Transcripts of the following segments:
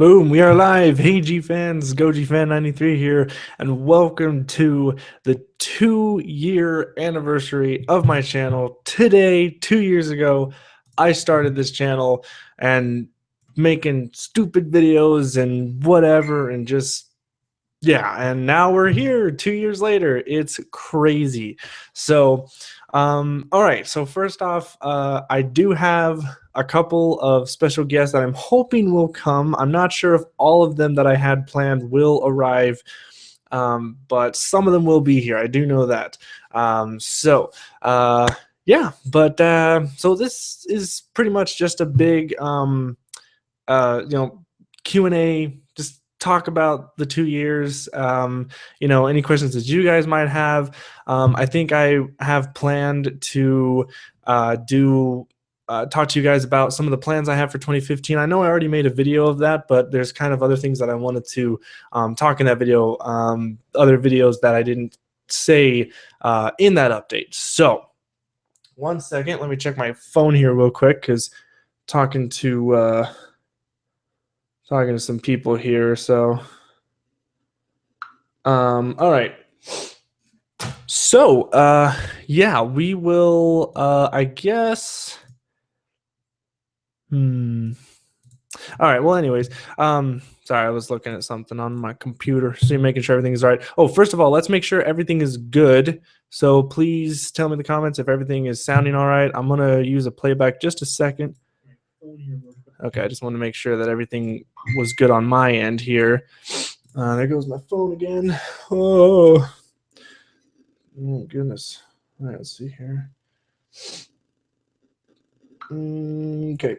Boom, we are live. Hey G fans, GojiFan93 here, and welcome to the 2-year anniversary of my channel. Today, 2 years ago, I started this channel and making stupid videos and whatever, and just yeah, and now we're here 2 years later. It's crazy. So, all right. So first off, I do have a couple of special guests that I'm hoping will come. I'm not sure if all of them that I had planned will arrive, but some of them will be here. I do know that. Yeah, but so this is pretty much just a big, Q&A. Just talk about the 2 years. Any questions that you guys might have. I think I have planned to do talk to you guys about some of the plans I have for 2015. I know I already made a video of that, but there's kind of other things that I wanted to talk in that video, other videos that I didn't say in that update. So 1 second, let me check my phone here real quick, because talking to some people here. So all right. So yeah, we will I guess all right, well anyways, sorry, I was looking at something on my computer, so making sure everything is all right. Oh, first of all, let's make sure everything is good. So please tell me in the comments if everything is sounding all right. I'm gonna use a playback just a second. Okay, I just want to make sure that everything was good on my end here. There goes my phone again. Oh goodness. All right, let's see here. Okay.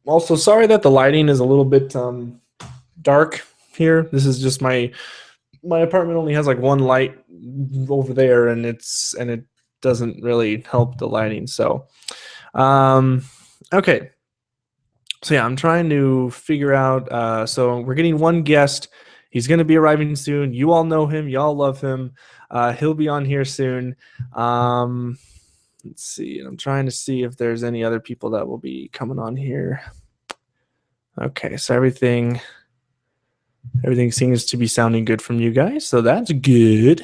Also, sorry that the lighting is a little bit dark here. This is just my apartment only has like one light over there, and it doesn't really help the lighting. So, okay. So yeah, I'm trying to figure out. So we're getting one guest. He's going to be arriving soon. You all know him. Y'all love him. He'll be on here soon. Let's see. I'm trying to see if there's any other people that will be coming on here. Okay, so everything seems to be sounding good from you guys, so that's good.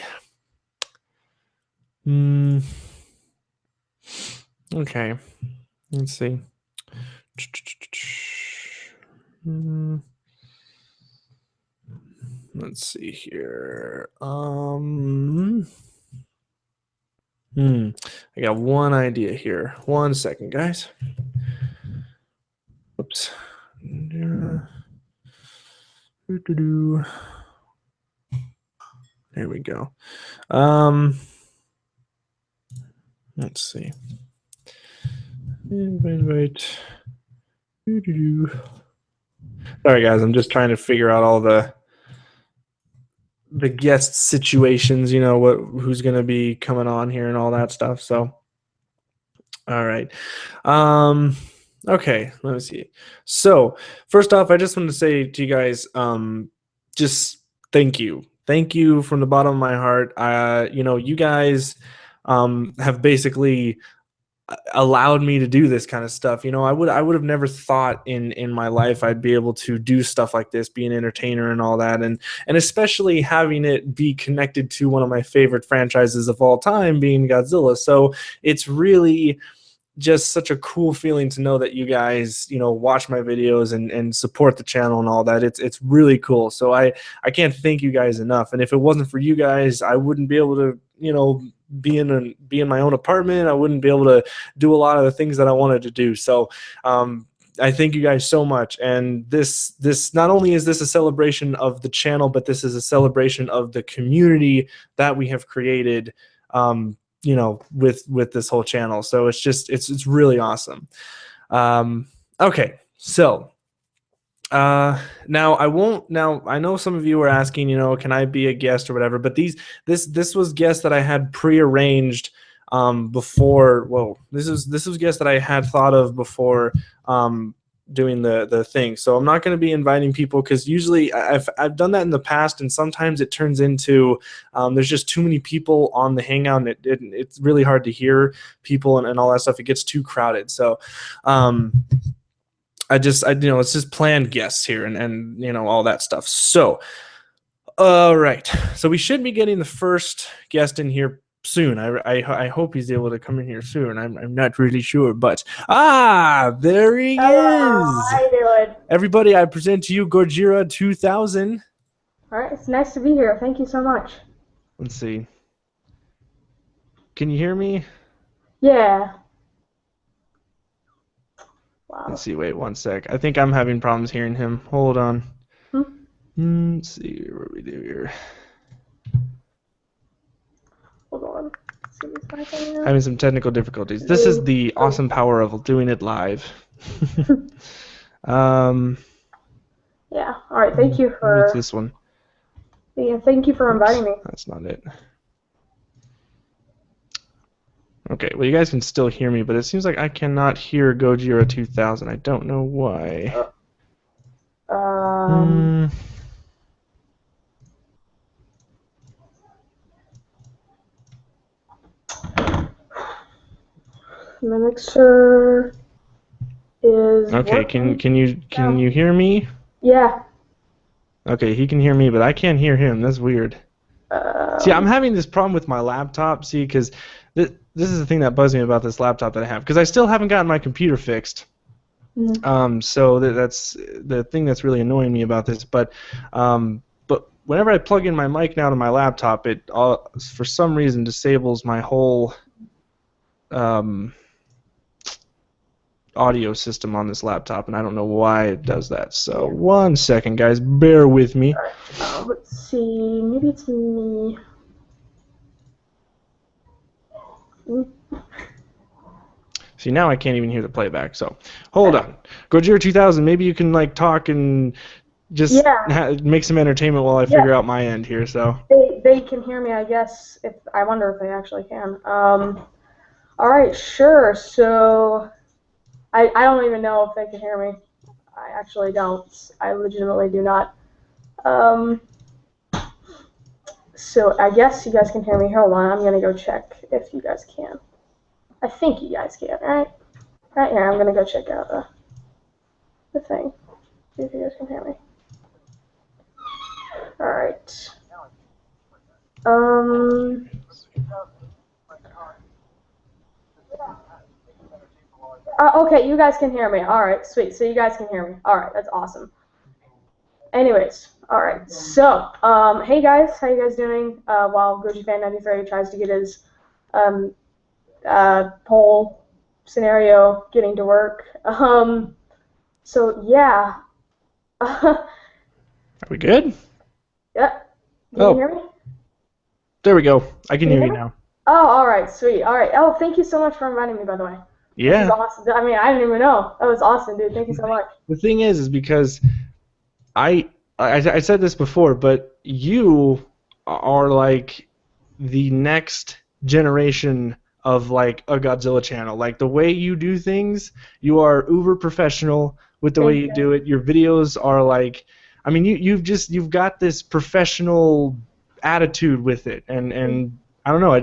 Okay, let's see. Let's see here. I got one idea here. 1 second, guys. Oops. There we go. Let's see. Invite. Sorry, guys. I'm just trying to figure out all the guest situations. You know who's going to be coming on here and all that stuff. So, all right. Okay, let me see. So first off, I just want to say to you guys, just thank you. Thank you from the bottom of my heart. You guys have basically allowed me to do this kind of stuff. I would have never thought in my life I'd be able to do stuff like this, be an entertainer and all that, and especially having it be connected to one of my favorite franchises of all time, being Godzilla. So it's really just such a cool feeling to know that you guys, watch my videos and support the channel and all that. It's really cool. So I can't thank you guys enough. And if it wasn't for you guys, I wouldn't be able to, be in my own apartment. I wouldn't be able to do a lot of the things that I wanted to do. So I thank you guys so much. And this not only is this a celebration of the channel, but this is a celebration of the community that we have created, with this whole channel. So it's really awesome. Okay, so now I know some of you were asking, can I be a guest or whatever, but this was guests that I had prearranged before. Whoa, this was guests that I had thought of before doing the thing. So I'm not going to be inviting people, because usually I've done that in the past, and sometimes it turns into there's just too many people on the hangout, and it's really hard to hear people and all that stuff. It gets too crowded. So it's just planned guests here and all that stuff. So, all right. So we should be getting the first guest in here soon. I hope he's able to come in here soon. I'm not really sure, but there he Hello, is. how you doing? Everybody, I present to you GojiFan93's. All right, it's nice to be here. Thank you so much. Let's see. Can you hear me? Yeah. Wow. Let's see. Wait 1 sec. I think I'm having problems hearing him. Hold on. Let's see what we do here. Hold on. See what's happening. Having some technical difficulties. This is the awesome power of doing it live. Yeah. All right. Thank you for. What's this one? Yeah. Thank you for inviting me. That's not it. Okay. Well, you guys can still hear me, but it seems like I cannot hear GojiFan93's. I don't know why. The mixer is. Okay. Working. Can you hear me? Yeah. Okay. He can hear me, but I can't hear him. That's weird. See, I'm having this problem with my laptop. See, because this is the thing that bugs me about this laptop that I have, because I still haven't gotten my computer fixed. So that's the thing that's really annoying me about this. But whenever I plug in my mic now to my laptop, it for some reason disables my whole audio system on this laptop, and I don't know why it does that. So 1 second, guys, bear with me. Let's see. Maybe it's me. See, now I can't even hear the playback. So hold on. GojiFan93's, maybe you can like talk and just make some entertainment while I figure out my end here. So they can hear me, I guess. If I wonder if they actually can. All right, sure. So I don't even know if they can hear me. I actually don't. I legitimately do not. So I guess you guys can hear me. Hold on, I'm gonna go check if you guys can. I think you guys can, right? Right here, I'm gonna go check out the thing. See if you guys can hear me. All right. Okay, you guys can hear me. All right, sweet. So you guys can hear me. All right, that's awesome. Anyways, all right. So, hey guys, how you guys doing? While GojiFan93 tries to get his poll scenario getting to work. So yeah. Are we good? Yeah. Can you hear me? There we go. I can hear you now. Oh, all right, sweet. All right. Oh, thank you so much for inviting me, by the way. Yeah. This is awesome. I mean, I didn't even know. That was awesome, dude. Thank you so much. The thing is because I said this before, but you are like the next generation of like a Godzilla channel. Like the way you do things, you are uber professional with the way you do it. Your videos are like, I mean, you've got this professional attitude with it, and I don't know, I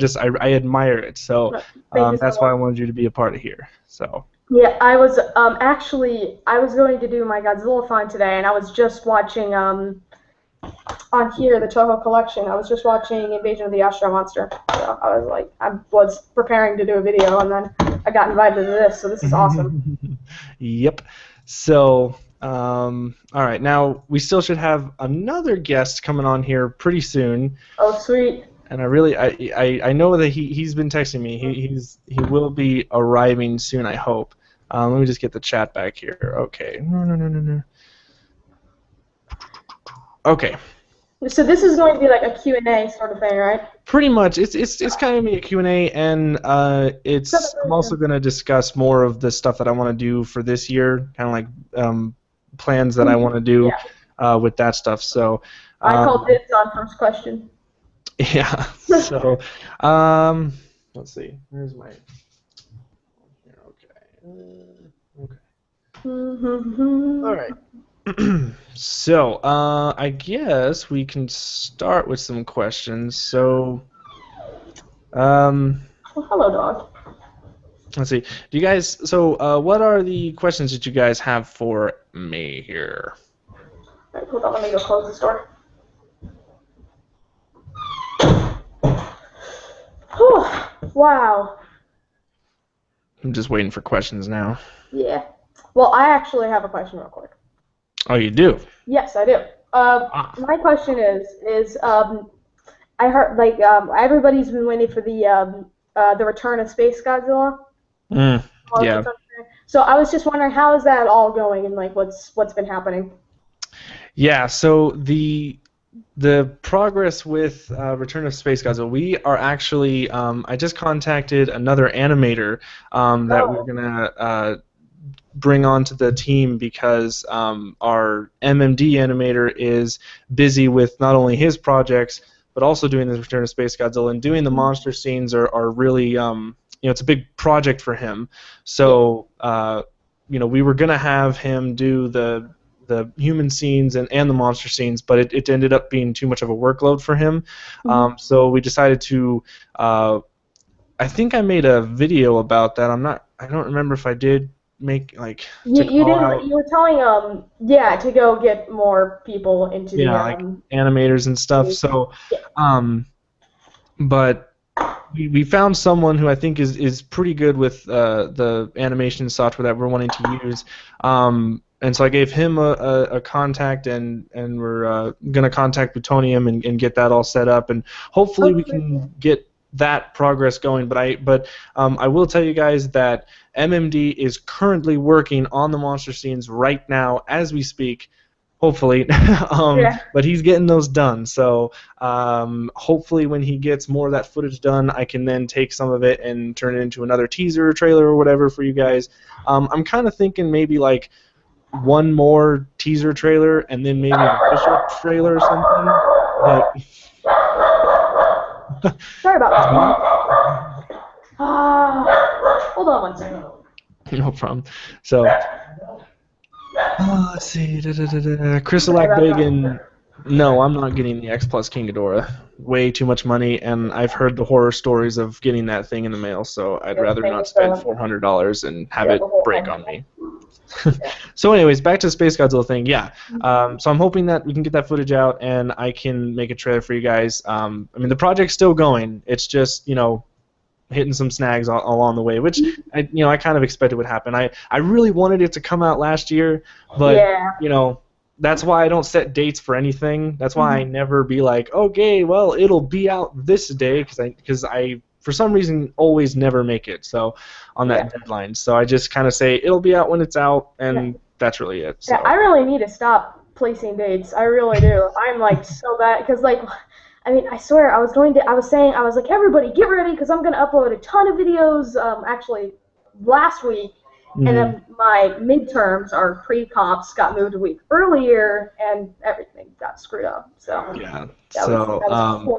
admire it. So that's why I wanted you to be a part of here. So. Yeah, I was I was going to do my Godzilla-thon today, and I was just watching on here the Toho collection. I was just watching Invasion of the Astro Monster. So I was preparing to do a video, and then I got invited to this. So this is awesome. Yep. So all right, now we still should have another guest coming on here pretty soon. Oh, sweet. And I know that he's been texting me. He will be arriving soon, I hope. Let me just get the chat back here. Okay. No. Okay. So this is going to be like a Q&A sort of thing, right? Pretty much. It's kind of a Q&A, and I'm also going to discuss more of the stuff that I want to do for this year, kind of like plans that I want to do with that stuff. So I called this on first question. Yeah. So, let's see. Where's my? Here. Okay. All right. So, I guess we can start with some questions. So, well, hello, dog. Let's see. Do you guys? So, what are the questions that you guys have for me here? Right, hold on, let me go close this door. Whew, wow. I'm just waiting for questions now. Yeah. Well, I actually have a question real quick. Oh, you do? Yes, I do. My question is I heard like everybody's been waiting for the return of Space Godzilla. Yeah. So I was just wondering how is that all going and like what's been happening? Yeah. So the progress with Return of Space Godzilla, we are actually. I just contacted another animator that we're gonna bring onto the team because our MMD animator is busy with not only his projects but also doing the Return of Space Godzilla, and doing the monster scenes are really it's a big project for him. So we were gonna have him do the human scenes and the monster scenes, but it ended up being too much of a workload for him. So we decided to. I think I made a video about that. I don't remember if I did make like to You call didn't out. you were telling to go get more people into the Yeah, like animators and stuff. So, yeah. But we found someone who I think is pretty good with the animation software that we're wanting to use. And so I gave him a contact, and we're gonna contact Plutonium and get that all set up, and hopefully we can get that progress going. But I will tell you guys that MMD is currently working on the monster scenes right now as we speak. Hopefully, but he's getting those done. So hopefully, when he gets more of that footage done, I can then take some of it and turn it into another teaser trailer or whatever for you guys. I'm kind of thinking maybe like one more teaser trailer and then maybe an official trailer or something. But sorry about that. Hold on one second. No problem. So, let's see. Crystalak Bacon. No, I'm not getting the X Plus King Ghidorah. Way too much money, and I've heard the horror stories of getting that thing in the mail, so I'd rather not spend $400 and have it break on me. So anyways, back to the Space Godzilla thing. Yeah. So I'm hoping that we can get that footage out and I can make a trailer for you guys. I mean, the project's still going. It's just, hitting some snags along the way, which I kind of expected would happen. I really wanted it to come out last year, but that's why I don't set dates for anything. That's why I never be like, okay, well, it'll be out this day, because I for some reason always never make it on that deadline. So I just kind of say it'll be out when it's out, and that's really it. So. Yeah, I really need to stop placing dates. I really do. I'm like so bad because I mean, I swear I was like, everybody get ready because I'm gonna upload a ton of videos. Actually, last week. And then my midterms, our pre-comps, got moved a week earlier, and everything got screwed up. So yeah.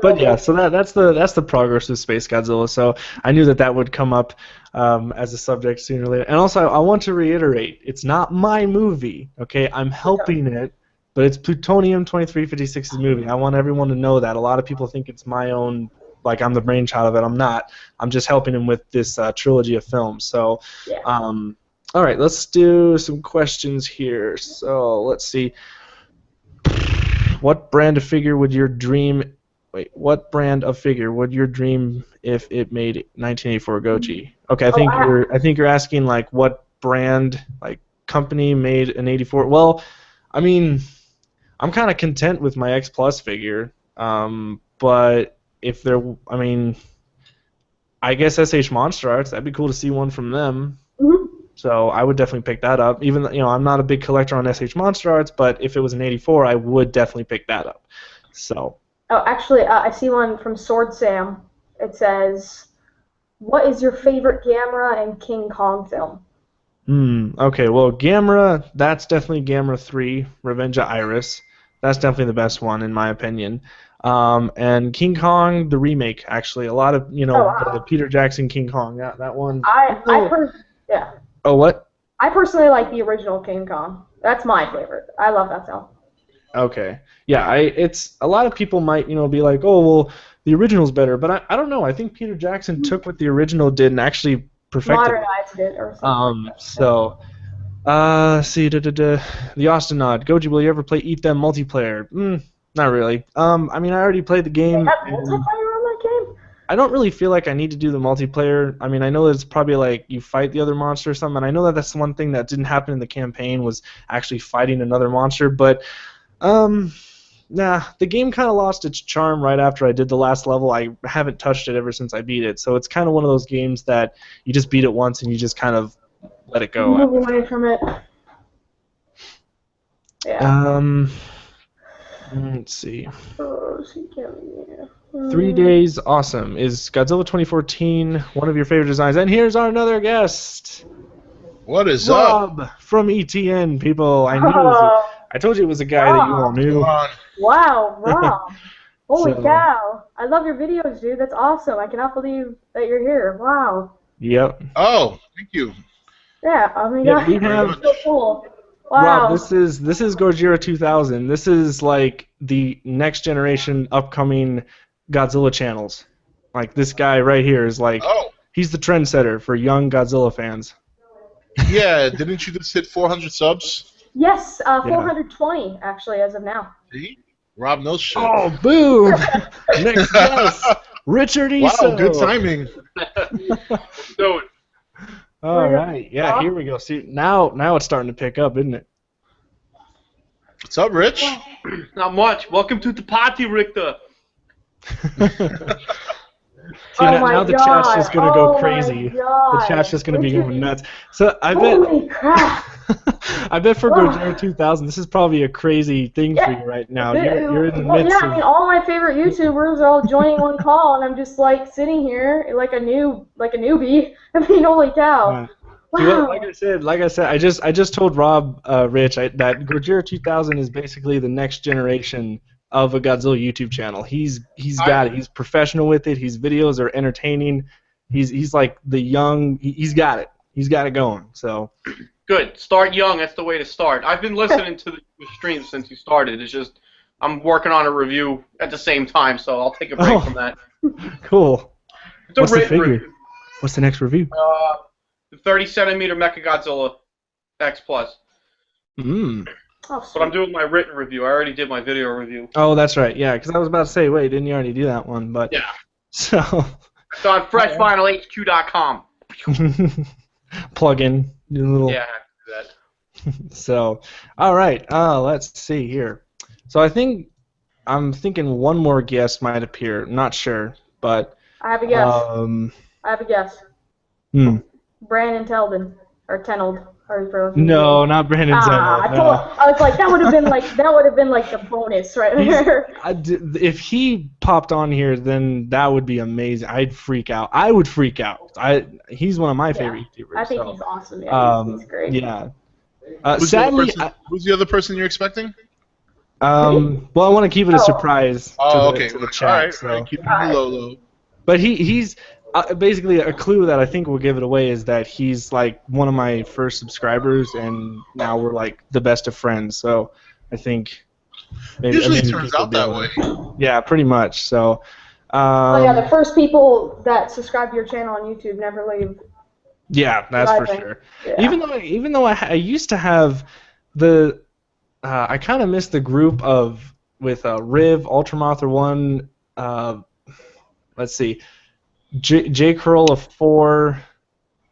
But yeah, so that's the progress with Space Godzilla. So I knew that would come up as a subject sooner or later. And also, I want to reiterate, it's not my movie. Okay, I'm helping it, but it's Plutonium 2356's movie. I want everyone to know that. A lot of people think it's my own. Like I'm the brainchild of it. I'm not. I'm just helping him with this trilogy of films. So. All right, let's do some questions here. So let's see. What brand of figure would your dream? What brand of figure would your dream if it made 1984 Goji? Okay, I think you're asking like what brand, like company made an 84. Well, I mean, I'm kind of content with my X Plus figure, but if there, I mean, I guess SH Monster Arts. That'd be cool to see one from them. So I would definitely pick that up. Even I'm not a big collector on SH Monster Arts, but if it was an 84, I would definitely pick that up. So. Oh, actually, I see one from Sword Sam. It says, "What is your favorite Gamera and King Kong film?" Okay. Well, Gamera, that's definitely Gamera 3, Revenge of Iris. That's definitely the best one in my opinion. And King Kong, the remake, actually, a lot of the Peter Jackson King Kong. That one. Yeah. Oh, what? I personally like the original King Kong. That's my favorite. I love that film. Okay. Yeah, it's a lot of people might, be like, "Oh, well, the original's better." But I don't know. I think Peter Jackson took what the original did and actually perfected. Modernized it or something. So. See, the Austinod. Goji, will you ever play Eat Them multiplayer? Not really. I mean, I already played the game. They have multiplayer on that game? I don't really feel like I need to do the multiplayer. I mean, I know it's probably like you fight the other monster or something, and I know that that's one thing that didn't happen in the campaign was actually fighting another monster, but, nah, the game kind of lost its charm right after I did the last level. I haven't touched it ever since I beat it, so it's kind of one of those games that you just beat it once and you just kind of let it go. Move away from it. Yeah. Let's see. Oh, 3 days, awesome. Is Godzilla 2014 one of your favorite designs? And here's our another guest. What is Rob up? from ETN, people. I knew it was I told you it was a guy that you all knew. Wow, Rob. Holy So- cow. I love your videos, dude. That's awesome. I cannot believe that you're here. Wow. Yep. Oh, thank you. Yeah, oh my Yeah, god. we have- So cool. Wow. Rob, this is Gojira2000. This is like the next generation upcoming Godzilla channels. Like this guy right here is like he's the trendsetter for young Godzilla fans. Yeah, didn't you just hit 400 subs? Yes, 420 actually as of now. See? Rob knows shit. Oh, boom! Next guest, Richard Issa. Wow, good timing. Do it. All right, yeah, here we go. See, now it's starting to pick up, isn't it? What's up, Rich? Not much. Welcome to the party, Richter. See, Oh my now the God. chat's just gonna go Oh my crazy. The God. chat's just gonna be Richard going nuts. So I bet. Holy crap. I bet for Oh. Gojira 2000, this is probably a crazy thing for you right now. You're in the Well, midst yeah, I mean, of. all my favorite YouTubers are all joining one call, and I'm just like sitting here like a newbie. I mean, holy cow! Yeah. See, Wow. like I said, I just told Rob, Rich, that Gojira 2000 is basically the next generation of a Godzilla YouTube channel. He's got it. He's professional with it. His videos are entertaining. He's like the young. He's got it. He's got it going. So. Good. Start young. That's the way to start. I've been listening to the stream since you started. It's just I'm working on a review at the same time, so I'll take a break from that. Cool. It's a What's the written figure? review. What's the next review? The 30cm Mechagodzilla X Plus. Oh, But I'm doing my written review. I already did my video review. Oh, that's right. Yeah, because I was about to say, wait, didn't you already do that one? But Yeah. So. It's on FreshVinylHQ.com. Plug in your little. Yeah, I have to do that. So, all right. Let's see here. So I'm thinking one more guest might appear. Not sure, but. I have a guess. I have a guess. Brandon Teldon or Tenold. No, not Brandon Tenold. I was like, that would have been like the bonus right there. If he popped on here, then that would be amazing. I'd freak out. I would freak out. He's one of my favorite YouTubers. I think he's awesome. Yeah, he's great. Yeah. Sadly, who's the other person you're expecting? Well, I want to keep it a surprise to the chat. All right, so. keep it low. But he's basically a clue that I think will give it away is that he's like one of my first subscribers, and now we're like the best of friends. So I think maybe Usually it turns out that way. Yeah, pretty much. So. The first people that subscribe to your channel on YouTube never leave. Yeah, that's for sure. Yeah. Even though I used to have the, I kind of missed the group with Riv, Ultramoth 1. Let's see. J. Corolla 4,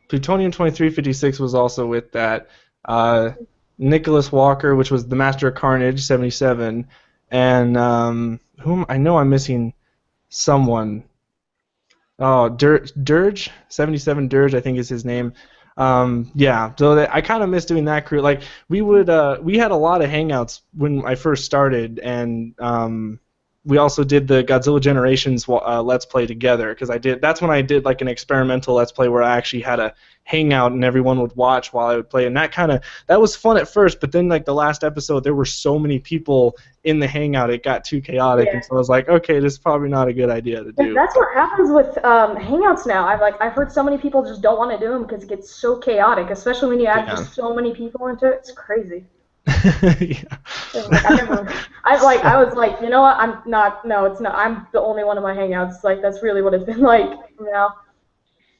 Plutonium 2356 was also with that. Nicholas Walker, which was the Master of Carnage 77, and whom I know I'm missing someone. Oh, Dirge 77 Dirge, I think is his name. Yeah, so I kind of miss doing that crew. Like we had a lot of hangouts when I first started, and we also did the Godzilla Generations Let's Play together, because that's when I did like an experimental Let's Play where I actually had a hangout and everyone would watch while I would play, and that was fun at first, but then like the last episode there were so many people in the hangout it got too chaotic, and so I was like, okay, this is probably not a good idea to do. That's what happens with hangouts now. I've heard so many people just don't want to do them because it gets so chaotic, especially when you add just so many people into it. It's crazy. Yeah. I was like, you know what? It's not. I'm the only one in my hangouts. Like that's really what it's been like, you know.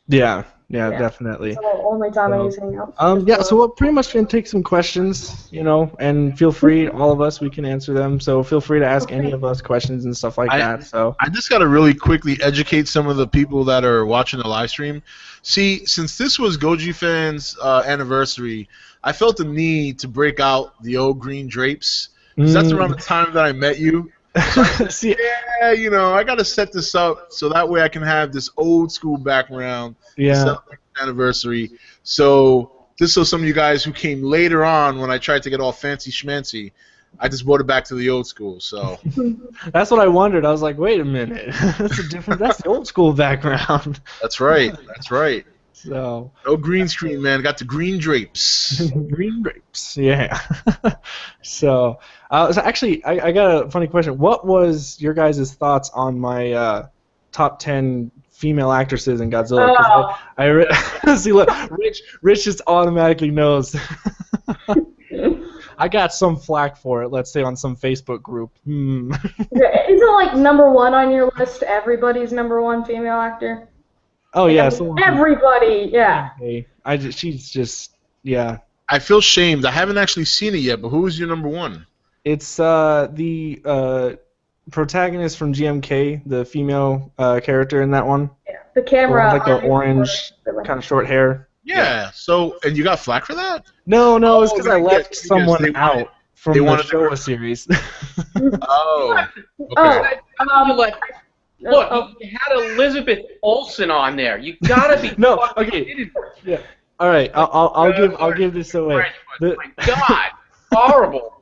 Yeah, Yeah, Yeah. definitely. It's the only time I use Hangouts. Yeah, so we're pretty much going to take some questions, and feel free, all of us, we can answer them. So feel free to ask any of us questions and stuff like that. So I just got to really quickly educate some of the people that are watching the live stream. See, since this was GojiFan's anniversary, I felt the need to break out the old green drapes. Because that's around the time that I met you. So See, yeah, I got to set this up so that way I can have this old school background to yeah. celebrate the anniversary. So just so some of you guys who came later on when I tried to get all fancy schmancy, I just brought it back to the old school. So That's what I wondered. I was like, wait a minute, that's the old school background. that's right. That's right. So No green screen, man. Got the green drapes. green grapes, yeah. So actually, I got a funny question. What was your guys' thoughts on my top 10 female actresses in Godzilla? 'Cause see, look, Rich just automatically knows. I got some flack for it, let's say, on some Facebook group. Isn't it like #1 on your list? Everybody's #1 female actor. Oh yeah, everybody, yeah. She's just, yeah. I feel shamed. I haven't actually seen it yet, but who is your #1? It's the protagonist from GMK, the female character in that one. Yeah. The camera. Like the orange, kind of short hair. Yeah. So, and you got flack for that? No, it's because I left someone out from the Showa series. Oh. Okay. Look, you had Elizabeth Olsen on there. You gotta be. No, okay. Yeah. All right. I'll give this away. My God, horrible.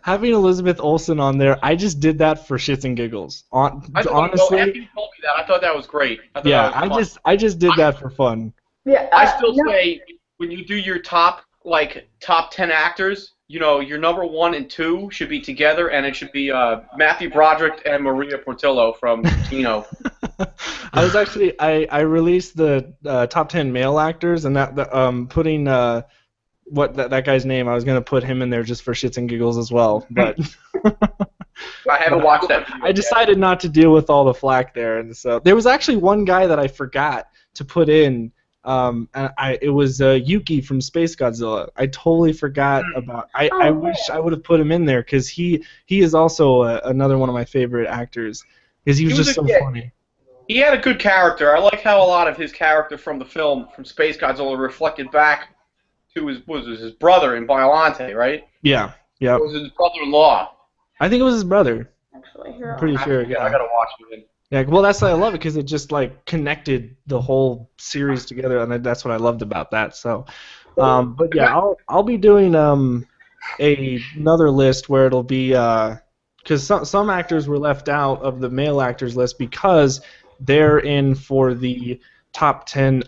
Having Elizabeth Olsen on there, I just did that for shits and giggles. Honestly, after you told me that, I thought that was great. I just did that for fun. Yeah. I still say when you do your top 10 actors, your #1 and 2 should be together, and it should be Matthew Broderick and Maria Portillo from Tino. I was actually I released the top 10 male actors, and putting that guy's name, I was gonna put him in there just for shits and giggles as well, but I haven't watched that. I decided not to deal with all the flack there, and so there was actually one guy that I forgot to put in. And it was Yuki from Space Godzilla. I totally forgot about. I wish I would have put him in there because he is also another one of my favorite actors because he was just so funny. He had a good character. I like how a lot of his character from the film from Space Godzilla reflected back to his brother in Biollante, right? Yeah. It was his brother-in-law. I think it was his brother. Actually, I'm pretty sure. Yeah, I gotta watch it. Yeah, well, that's why I love it because it just like connected the whole series together, and that's what I loved about that. So, but yeah, I'll be doing another list where it'll be because some actors were left out of the male actors list because they're in for the top 10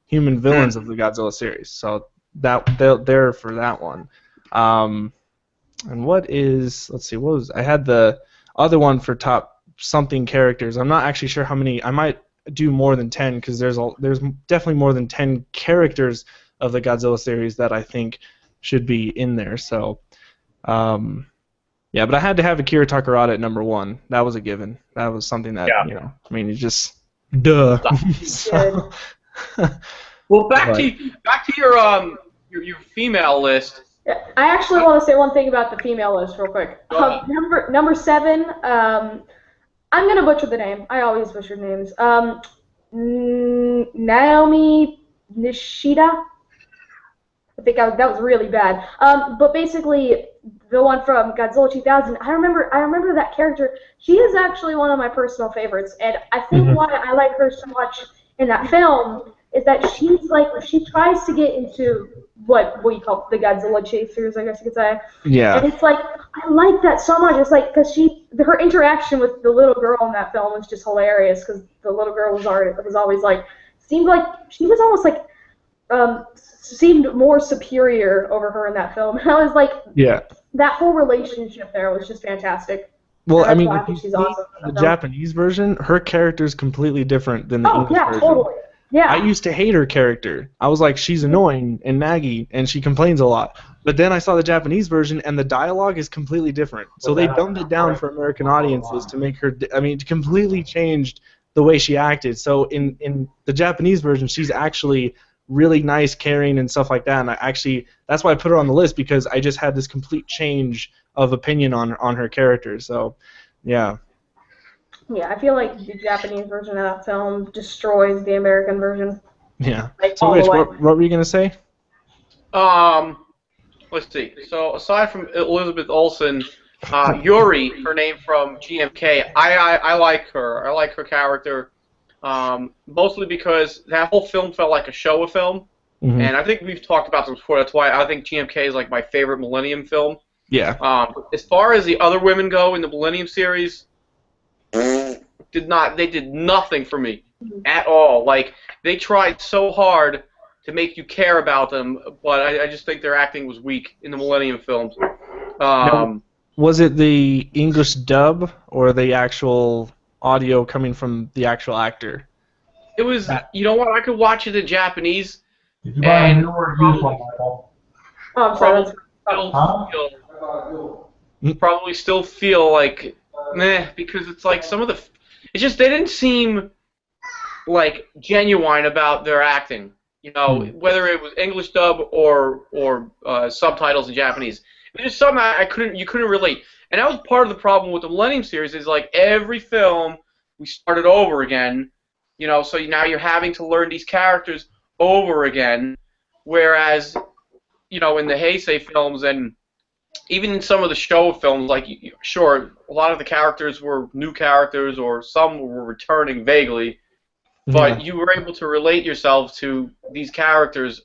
human villains of the Godzilla series. So they're for that one. And I had the other one for top something characters. I'm not actually sure how many. I might do more than 10 because there's definitely more than 10 characters of the Godzilla series that I think should be in there. So, yeah, but I had to have Akira Takarada at #1. That was a given. That was something that you just duh. So, well, back to your female list. I actually want to say one thing about the female list real quick. Number 7. I'm gonna butcher the name. I always butcher names. Naomi Nishida. I think that was really bad. But basically, the one from Godzilla 2000. I remember that character. She is actually one of my personal favorites, and I think why I like her so much in that film is that she tries to get into what we call the Godzilla chasers, I guess you could say. Yeah. And it's like I like that so much. It's like because her interaction with the little girl in that film was just hilarious because the little girl was always like seemed like she was almost like seemed more superior over her in that film. And I was like, yeah, that whole relationship there was just fantastic. Well, I mean, if you see awesome the Japanese version, her character is completely different than the English version. Totally. Yeah. I used to hate her character. I was like, she's annoying and naggy, and she complains a lot. But then I saw the Japanese version, and the dialogue is completely different. So they dumbed it down for American audiences to make her. To completely changed the way she acted. So in the Japanese version, she's actually really nice, caring, and stuff like that. And that's why I put her on the list, because I just had this complete change of opinion on her character. So, yeah. Yeah, I feel like the Japanese version of that film destroys the American version. Yeah. Like, So, all Rich, the way. what were you gonna say? Let's see. So aside from Elizabeth Olsen, Yuri, her name from GMK, I like her. I like her character, mostly because that whole film felt like a Showa film, and I think we've talked about this before. That's why I think GMK is like my favorite Millennium film. Yeah. As far as the other women go in the Millennium series, they did nothing for me at all. Like, they tried so hard to make you care about them, but I just think their acting was weak in the Millennium films. Now, was it the English dub or the actual audio coming from the actual actor? It was, you know what, I could watch it in Japanese, Did you buy a and new or used one, Michael? Oh, I'm sorry. probably still feel like meh, because it's like some of the, it's just they didn't seem like genuine about their acting. You know, whether it was English dub or subtitles in Japanese, it was just something you couldn't relate. And that was part of the problem with the Millennium series. Is like every film we started over again. You know, so now you're having to learn these characters over again, whereas, you know, in the Heisei films and even in some of the Showa films, like, sure, a lot of the characters were new characters or some were returning vaguely, but you were able to relate yourself to these characters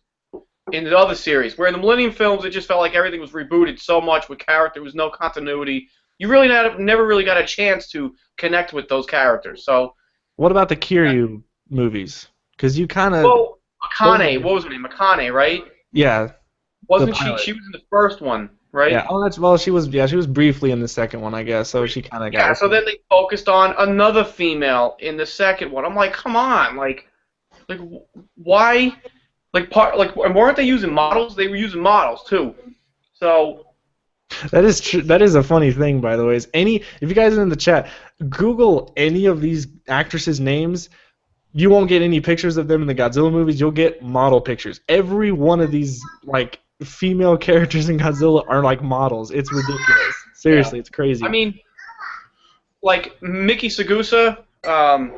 in the other series. Where in the Millennium films, it just felt like everything was rebooted so much with character, there was no continuity. You really never really got a chance to connect with those characters. So, what about the Kiryu movies? Because you kind of... Well, Akane, what was her name? Akane, right? Yeah. Wasn't she? She was in the first one, right? Yeah. Oh, that's well. She was briefly in the second one, I guess. So she kind of got. Yeah. So then they focused on another female in the second one. I'm like, come on, like why? Weren't they using models? They were using models too. So. That is true. That is a funny thing, by the way. If you guys are in the chat, Google any of these actresses' names. You won't get any pictures of them in the Godzilla movies. You'll get model pictures. Every one of these female characters in Godzilla are like models. It's ridiculous. Seriously, It's crazy. I mean, like Miki Sagusa, Megumi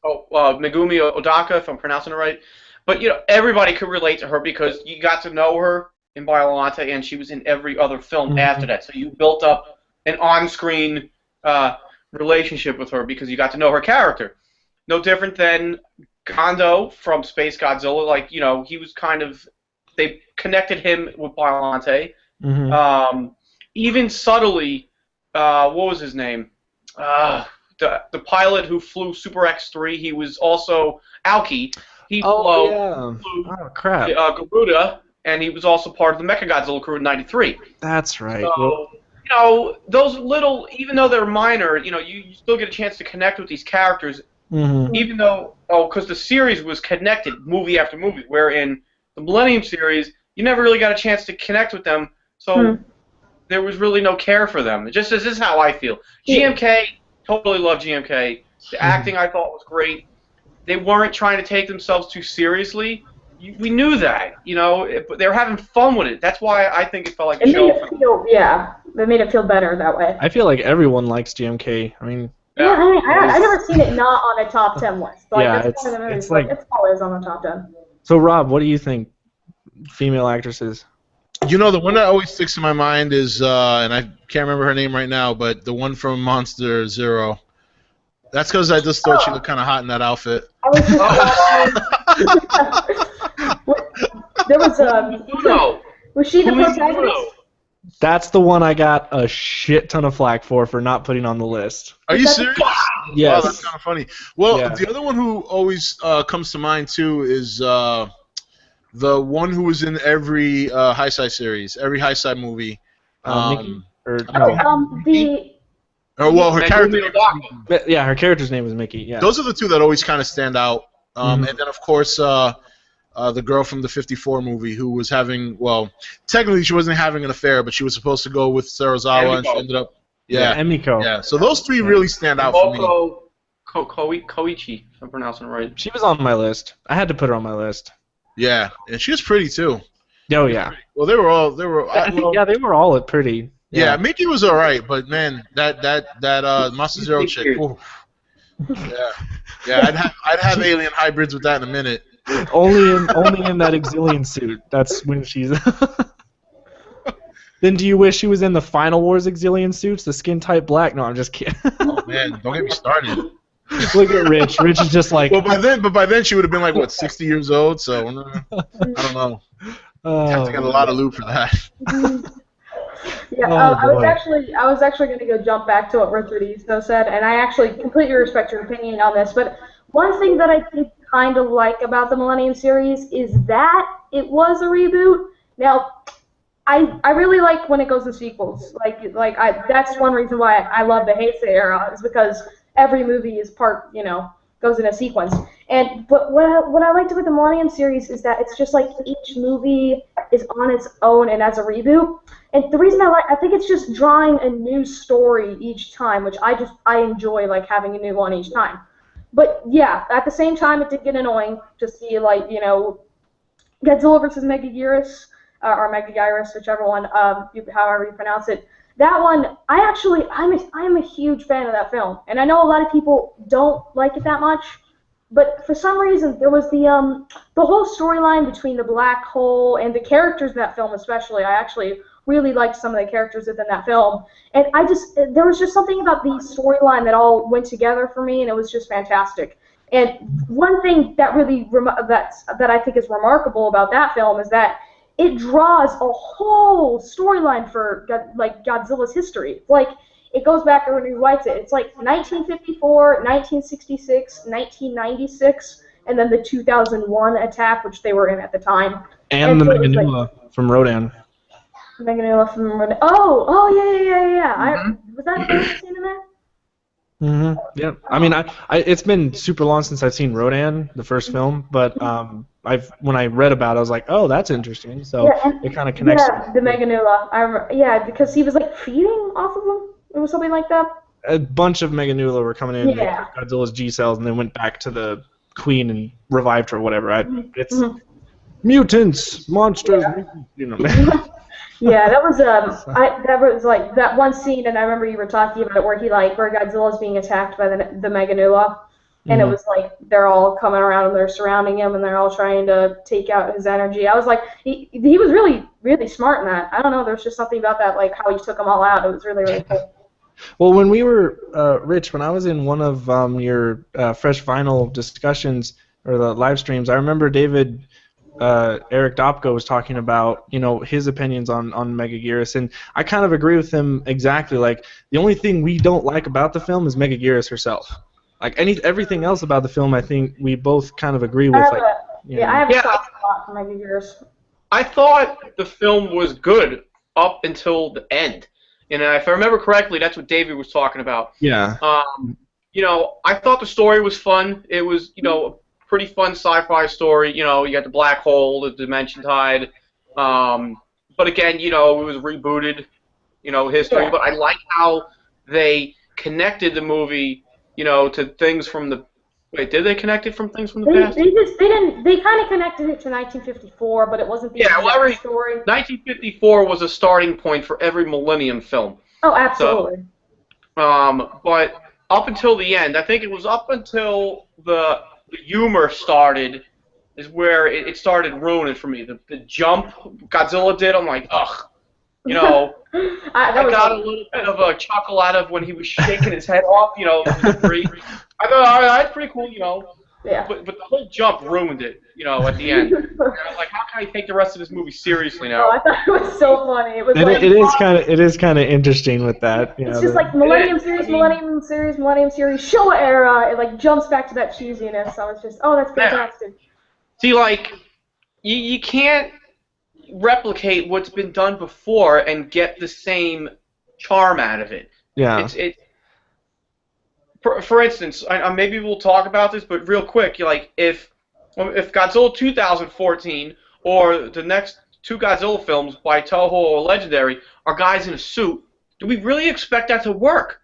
Odaka, if I'm pronouncing it right. But you know, everybody could relate to her because you got to know her in Biollante, and she was in every other film after that. So you built up an on-screen relationship with her because you got to know her character. No different than Gondo from Space Godzilla. Like, you know, he was they connected him with Biollante. Even subtly, what was his name? The pilot who flew Super X-3, he was also Aoki. He flew Garuda, and he was also part of the Mechagodzilla crew in '93. That's right. So, you know, those little, even though they're minor, you know, you still get a chance to connect with these characters. Even though, because the series was connected movie after movie, where in the Millennium series, you never really got a chance to connect with them, so there was really no care for them. This is how I feel. GMK, totally love GMK. The acting I thought was great. They weren't trying to take themselves too seriously. We knew that, you know, but they were having fun with it. That's why I think it felt like a show. They made it feel better that way. I feel like everyone likes GMK. I mean... Yeah, I've never seen it not on a top 10 list. Like, yeah, that's one of the movies, it's always on the top 10. So, Rob, what do you think? Female actresses? You know, the one that always sticks in my mind is, and I can't remember her name right now, but the one from Monster Zero. That's because I just thought she looked kind of hot in that outfit. I was there was was she the protagonist? That's the one I got a shit ton of flack for not putting on the list. Are you serious? Yes. Wow, that's kind of funny. Well, the other one who always comes to mind, too, is the one who was in every Heisei series, every Heisei movie. Mickey? Or, her character. Yeah, her character's name was Mickey. Yeah. Those are the two that always kind of stand out. And then, of course, the girl from the 54 movie who was having, well, technically she wasn't having an affair, but she was supposed to go with Serizawa, and she ended up, Emiko. Yeah, so those three really stand out for me. Koichi, if I'm pronouncing it right. She was on my list. I had to put her on my list. Yeah, and she was pretty too. Oh yeah. Well, they were all Yeah, they were all pretty. Yeah, Mickey was all right, but man, that Masahiro chick. Oof. Yeah, I'd have alien hybrids with that in a minute. only in that Exilian suit. That's when she's. Then do you wish she was in the Final Wars Exilian suits, the skin type black? No, I'm just kidding. Oh man, don't get me started. Look at Rich. Rich is just like. Well, by then she would have been like what, 60 years old. So I don't know. I have to get a lot of loot for that. Yeah, I was actually going to go jump back to what Richard Easto said, and I actually completely respect your opinion on this. But one thing that I think kind of like about the Millennium series is that it was a reboot. Now, I really like when it goes to sequels. That's one reason why I love the Heisei era, is because every movie is goes in a sequence. But what I liked about the Millennium series is that it's just like each movie is on its own and as a reboot. And the reason I think it's just drawing a new story each time, which I enjoy, like having a new one each time. But yeah, at the same time, it did get annoying to see Godzilla versus Megaguirus, or Megaguirus, whichever one, however you pronounce it. That one, I'm a huge fan of that film, and I know a lot of people don't like it that much. But for some reason, there was the whole storyline between the black hole and the characters in that film, especially. I actually really liked some of the characters within that film, and there was just something about the storyline that all went together for me, and it was just fantastic. And one thing that really that I think is remarkable about that film is that it draws a whole storyline for Godzilla's history. It goes back to when he writes it. It's like 1954, 1966, 1996, and then the 2001 attack, which they were in at the time. And the Meganula from Rodan. Meganula from Rodan. Oh, yeah. Mm-hmm. Was that the first scene in there? Mm-hmm. Yeah. I mean, it's been super long since I've seen Rodan, the first film, but when I read about it, I was like, oh, that's interesting. So it kind of connects. Yeah, the Meganula. Because he was feeding off of him. It was something like that. A bunch of Meganula were coming in. Yeah. Godzilla's G cells, and then went back to the queen and revived her, or whatever. It's mutants, monsters. Yeah, that was that one scene, and I remember you were talking about it where where Godzilla's being attacked by the Meganula, and it was like they're all coming around and they're surrounding him and they're all trying to take out his energy. I was like, he was really, really smart in that. I don't know, there's just something about that, like how he took them all out. It was really, really cool. Well, when we were, Rich, when I was in one of your Fresh Vinyl discussions or the live streams, I remember David, Eric Dopko was talking about, his opinions on Megaguirus, and I kind of agree with him exactly. Like, the only thing we don't like about the film is Megaguirus herself. Like, everything else about the film, I think we both kind of agree with. I have a soft spot for Megaguirus. I thought the film was good up until the end. And if I remember correctly, that's what David was talking about. Yeah. I thought the story was fun. It was, a pretty fun sci-fi story. You got the black hole, the dimension tide. But again, it was rebooted, history. Yeah. But I like how they connected the movie, to things from the. Wait, did they connect it from things from the past? They didn't. They kind of connected it to 1954, but it wasn't the exact story. 1954 was a starting point for every Millennium film. Oh, absolutely. So, but up until the end, I think it was up until the humor started, is where it started ruining for me. The jump Godzilla did, I'm like, ugh. I got a little bit of a chuckle out of when he was shaking his head off, the debris. I thought, all right, that's pretty cool, Yeah. But the whole jump ruined it, at the end. I was like, how can I take the rest of this movie seriously now? Oh, I thought it was so funny. It is kind of interesting with that. It's just like Millennium Series, Showa era. It jumps back to that cheesiness. So it's just, that's fantastic. See, you can't replicate what's been done before and get the same charm out of it. Yeah. For instance, maybe we'll talk about this, but real quick, if Godzilla 2014 or the next two Godzilla films by Toho or Legendary are guys in a suit, do we really expect that to work?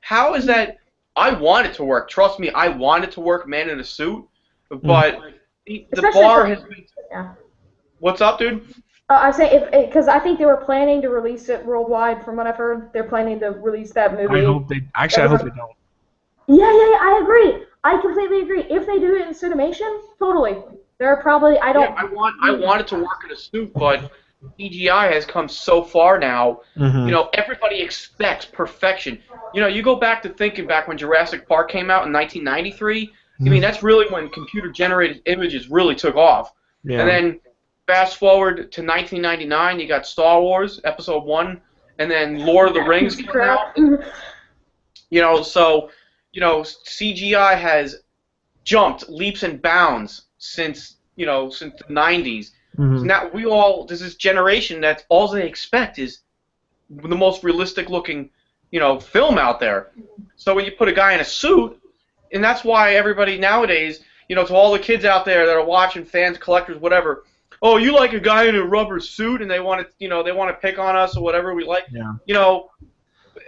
How is that I want it to work. Trust me, I want it to work, man in a suit. But the Especially bar for- has been. Yeah. What's up, dude? I say because I think they were planning to release it worldwide. From what I've heard, they're planning to release that movie. I hope they. Actually, I hope they don't. Yeah, I agree. I completely agree. If they do it in Cinemation, totally. They're probably. I don't. Yeah, I want it to work in a suit, but CGI has come so far now. Mhm. You know, everybody expects perfection. You know, you go back to thinking back when Jurassic Park came out in 1993. I mean, that's really when computer-generated images really took off. Yeah. And then fast forward to 1999, you got Star Wars Episode 1, and then Lord of the Rings came out. You know, so, you know, CGI has jumped leaps and bounds since the 90s. Mhm. So now there's this generation that all they expect is the most realistic looking, film out there. So when you put a guy in a suit, and that's why everybody nowadays, to all the kids out there that are watching, fans, collectors, whatever, oh, you like a guy in a rubber suit, and they want to pick on us or whatever we like, Yeah.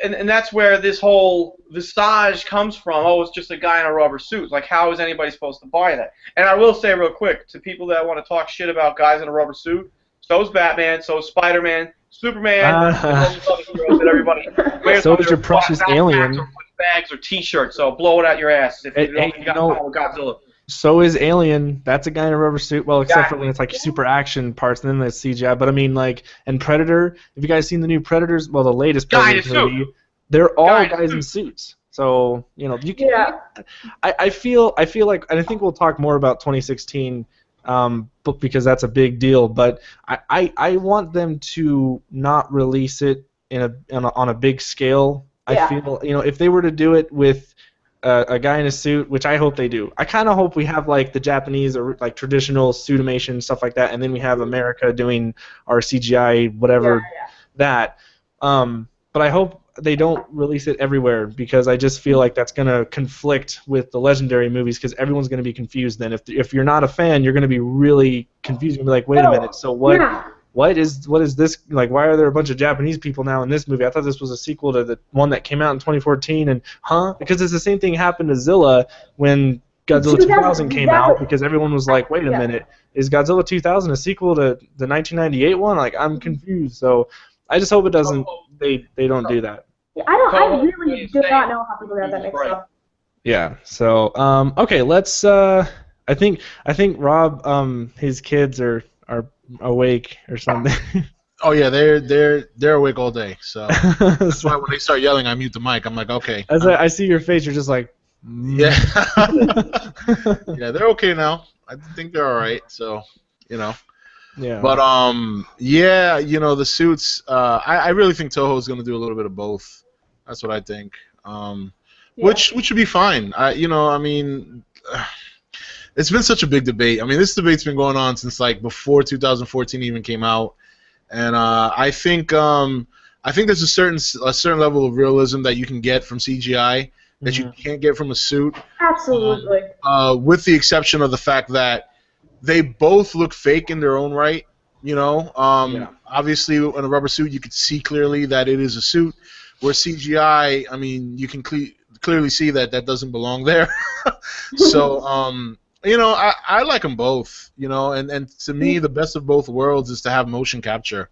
And that's where this whole visage comes from. Oh, it's just a guy in a rubber suit. Like, how is anybody supposed to buy that? And I will say real quick, to people that want to talk shit about guys in a rubber suit, so is Batman, so is Spider-Man, Superman, and all these other heroes that everybody wears. So is your precious alien. Or bags or T-shirts, so blow it out your ass if you don't you got know- power Godzilla. So is Alien. That's a guy in a rubber suit. Well, except for when it's like super action parts, and then there's CGI. But I mean, like, and Predator. Have you guys seen the new Predators? Well, the latest Guy in a Predator suit. movie. They're all Guy in a guys in suits. So you can. Yeah. I feel like, and I think we'll talk more about 2016, but because that's a big deal. But I want them to not release it on a big scale. Yeah. I feel if they were to do it with a guy in a suit, which I hope they do. I kind of hope we have like the Japanese or like traditional suitimation stuff like that, and then we have America doing our CGI whatever that. But I hope they don't release it everywhere because I just feel like that's gonna conflict with the legendary movies because everyone's gonna be confused. Then if you're not a fan, you're gonna be really confused. You're gonna be like, wait a minute, so what? Yeah. What is this like? Why are there a bunch of Japanese people now in this movie? I thought this was a sequel to the one that came out in 2014, and because it's the same thing happened to Zilla when Godzilla 2000 came out because everyone was like, wait a minute, is Godzilla 2000 a sequel to the 1998 one? Like, I'm confused. So I just hope it doesn't. They don't do that. I really do not know how people got that mixed up. Yeah. So okay, let's. I think Rob his kids are awake or something. Oh yeah, they're awake all day. So that's why when they start yelling, I mute the mic. I'm like, okay. As I see your face, you're just like. Yeah. Yeah, they're okay now. I think they're all right. So, Yeah. But yeah, the suits. I really think Toho's gonna do a little bit of both. That's what I think. Which should be fine. I mean. It's been such a big debate. I mean, this debate's been going on since like before 2014 even came out, and I think there's a certain level of realism that you can get from CGI that you can't get from a suit. Absolutely. With the exception of the fact that they both look fake in their own right. Obviously, in a rubber suit, you can see clearly that it is a suit. Where CGI, I mean, you can clearly see that doesn't belong there. So. I like them both, and to me, the best of both worlds is to have motion capture,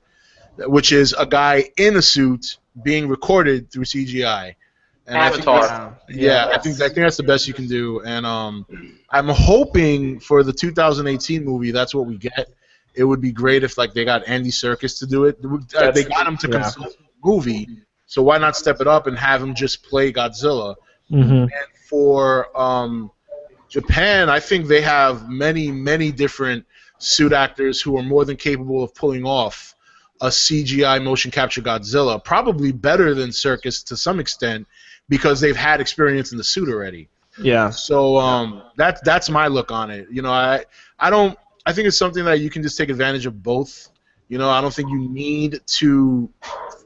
which is a guy in a suit being recorded through CGI. And Avatar. I think that's the best you can do, and I'm hoping for the 2018 movie that's what we get. It would be great if they got Andy Serkis to do it. They got him to consult the movie, so why not step it up and have him just play Godzilla? And for Japan, I think they have many, many different suit actors who are more than capable of pulling off a CGI motion capture Godzilla, probably better than Serkis to some extent because they've had experience in the suit already. Yeah. So that's my look on it. I think it's something that you can just take advantage of both. I don't think you need to.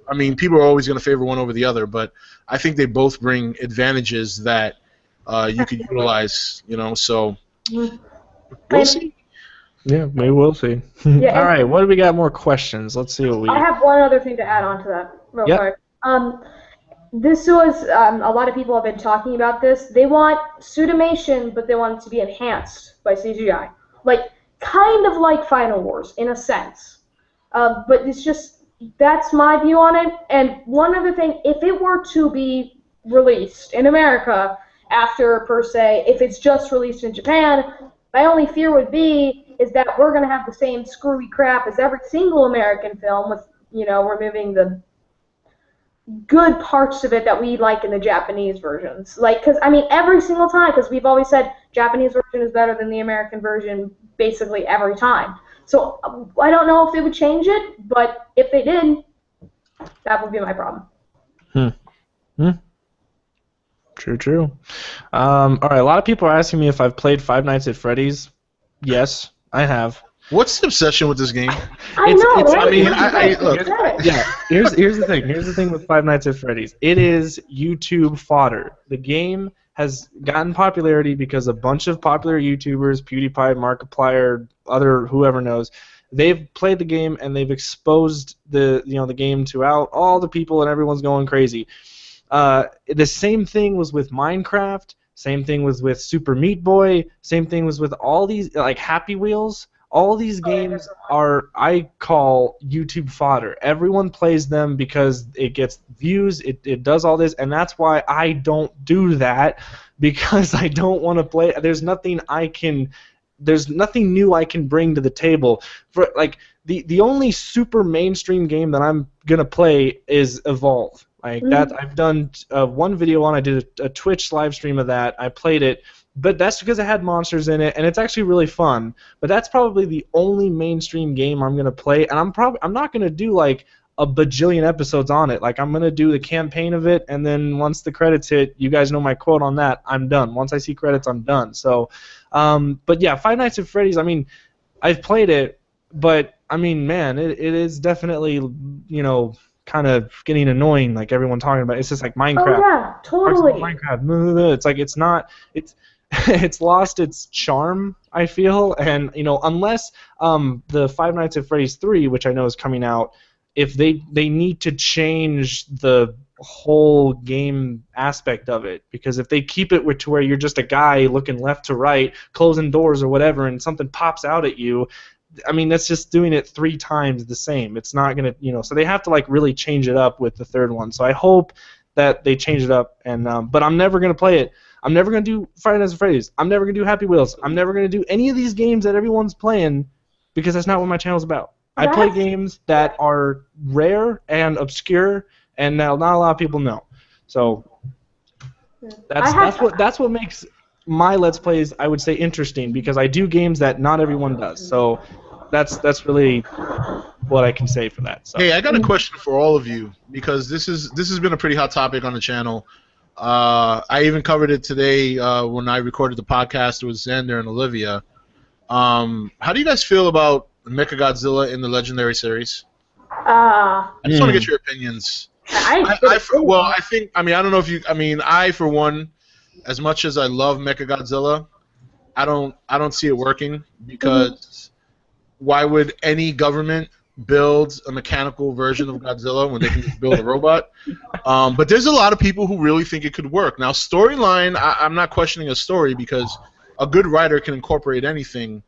I mean, people are always going to favor one over the other, but I think they both bring advantages that. You could utilize, so we'll see. Yeah, maybe we'll see. Yeah, all right, what do we got? More questions? Let's see what we. I have one other thing to add on to that, real quick. this was a lot of people have been talking about this. They want pseudomation, but they want it to be enhanced by CGI, like kind of like Final Wars in a sense. But it's just that's my view on it. And one other thing, if it were to be released in America after per se, if it's just released in Japan, my only fear would be is that we're going to have the same screwy crap as every single American film with, removing the good parts of it that we like in the Japanese versions. Like, because, every single time, because we've always said Japanese version is better than the American version basically every time. So I don't know if they would change it, but if they did, that would be my problem. True. All right, a lot of people are asking me if I've played Five Nights at Freddy's. Yes, I have. What's the obsession with this game? I know, right? Look. Yeah, here's the thing. Here's the thing with Five Nights at Freddy's. It is YouTube fodder. The game has gotten popularity because a bunch of popular YouTubers, PewDiePie, Markiplier, other whoever knows, they've played the game and they've exposed the game to all the people and everyone's going crazy. The same thing was with Minecraft. Same thing was with Super Meat Boy. Same thing was with all these like Happy Wheels. All these games are, I call, YouTube fodder. Everyone plays them because it gets views, it does all this, and that's why I don't do that, because I don't want to play. There's nothing new I can bring to the table. For like the only super mainstream game that I'm gonna play is Evolve. Like that, I've done one video on. I did a Twitch live stream of that. I played it. But that's because it had monsters in it, and it's actually really fun. But that's probably the only mainstream game I'm gonna play, and I'm not gonna do like a bajillion episodes on it. Like I'm gonna do the campaign of it, and then once the credits hit, you guys know my quote on that. I'm done. Once I see credits, I'm done. So, but yeah, Five Nights at Freddy's. I've played it, but man, it is definitely kind of getting annoying. Like everyone talking about, it's just like Minecraft. Oh yeah, totally. Minecraft. It's like it's lost its charm, I feel, and unless the Five Nights at Freddy's 3, which I know is coming out, if they need to change the whole game aspect of it, because if they keep it to where you're just a guy looking left to right, closing doors or whatever, and something pops out at you, that's just doing it 3 times the same. It's not gonna, so they have to like really change it up with the third one. So I hope that they change it up, and but I'm never gonna play it. I'm never going to do Five Nights at Freddy's. I'm never going to do Happy Wheels. I'm never going to do any of these games that everyone's playing, because that's not what my channel's about. I play games that are rare and obscure and that not a lot of people know. So that's what makes my Let's Plays, I would say, interesting, because I do games that not everyone does. So that's really what I can say for that. So. Hey, I got a question for all of you, because this has been a pretty hot topic on the channel. I even covered it today when I recorded the podcast with Xander and Olivia. How do you guys feel about Mechagodzilla in the Legendary series? I just want to get your opinions. I don't know if you. I for one, as much as I love Mechagodzilla, I don't see it working, because why would any government build a mechanical version of Godzilla when they can just build a robot? But there's a lot of people who really think it could work. Now, storyline, I'm not questioning a story, because a good writer can incorporate anything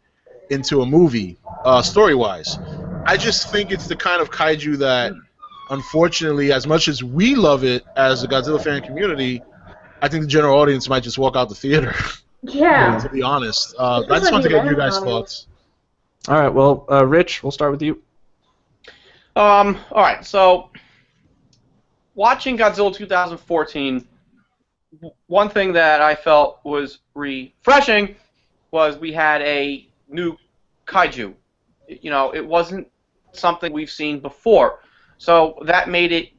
into a movie, story-wise. I just think it's the kind of kaiju that, unfortunately, as much as we love it as a Godzilla fan community, I think the general audience might just walk out the theater. Yeah. To be honest. I just want to get your guys' thoughts. All right, well, Rich, we'll start with you. All right, so watching Godzilla 2014, one thing that I felt was refreshing was we had a new kaiju. It wasn't something we've seen before, so that made it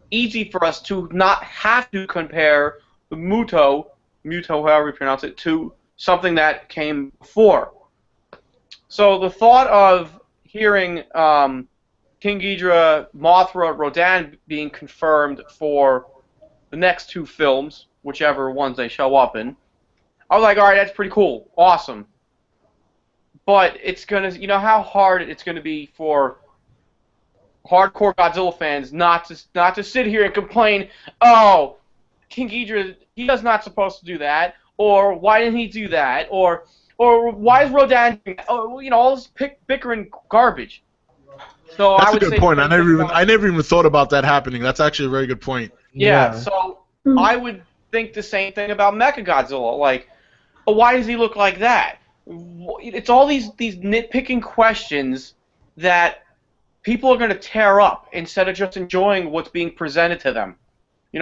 easy for us to not have to compare the Muto, however you pronounce it, to something that came before. So the thought of hearing King Ghidorah, Mothra, Rodan being confirmed for the next 2 films, whichever ones they show up in, I was like, all right, that's pretty cool, awesome. But it's gonna, how hard it's gonna be for hardcore Godzilla fans not to sit here and complain, oh, King Ghidorah, he was not supposed to do that, or why didn't he do that, or why is Rodan doing that? Oh, all this bickering garbage. So That's I a would good say point. I never even thought about that happening. That's actually a very good point. Yeah, so I would think the same thing about Mechagodzilla. Like, why does he look like that? It's all these nitpicking questions that people are going to tear up instead of just enjoying what's being presented to them.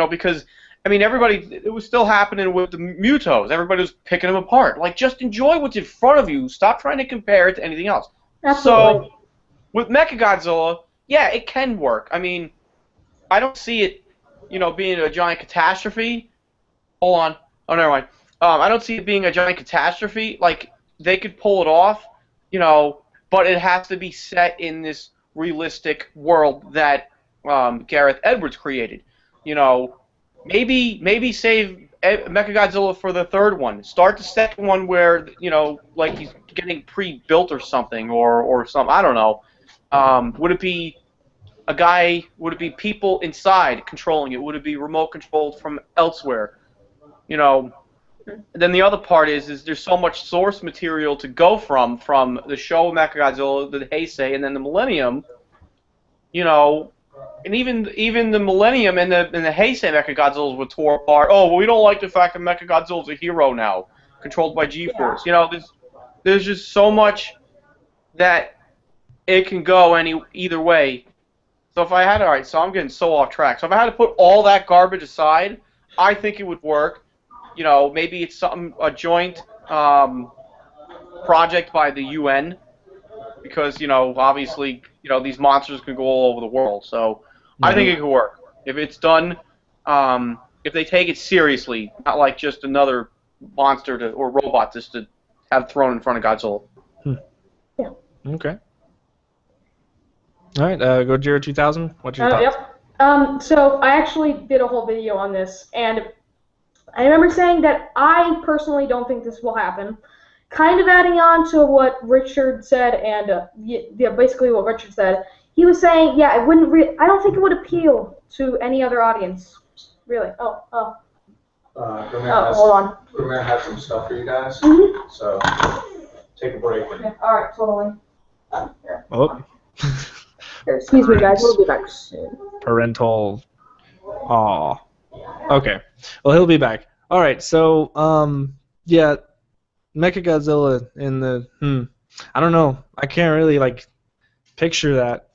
Because, it was still happening with the Mutos. Everybody was picking them apart. Like, just enjoy what's in front of you. Stop trying to compare it to anything else. Absolutely. So, with Mechagodzilla, yeah, it can work. I don't see it, being a giant catastrophe. Hold on. Oh, never mind. I don't see it being a giant catastrophe. Like, they could pull it off, but it has to be set in this realistic world that Gareth Edwards created. Maybe save Mechagodzilla for the third one. Start the second one where, like he's getting pre-built or something, or something. I don't know. Would it be a guy? Would it be people inside controlling it? Would it be remote controlled from elsewhere? Then the other part is there's so much source material to go from the show Mechagodzilla, the Heisei, and then the Millennium. And even the Millennium and the Heisei Mechagodzillas were tore apart. Oh, well, we don't like the fact that Mechagodzilla's a hero now, controlled by G-Force. Yeah. There's just so much that it can go either way. So if I had so I'm getting so off track. So if I had to put all that garbage aside, I think it would work. Maybe it's a joint project by the UN, because obviously these monsters can go all over the world. So I think it could work if it's done. If they take it seriously, not like just another monster or robot just to have thrown in front of Godzilla. Yeah. Okay. All right, Gojira 2000. What's your thoughts? Yep. So I actually did a whole video on this, and I remember saying that I personally don't think this will happen. Kind of adding on to what Richard said, and basically what Richard said. He was saying, yeah, it wouldn't. I don't think it would appeal to any other audience, really. Oh. Hold on. We're gonna have some stuff for you guys. So take a break. Okay. All right, totally. Here. Oh. Here, excuse me, guys. We'll be back soon. Parental. Aw. Okay. Well, he'll be back. All right. So, yeah, Mechagodzilla in the I don't know. I can't really picture that.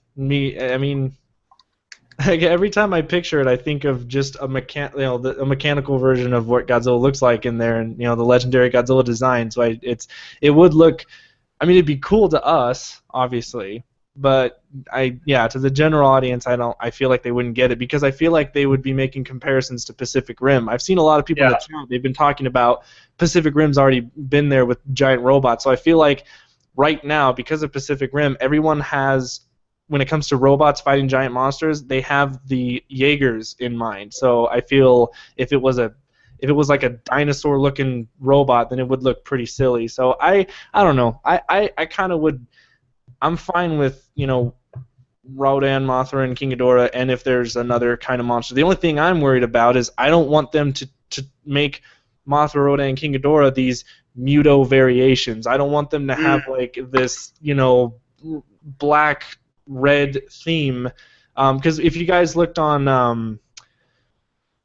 Every time I picture it, I think of just a mechanical version of what Godzilla looks like in there, and the legendary Godzilla design. So it would look. It'd be cool to us, obviously. But to the general audience, I feel like they wouldn't get it, because I feel like they would be making comparisons to Pacific Rim. I've seen a lot of people in the chat, they've been talking about Pacific Rim's already been there with giant robots. So I feel like right now, because of Pacific Rim, everyone has, when it comes to robots fighting giant monsters, they have the Jaegers in mind. So I feel if it was like a dinosaur-looking robot, then it would look pretty silly. So I don't know. I kind of would. I'm fine with, Rodan, Mothra, and King Ghidorah, and if there's another kind of monster. The only thing I'm worried about is I don't want them to make Mothra, Rodan, and King Ghidorah these Muto variations. I don't want them to have, this, black-red theme. Because if you guys looked on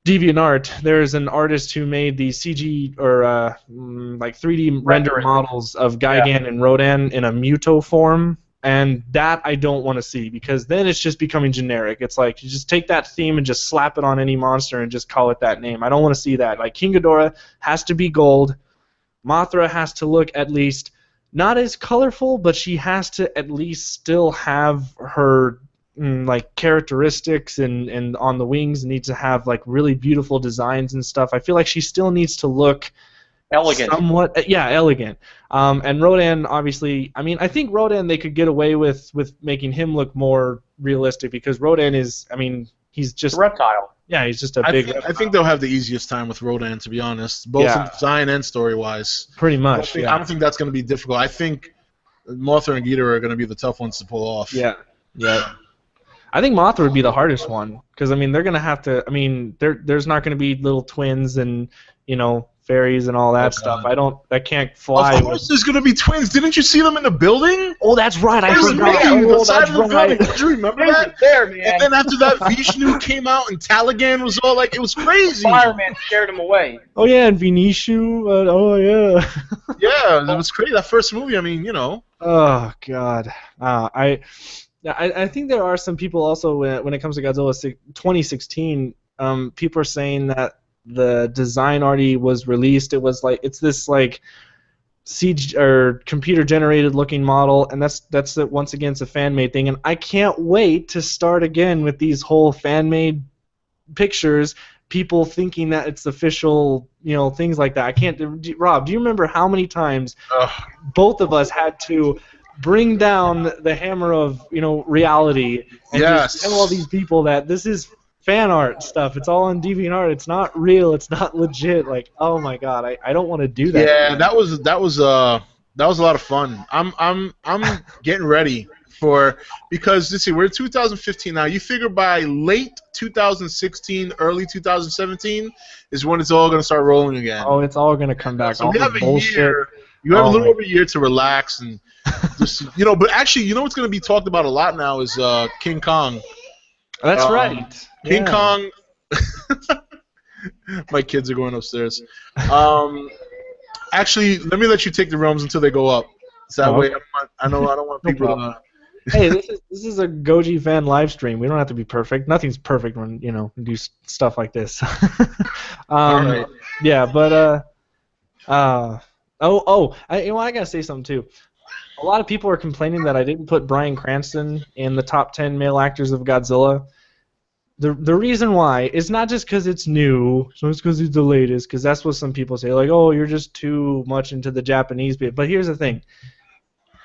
DeviantArt, there's an artist who made these CG or 3D rendered models of Gigan and Rodan in a Muto form, and that I don't want to see, because then it's just becoming generic. It's like you just take that theme and just slap it on any monster and just call it that name. I don't want to see that. Like, King Ghidorah has to be gold. Mothra has to look at least not as colorful, but she has to at least still have her characteristics, and on the wings needs to have really beautiful designs and stuff. I feel like she still needs to look elegant. Somewhat, elegant. And Rodan, obviously, I think Rodan they could get away with making him look more realistic, because Rodan is, he's just a reptile. Yeah, he's just a big reptile. I think they'll have the easiest time with Rodan, to be honest, both in design and story-wise. Pretty much. I don't think that's going to be difficult. I think Mothra and Ghidorah are going to be the tough ones to pull off. Yeah. I think Mothra would be the hardest one because I mean they're gonna have to. I mean there's not gonna be little twins and fairies and all that stuff. I can't fly. Of course, there's gonna be twins. Didn't you see them in the building? Oh, that's right. I forgot. The side of the building. Did you remember that? There, man. And then after that, Vishnu came out and Taligan was all like, it was crazy. Fireman scared him away. Oh yeah, and Vinishu. Oh yeah. Yeah, it was crazy. That first movie. I mean, Oh God. I think there are some people also when it comes to Godzilla 2016. People are saying that the design already was released. It was like it's this like CG or computer generated looking model, and that's once again it's a fan made thing. And I can't wait to start again with these whole fan made pictures. People thinking that it's official, things like that. I can't. Rob, do you remember how many times both of us had to bring down the hammer of reality and just tell all these people that this is fan art stuff. It's all on DeviantArt. It's not real. It's not legit. Like, oh my God, I don't want to do that. Yeah, that was a lot of fun. I'm getting ready because let's see, we're in 2015 now. You figure by late 2016, early 2017 is when it's all gonna start rolling again. Oh, it's all gonna come back. So all we have a year. You have a little over a year to relax and just But actually, what's gonna be talked about a lot now is King Kong. That's right. King Kong. My kids are going upstairs. Actually, let me let you take the realms until they go up. So that way, I don't want people to. Hey, this is a Goji fan live stream. We don't have to be perfect. Nothing's perfect when we do stuff like this. Right. Yeah, but I gotta say something too. A lot of people are complaining that I didn't put Bryan Cranston in the top 10 male actors of Godzilla. The reason why is not just because it's new, so it's because it's the latest, because that's what some people say, like, oh, you're just too much into the Japanese bit. But here's the thing.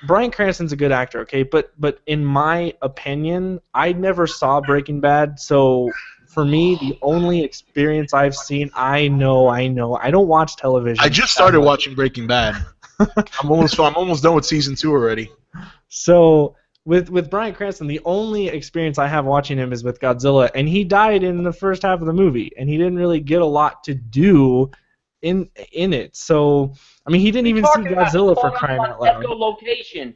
Bryan Cranston's a good actor, okay? But in my opinion, I never saw Breaking Bad, so for me, the only experience I've seen, I know, I don't watch television. I just started watching Breaking Bad. I'm almost done with season 2 already. So with Bryan Cranston, the only experience I have watching him is with Godzilla, and he died in the first half of the movie, and he didn't really get a lot to do in it. So I mean, he didn't even see Godzilla for crying out loud. Echolocation.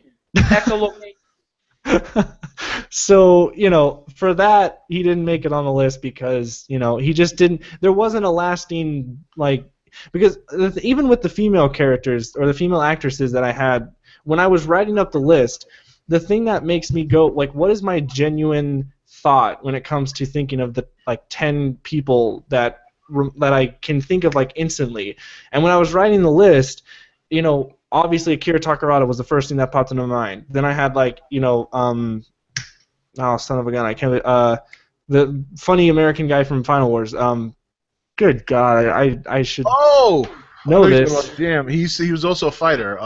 So for that, he didn't make it on the list because he just didn't. There wasn't a lasting because even with the female characters or the female actresses that I had when I was writing up the list, the thing that makes me go what is my genuine thought when it comes to thinking of the 10 people that I can think of instantly. And when I was writing the list, obviously Akira Takarada was the first thing that popped into my mind. Then I had oh son of a gun, I can't. The funny American guy from Final Wars. Good God, I should know this. Damn, he was also a fighter.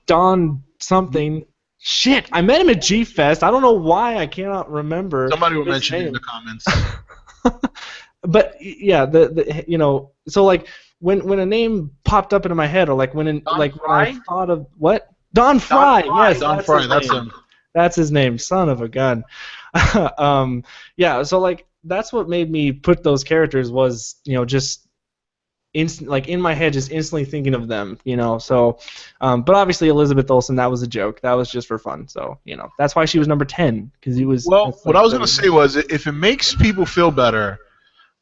Don something. Shit, I met him at G-Fest. I don't know why I cannot remember. Somebody will mention it in the comments. But yeah, so when a name popped up into my head, or when I thought of what Don Fry, yes, Don Fry, that's him. That's his name, son of a gun. Yeah, so that's what made me put those characters was just in my head, just instantly thinking of them, So, but obviously Elizabeth Olsen, that was a joke. That was just for fun. So, that's why she was number 10 because he was. Well, what I was gonna say was, if it makes people feel better,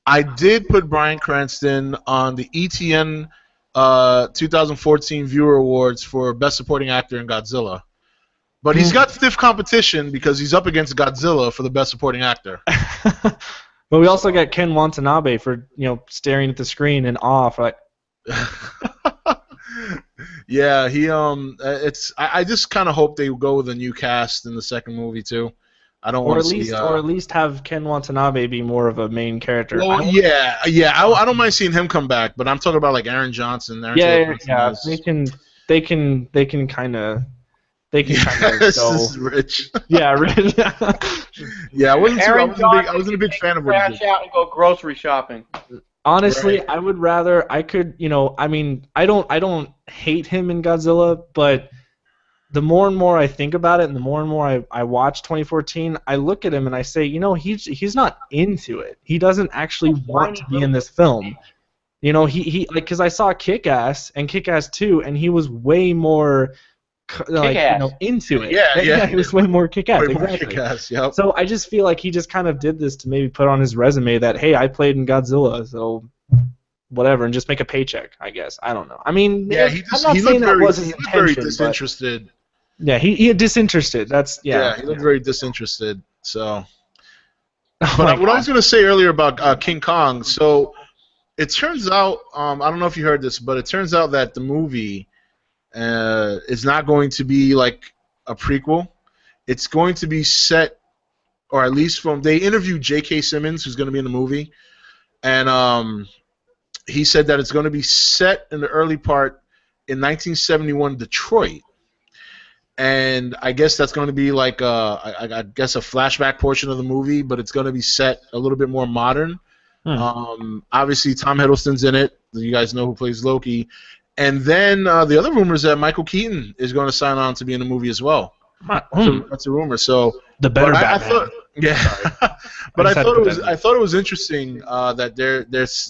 I did put Bryan Cranston on the ETN 2014 Viewer Awards for Best Supporting Actor in Godzilla. But he's got stiff competition because he's up against Godzilla for the Best Supporting Actor. But we also got Ken Watanabe for staring at the screen in awe for Yeah, he I just kind of hope they go with a new cast in the second movie too. I don't want to see. Or at least have Ken Watanabe be more of a main character. Well, I don't mind seeing him come back, but I'm talking about Aaron Johnson. Yeah. They can kind of. This is rich. Yeah, rich. Yeah, I wasn't a big fan of what he did. Crash out and go grocery shopping. Honestly, Right. I would rather I don't hate him in Godzilla, but the more and more I think about it, and the more and more I watch 2014, I look at him and I say, you know, he's not into it. He doesn't actually want to be in this film. You know, he like, because I saw Kick-Ass and Kick-Ass 2, and he was way more like, you know, into it. Yeah. He was way more Kick-Ass. Way more Exactly. Kick-Ass, yep. So I just feel like he just kind of did this to maybe put on his resume that, hey, I played in Godzilla, so whatever, and just make a paycheck, I guess. I don't know. I mean, Yeah, I'm not saying that was his he looked very intention, disinterested. Yeah, he disinterested. That's Yeah, he looked very disinterested. So, Oh but my what I God. was going to say earlier about King Kong, so it turns out, I don't know if you heard this, but it turns out that the movie is not going to be like a prequel. It's going to be set, or at least they interviewed J.K. Simmons, who's going to be in the movie, and he said that it's going to be set in the early part in 1971 Detroit. And I guess that's going to be like I guess a flashback portion of the movie, but it's going to be set a little bit more modern. Obviously, Tom Hiddleston's in it. You guys know who plays Loki. And then the other rumor is that Michael Keaton is going to sign on to be in the movie as well. That's a rumor. So The better but Batman. I thought, yeah, but I thought it was interesting that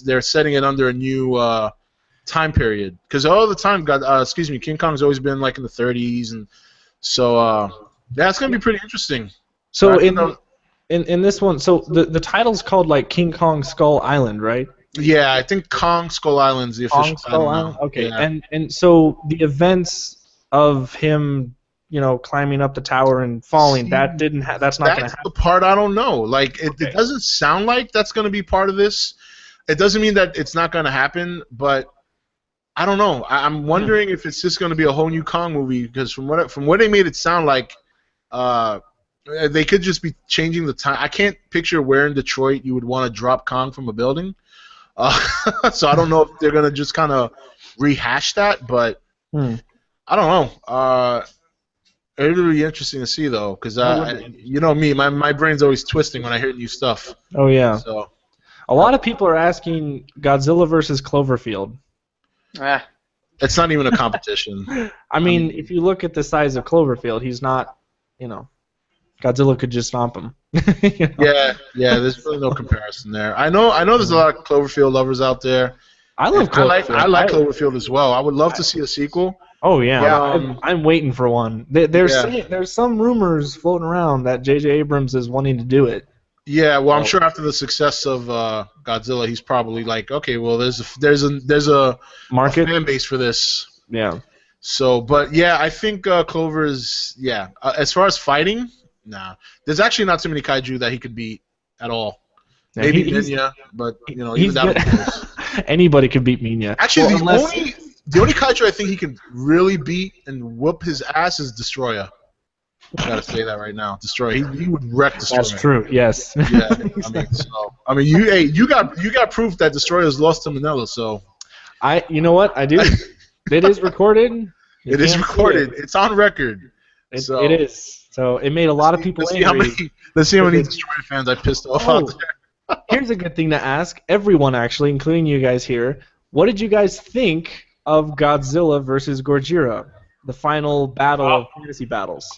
they're setting it under a new time period, because all the time King Kong's always been like in the 30s, and so yeah, it's gonna be pretty interesting. So in this one, so the title's called like King Kong Skull Island, right? Yeah, I think Kong Skull Island's the official Kong Skull title Island. now. Okay, Yeah. and so the events of him, you know, climbing up the tower and falling, that's not going to That's happen. the part I don't know. Like, it doesn't sound like that's going to be part of this. It doesn't mean that it's not going to happen, but I don't know. I'm wondering if it's just going to be a whole new Kong movie, because from what they made it sound like, they could just be changing the time. I can't picture where in Detroit you would want to drop Kong from a building. So I don't know if they're going to just kind of rehash that, but I don't know. It'll be interesting to see, though, because you know me, my brain's always twisting when I hear new stuff. Oh yeah. So A lot of people are asking Godzilla versus Cloverfield. it's not even a competition. I mean, if you look at the size of Cloverfield, he's not, you know, Godzilla could just stomp him. You know? Yeah. There's really no comparison there. I know. There's a lot of Cloverfield lovers out there. I love Cloverfield. I like Cloverfield as well. I would love to see a sequel. Oh yeah, But, I'm waiting for one. There's some rumors floating around that J.J. Abrams is wanting to do it. Yeah, well, I'm sure after the success of Godzilla, he's probably like, okay, well, there's a Market. fan base for this. Yeah. So, but yeah, I think Clover is as far as fighting, nah. There's actually not too many kaiju that he could beat at all. Yeah, Maybe he's- Minya, but you know, he's even that good. would be close. Anybody could beat Minya. Actually, Well, the only kaiju I think he can really beat and whoop his ass is Destroyer. I gotta say that right now. Destroyer. He would wreck Destroyer. That's true. Yes. Yeah. You got proof that Destroyer's lost to Manila. So You know what? I do. It is recorded. it is recorded. It's on record. So It is. So it made a lot of people angry. Let's see how many Destroyer fans I pissed off out there. Here's a good thing to ask everyone, actually, including you guys here. What did you guys think of Godzilla versus Gojira, the final battle of fantasy battles?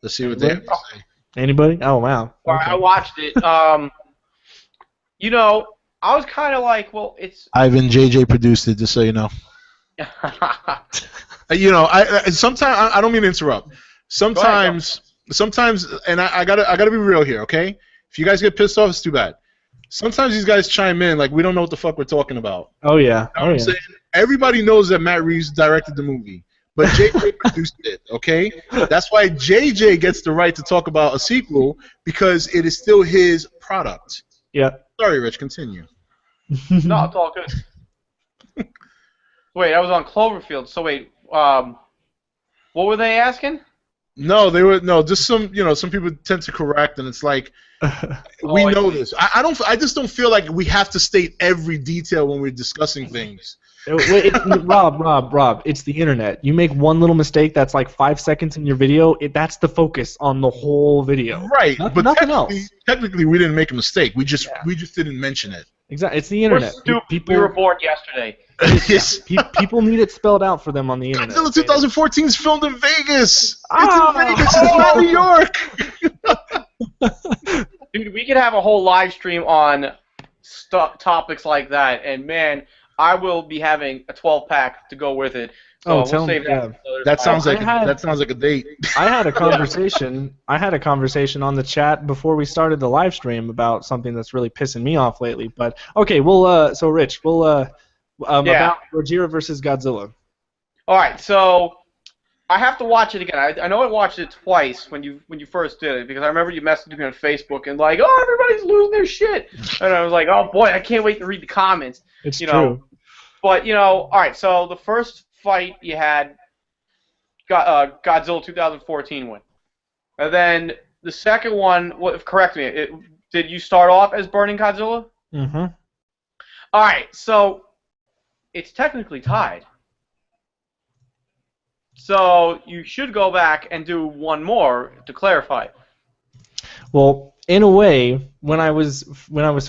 Let's see what they have to say. Anybody? Oh wow. Well, I watched it. You know, I was kind of like, well, it's. Ivan JJ produced it, just so you know. You know, I sometimes I don't mean to interrupt. Sometimes, and I gotta be real here, okay? If you guys get pissed off, it's too bad. Sometimes these guys chime in like we don't know what the fuck we're talking about. Oh yeah. You know what I'm saying? Everybody knows that Matt Reeves directed the movie, but JJ produced it, okay? That's why JJ gets the right to talk about a sequel, because it is still his product. Yeah. Sorry, Rich, continue. No, it's all good. Wait, I was on Cloverfield. So wait, what were they asking? No, just some people tend to correct, and it's like we I know see. this. I just don't feel like we have to state every detail when we're discussing things. Rob, it's the internet. You make one little mistake that's like 5 seconds in your video, that's the focus on the whole video. Right, but nothing else. technically we didn't make a mistake. We just didn't mention it. Exactly. It's the We're internet. stupid. We were bored yesterday. Yes. People need it spelled out for them on the internet. Godzilla 2014 is filmed in Vegas. Ah! It's in Vegas. It's not New York. Dude, we could have a whole live stream on topics like that, and man, I will be having a 12-pack to go with it. So we'll save that. Yeah. That sounds like a date. I had a conversation. I had a conversation on the chat before we started the live stream about something that's really pissing me off lately. But okay, so Rich, about Gojira versus Godzilla. All right, so I have to watch it again. I know I watched it twice when you first did it because I remember you messaged me on Facebook and like, oh, everybody's losing their shit, and I was like, oh boy, I can't wait to read the comments. It's true. Know. But all right, so the first fight you had, Godzilla 2014 win, and then the second one. Correct me. Did you start off as Burning Godzilla? Mm-hmm. All right, so it's technically tied. So you should go back and do one more to clarify. Well, in a way, when I was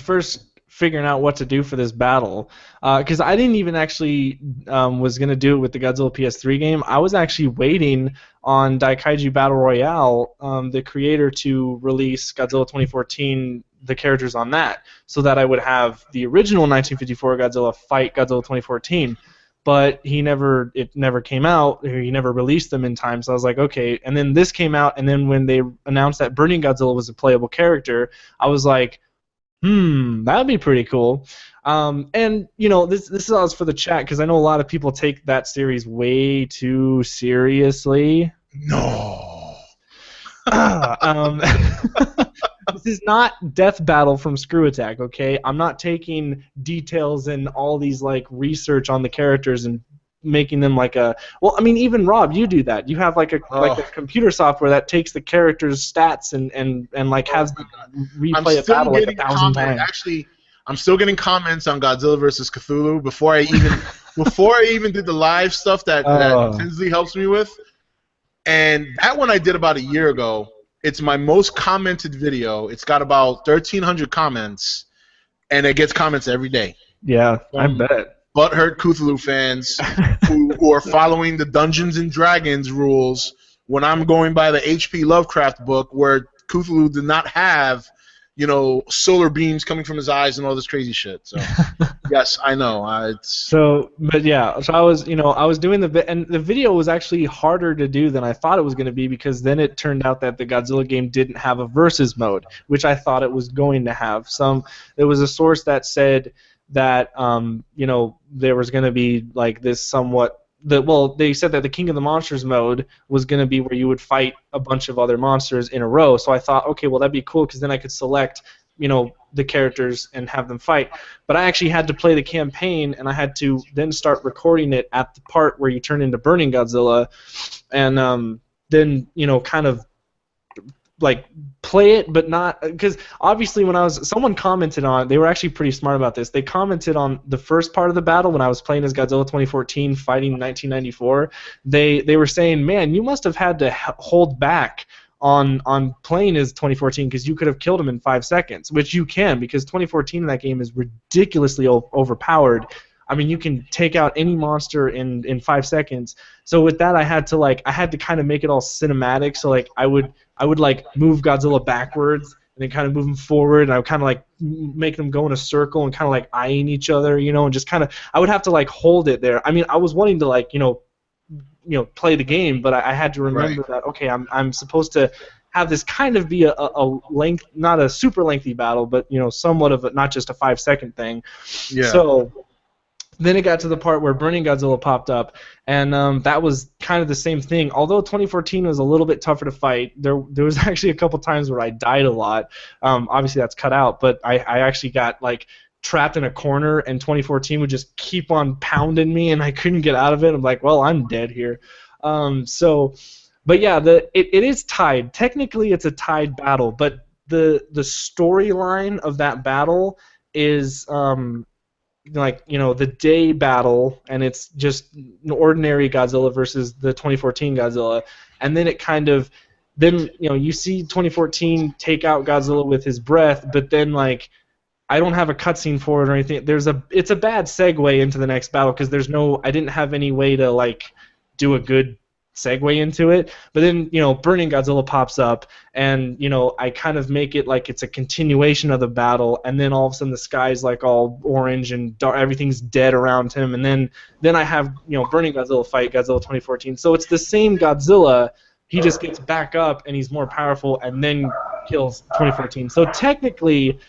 first figuring out what to do for this battle, because I didn't even actually was gonna do it with the Godzilla PS3 game. I was actually waiting on Daikaiju Battle Royale, the creator, to release Godzilla 2014, the characters on that, so that I would have the original 1954 Godzilla fight Godzilla 2014. But it never came out. He never released them in time. So I was like, okay. And then this came out, and then when they announced that Burning Godzilla was a playable character, I was like, that would be pretty cool. And this is all for the chat because I know a lot of people take that series way too seriously. No. This is not Death Battle from Screw Attack, okay? I'm not taking details and all these research on the characters and making them even Rob, you do that. You have like a computer software that takes the characters' stats and has them replay a battle 1,000 times. Actually, I'm still getting comments on Godzilla vs. Cthulhu before I even did the live stuff that Tinsley helps me with. And that one I did about a year ago. It's my most commented video. It's got about 1,300 comments, and it gets comments every day. Yeah, I bet. Butthurt Cthulhu fans who are following the Dungeons and Dragons rules when I'm going by the H.P. Lovecraft book where Cthulhu did not have, solar beams coming from his eyes and all this crazy shit. So, yes, I know. I was doing and the video was actually harder to do than I thought it was going to be because then it turned out that the Godzilla game didn't have a versus mode, which I thought it was going to have. There was a source that said that there was going to be this somewhat. They said that the King of the Monsters mode was going to be where you would fight a bunch of other monsters in a row. So I thought, okay, well that'd be cool because then I could select, the characters and have them fight. But I actually had to play the campaign, and I had to then start recording it at the part where you turn into Burning Godzilla, and then kind of play it, but not because obviously when someone commented on, they were actually pretty smart about this. They commented on the first part of the battle when I was playing as Godzilla 2014 fighting 1994. They were saying, man, you must have had to hold back on playing as 2014 because you could have killed him in 5 seconds, which you can because 2014 in that game is ridiculously overpowered. I mean, you can take out any monster in 5 seconds. So with that, I had to kind of make it all cinematic. So I would move Godzilla backwards and then kind of move him forward, and I would kind of make them go in a circle and kind of eyeing each other, and just kind of I would have to hold it there. I mean, I was wanting to play the game, but I had to remember that okay, I'm supposed to have this kind of be a length, not a super lengthy battle, but somewhat of not just a 5 second thing. Yeah. So then it got to the part where Burning Godzilla popped up, and that was kind of the same thing. Although 2014 was a little bit tougher to fight, there was actually a couple times where I died a lot. Obviously that's cut out, but I actually got trapped in a corner, and 2014 would just keep on pounding me, and I couldn't get out of it. I'm like, well, I'm dead here. But yeah, it is tied. Technically, it's a tied battle, but the storyline of that battle is the day battle, and it's just an ordinary Godzilla versus the 2014 Godzilla, and then it kind of you see 2014 take out Godzilla with his breath, but then I don't have a cutscene for it or anything. It's a bad segue into the next battle because I didn't have any way to like do a good segue into it. But then, Burning Godzilla pops up, and, I kind of make it like it's a continuation of the battle, and then all of a sudden the sky's like all orange and dark, everything's dead around him, and then I have, Burning Godzilla fight Godzilla 2014. So it's the same Godzilla, he just gets back up and he's more powerful and then kills 2014. So technically,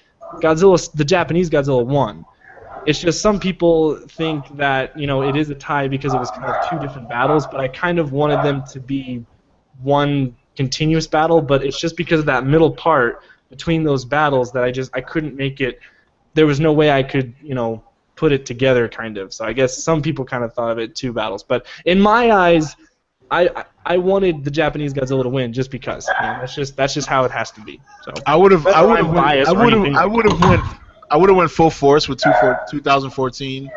the Japanese Godzilla won. It's just some people think that, it is a tie because it was kind of two different battles, but I kind of wanted them to be one continuous battle, but it's just because of that middle part between those battles that I couldn't make it. There was no way I could, put it together, kind of. So I guess some people kind of thought of it two battles, but in my eyes, I wanted the Japanese Godzilla to win just because. That's just how it has to be. So I would have went full force with 2014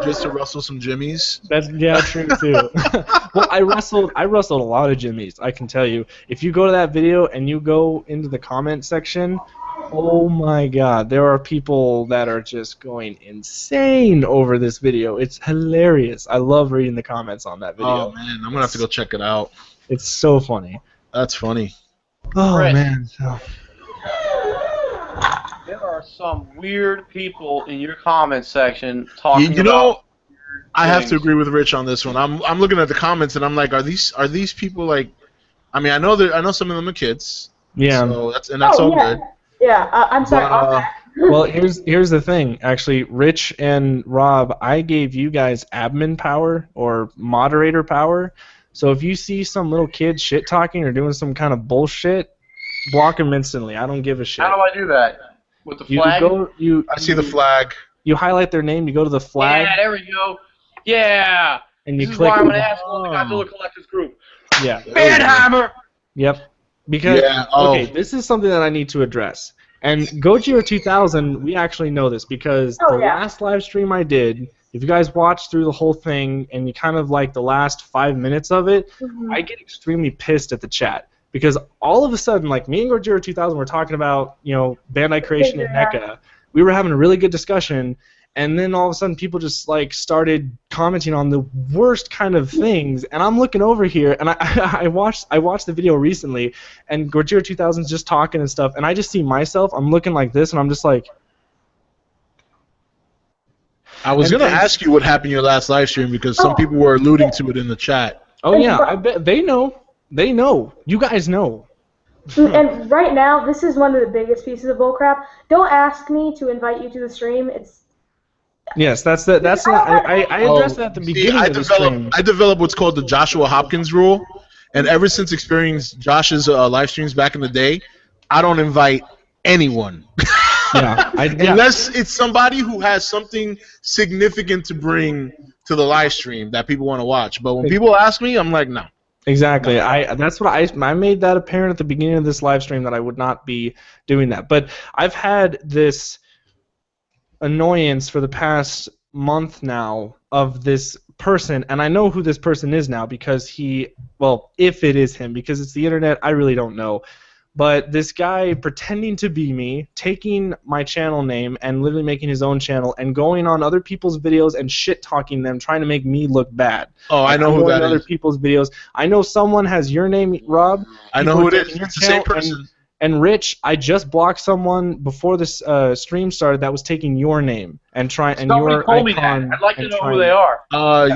just to wrestle some Jimmies. That's true too. Well, I wrestled a lot of Jimmies, I can tell you. If you go to that video and you go into the comment section, oh my God, there are people that are just going insane over this video. It's hilarious. I love reading the comments on that video. Oh man, I'm gonna have to go check it out. It's so funny. That's funny. Oh Chris. man. So. There are some weird people in your comment section talking about. I have to agree with Rich on this one. I'm looking at the comments and I'm like, are these people like? I mean, I know some of them are kids. Yeah. So that's all good. Yeah, I'm sorry. Well, here's the thing. Actually, Rich and Rob, I gave you guys admin power or moderator power. So if you see some little kid shit talking or doing some kind of bullshit, block them instantly. I don't give a shit. How do I do that? With the flag? I see the flag. You highlight their name. You go to the flag. Yeah, there we go. Yeah. And you this click. Is why I'm an asshole in the Godzilla Collectors group. Yeah. Banhammer. Yep. Because okay, this is something that I need to address. And Gojira 2000, we actually know this because the last live stream I did, if you guys watched through the whole thing and you kind of like the last 5 minutes of it, I get extremely pissed at the chat because all of a sudden, like me and Gojira 2000 were talking about, Bandai Creation and NECA. We were having a really good discussion, and then all of a sudden people just like started commenting on the worst kind of things, and I'm looking over here, and I watched the video recently, and Gojira 2000's just talking and stuff, and I just see myself, I'm looking like this, and I'm just like... I was going to ask you what happened in your last live stream because some people were alluding to it in the chat. Oh yeah, I bet they know. They know. You guys know. And right now, this is one of the biggest pieces of bullcrap. Don't ask me to invite you to the stream. Yes, I addressed that at the beginning of the stream. I developed what's called the Joshua Hopkins rule, and ever since experiencing Josh's live streams back in the day, I don't invite anyone. Unless it's somebody who has something significant to bring to the live stream that people want to watch. But when people ask me, I'm like, no. Exactly. That's what I made that apparent at the beginning of this live stream that I would not be doing that. But I've had this annoyance for the past month now of this person, and I know who this person is now because if it is him, because it's the internet, I really don't know. But this guy pretending to be me, taking my channel name and literally making his own channel and going on other people's videos and shit-talking them, trying to make me look bad. Oh, I know who that is. Other people's videos. I know someone has your name, Rob. I know who it is. It's the same person. And Rich, I just blocked someone before this stream started that was taking your name and Somebody told me that. I'd like to know who they are.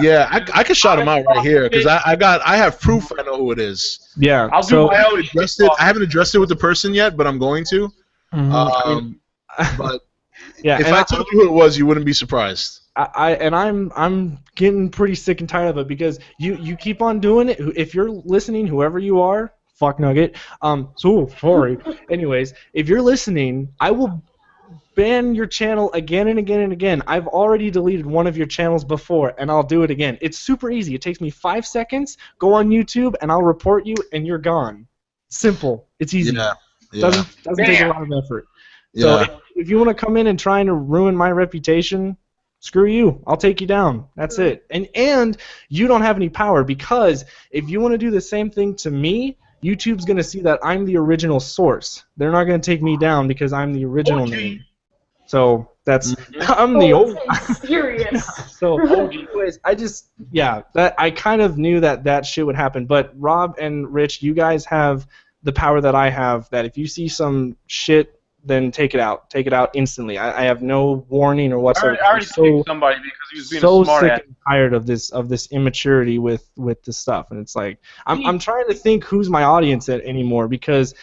Yeah, I could shout them out right here because I have proof. I know who it is. Yeah. I haven't addressed it with the person yet, but I'm going to. But yeah, if I told you who it was, you wouldn't be surprised. I'm getting pretty sick and tired of it because you keep on doing it. If you're listening, whoever you are. Fuck nugget. So sorry. Anyways, if you're listening, I will ban your channel again and again and again. I've already deleted one of your channels before, and I'll do it again. It's super easy. It takes me 5 seconds. Go on YouTube, and I'll report you, and you're gone. Simple. It's easy. Yeah. Doesn't take a lot of effort. So if you want to come in and try to ruin my reputation, screw you. I'll take you down. That's it. And you don't have any power because if you want to do the same thing to me, YouTube's going to see that I'm the original source. They're not going to take me down because I'm the original name. So that's I'm the old. Serious. So, anyways, I kind of knew that shit would happen. But Rob and Rich, you guys have the power that I have. That if you see some shit, then take it out. Take it out instantly. I have no warning or whatsoever. I already kicked somebody because he was being so a smart sick ass. and tired of this immaturity with this stuff, and it's like I'm trying to think who's my audience anymore because.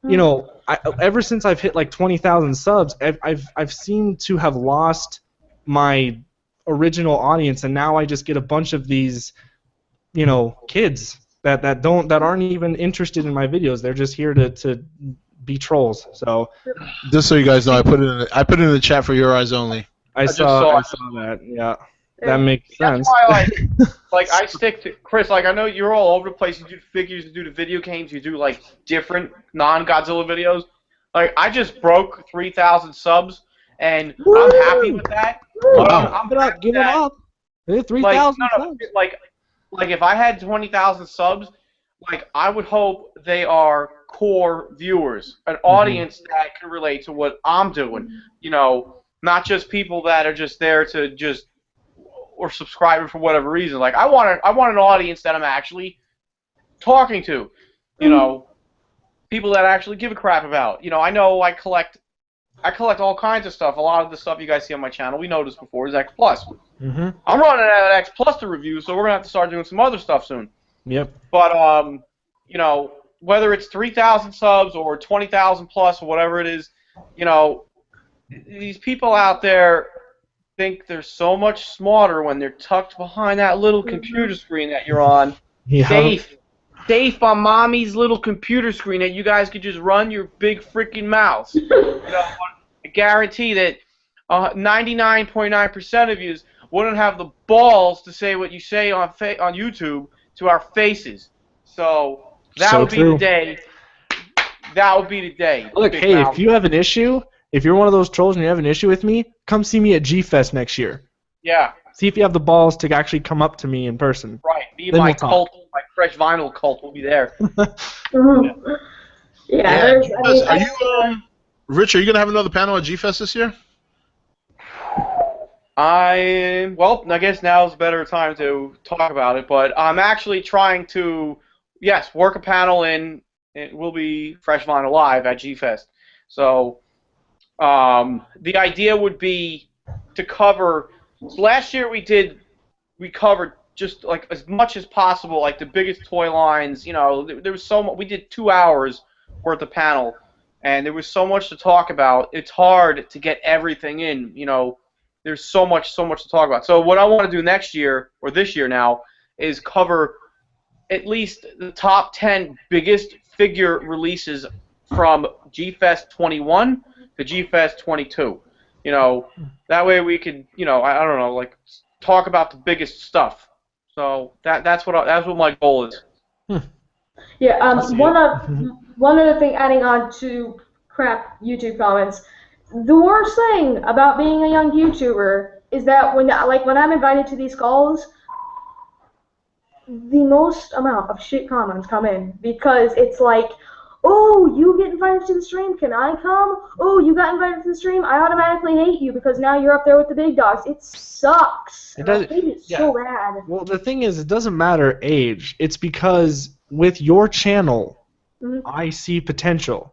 You know, ever since I've hit like 20,000 subs, I've seemed to have lost my original audience, and now I just get a bunch of these, you know, kids that aren't even interested in my videos. They're just here to be trolls. So just so you guys know, I put it in the chat for your eyes only. I saw that. Yeah. That makes sense. That's why, like I stick to Chris. Like I know you're all over the place. You do figures, you do the video games, you do like different non-Godzilla videos. Like I just broke 3,000 subs, and I'm happy with that. Wow. Give it up. 3,000 subs. Like if I had 20,000 subs, like I would hope they are core viewers, an audience that can relate to what I'm doing. You know, not just people that are just there to just. Or subscribing for whatever reason. Like I want an audience that I'm actually talking to. You know, people that actually give a crap about. You know I collect all kinds of stuff. A lot of the stuff you guys see on my channel, we noticed before, is X Plus. I'm running out of X Plus to review, so we're gonna have to start doing some other stuff soon. Yep. But you know, whether it's 3,000 subs or 20,000 plus or whatever it is, you know, these people out there think they're so much smarter when they're tucked behind that little computer screen that you're on. Yeah. Safe on mommy's little computer screen that you guys could just run your big freaking mouths. You know, I guarantee that 99.9% of you wouldn't have the balls to say what you say on YouTube to our faces. So that would be the day. That would be the day. Look, hey, if you have an issue. If you're one of those trolls and you have an issue with me, come see me at GFest next year. Yeah. See if you have the balls to actually come up to me in person. Right. Me and my cult, my fresh vinyl cult will be there. Yeah. Are you, Rich, are you going to have another panel at GFest this year? Well, I guess now's a better time to talk about it, but I'm actually trying to, yes, work a panel in, it will be Fresh Vinyl Live at GFest. So, the idea would be to cover. Last year we covered just like as much as possible, like the biggest toy lines. You know, there was so much. We did 2 hours worth of panel, and there was so much to talk about. It's hard to get everything in. You know, there's so much to talk about. So what I want to do next year or this year now is cover at least the top 10 biggest figure releases from GFest 21. To GFest 22, you know, that way we could, you know, I don't know, like talk about the biggest stuff. So that's what my goal is. Yeah. One other thing, adding on to crap YouTube comments. The worst thing about being a young YouTuber is that when I'm invited to these calls, the most amount of shit comments come in because it's like. Oh, you get invited to the stream, can I come? Oh, you got invited to the stream, I automatically hate you because now you're up there with the big dogs. It sucks. It does. I hate it so bad. Well, the thing is, it doesn't matter age. It's because with your channel, I see potential.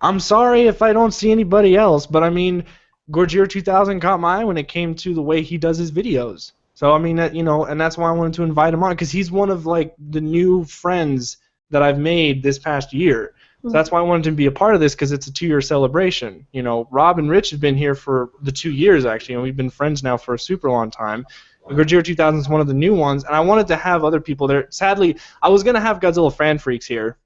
I'm sorry if I don't see anybody else, but I mean, GojiFan93's caught my eye when it came to the way he does his videos. So, I mean, you know, and that's why I wanted to invite him on because he's one of, like, the new friends that I've made this past year. So that's why I wanted to be a part of this because it's a 2-year celebration. You know, Rob and Rich have been here for the 2 years actually, and we've been friends now for a super long time. GojiFan93's is one of the new ones, and I wanted to have other people there. Sadly, I was gonna have GojiFan93's here.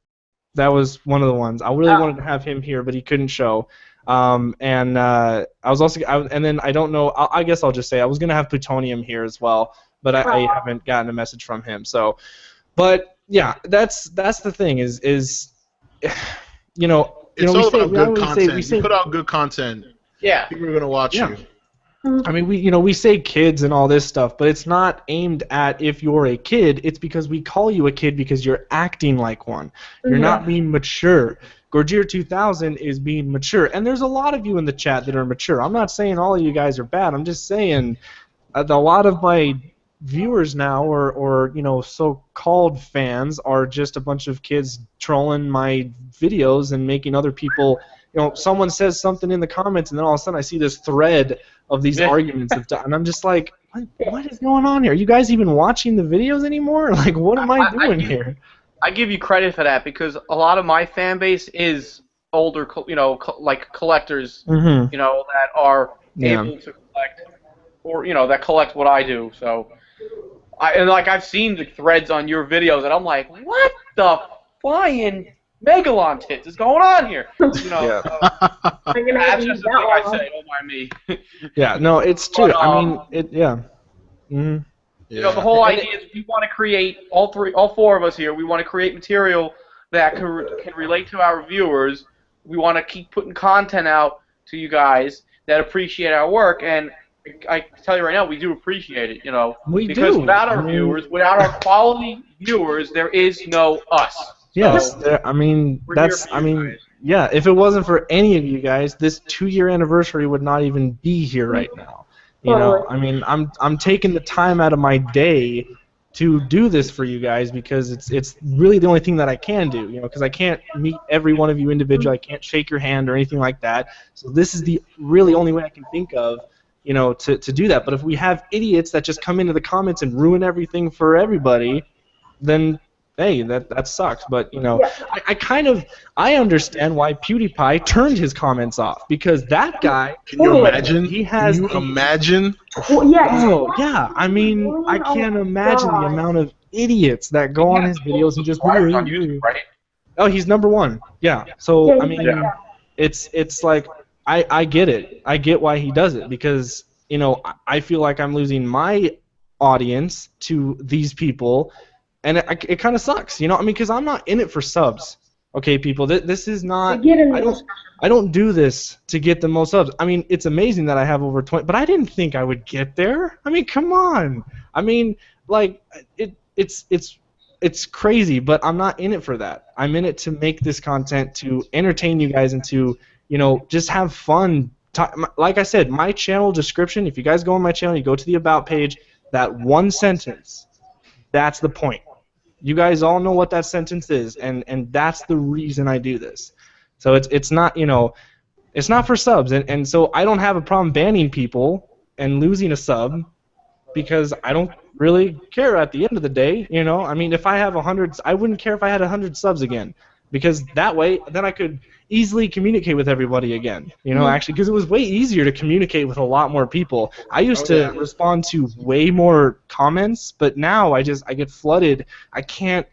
That was one of the ones. I really wanted to have him here, but he couldn't show. And I was also, and then I don't know. I guess I'll just say I was gonna have Plutonium here as well, but I haven't gotten a message from him. So, but. Yeah, that's the thing is you know it's all about good content. You put out good content. Yeah, people are gonna watch you. I mean, we say kids and all this stuff, but it's not aimed at if you're a kid. It's because we call you a kid because you're acting like one. You're not being mature. Gorgier2000 is being mature, and there's a lot of you in the chat that are mature. I'm not saying all of you guys are bad. I'm just saying a lot of my viewers now, or you know, so-called fans, are just a bunch of kids trolling my videos and making other people. You know, someone says something in the comments, and then all of a sudden I see this thread of these arguments, and I'm just like, what is going on here? Are you guys even watching the videos anymore? Like, what am I doing here? I give you credit for that because a lot of my fan base is older, you know, like collectors, you know, that are able to collect, or you know, that collect what I do. So, I've seen the threads on your videos, and I'm like, what the flying Megalon tits is going on here? You know, that's just the thing I say. Don't mind me. Yeah, no, it's true. But, I mean, You know, the whole idea is we want to create, all four of us here, we want to create material that can relate to our viewers. We want to keep putting content out to you guys that appreciate our work, and I can tell you right now, we do appreciate it, you know. Because without our viewers, without our quality viewers, there is no us. Yes, So, I mean, yeah, if it wasn't for any of you guys, this 2-year anniversary would not even be here right now. You know, I mean, I'm taking the time out of my day to do this for you guys because it's really the only thing that I can do, you know, because I can't meet every one of you individually. I can't shake your hand or anything like that. So this is the really only way I can think of, you know, to do that. But if we have idiots that just come into the comments and ruin everything for everybody, then hey, that sucks. But you know, I understand why PewDiePie turned his comments off because that guy. Can you imagine? Can you imagine? Well, yeah. Oh yeah, I mean, I can't imagine the amount of idiots that go on his videos and just. on YouTube, right? Oh, he's #1. Yeah. So I mean, it's like I get it. I get why he does it because you know I feel like I'm losing my audience to these people. And it kind of sucks, you know. I mean, because I'm not in it for subs, okay, people. This is not. I don't do this to get the most subs. I mean, it's amazing that I have over 20, but I didn't think I would get there. I mean, come on. I mean, like it's crazy, but I'm not in it for that. I'm in it to make this content to entertain you guys and to just have fun. Like I said, my channel description. If you guys go on my channel, you go to the about page. That one sentence. That's the point. You guys all know what that sentence is, and that's the reason I do this. So it's not it's not for subs, and so I don't have a problem banning people and losing a sub because I don't really care at the end of the day. I mean, if I have 100, I wouldn't care if I had 100 subs again because that way then I could easily communicate with everybody again. Actually, because it was way easier to communicate with a lot more people. I used to respond to way more comments, but now I get flooded. I can't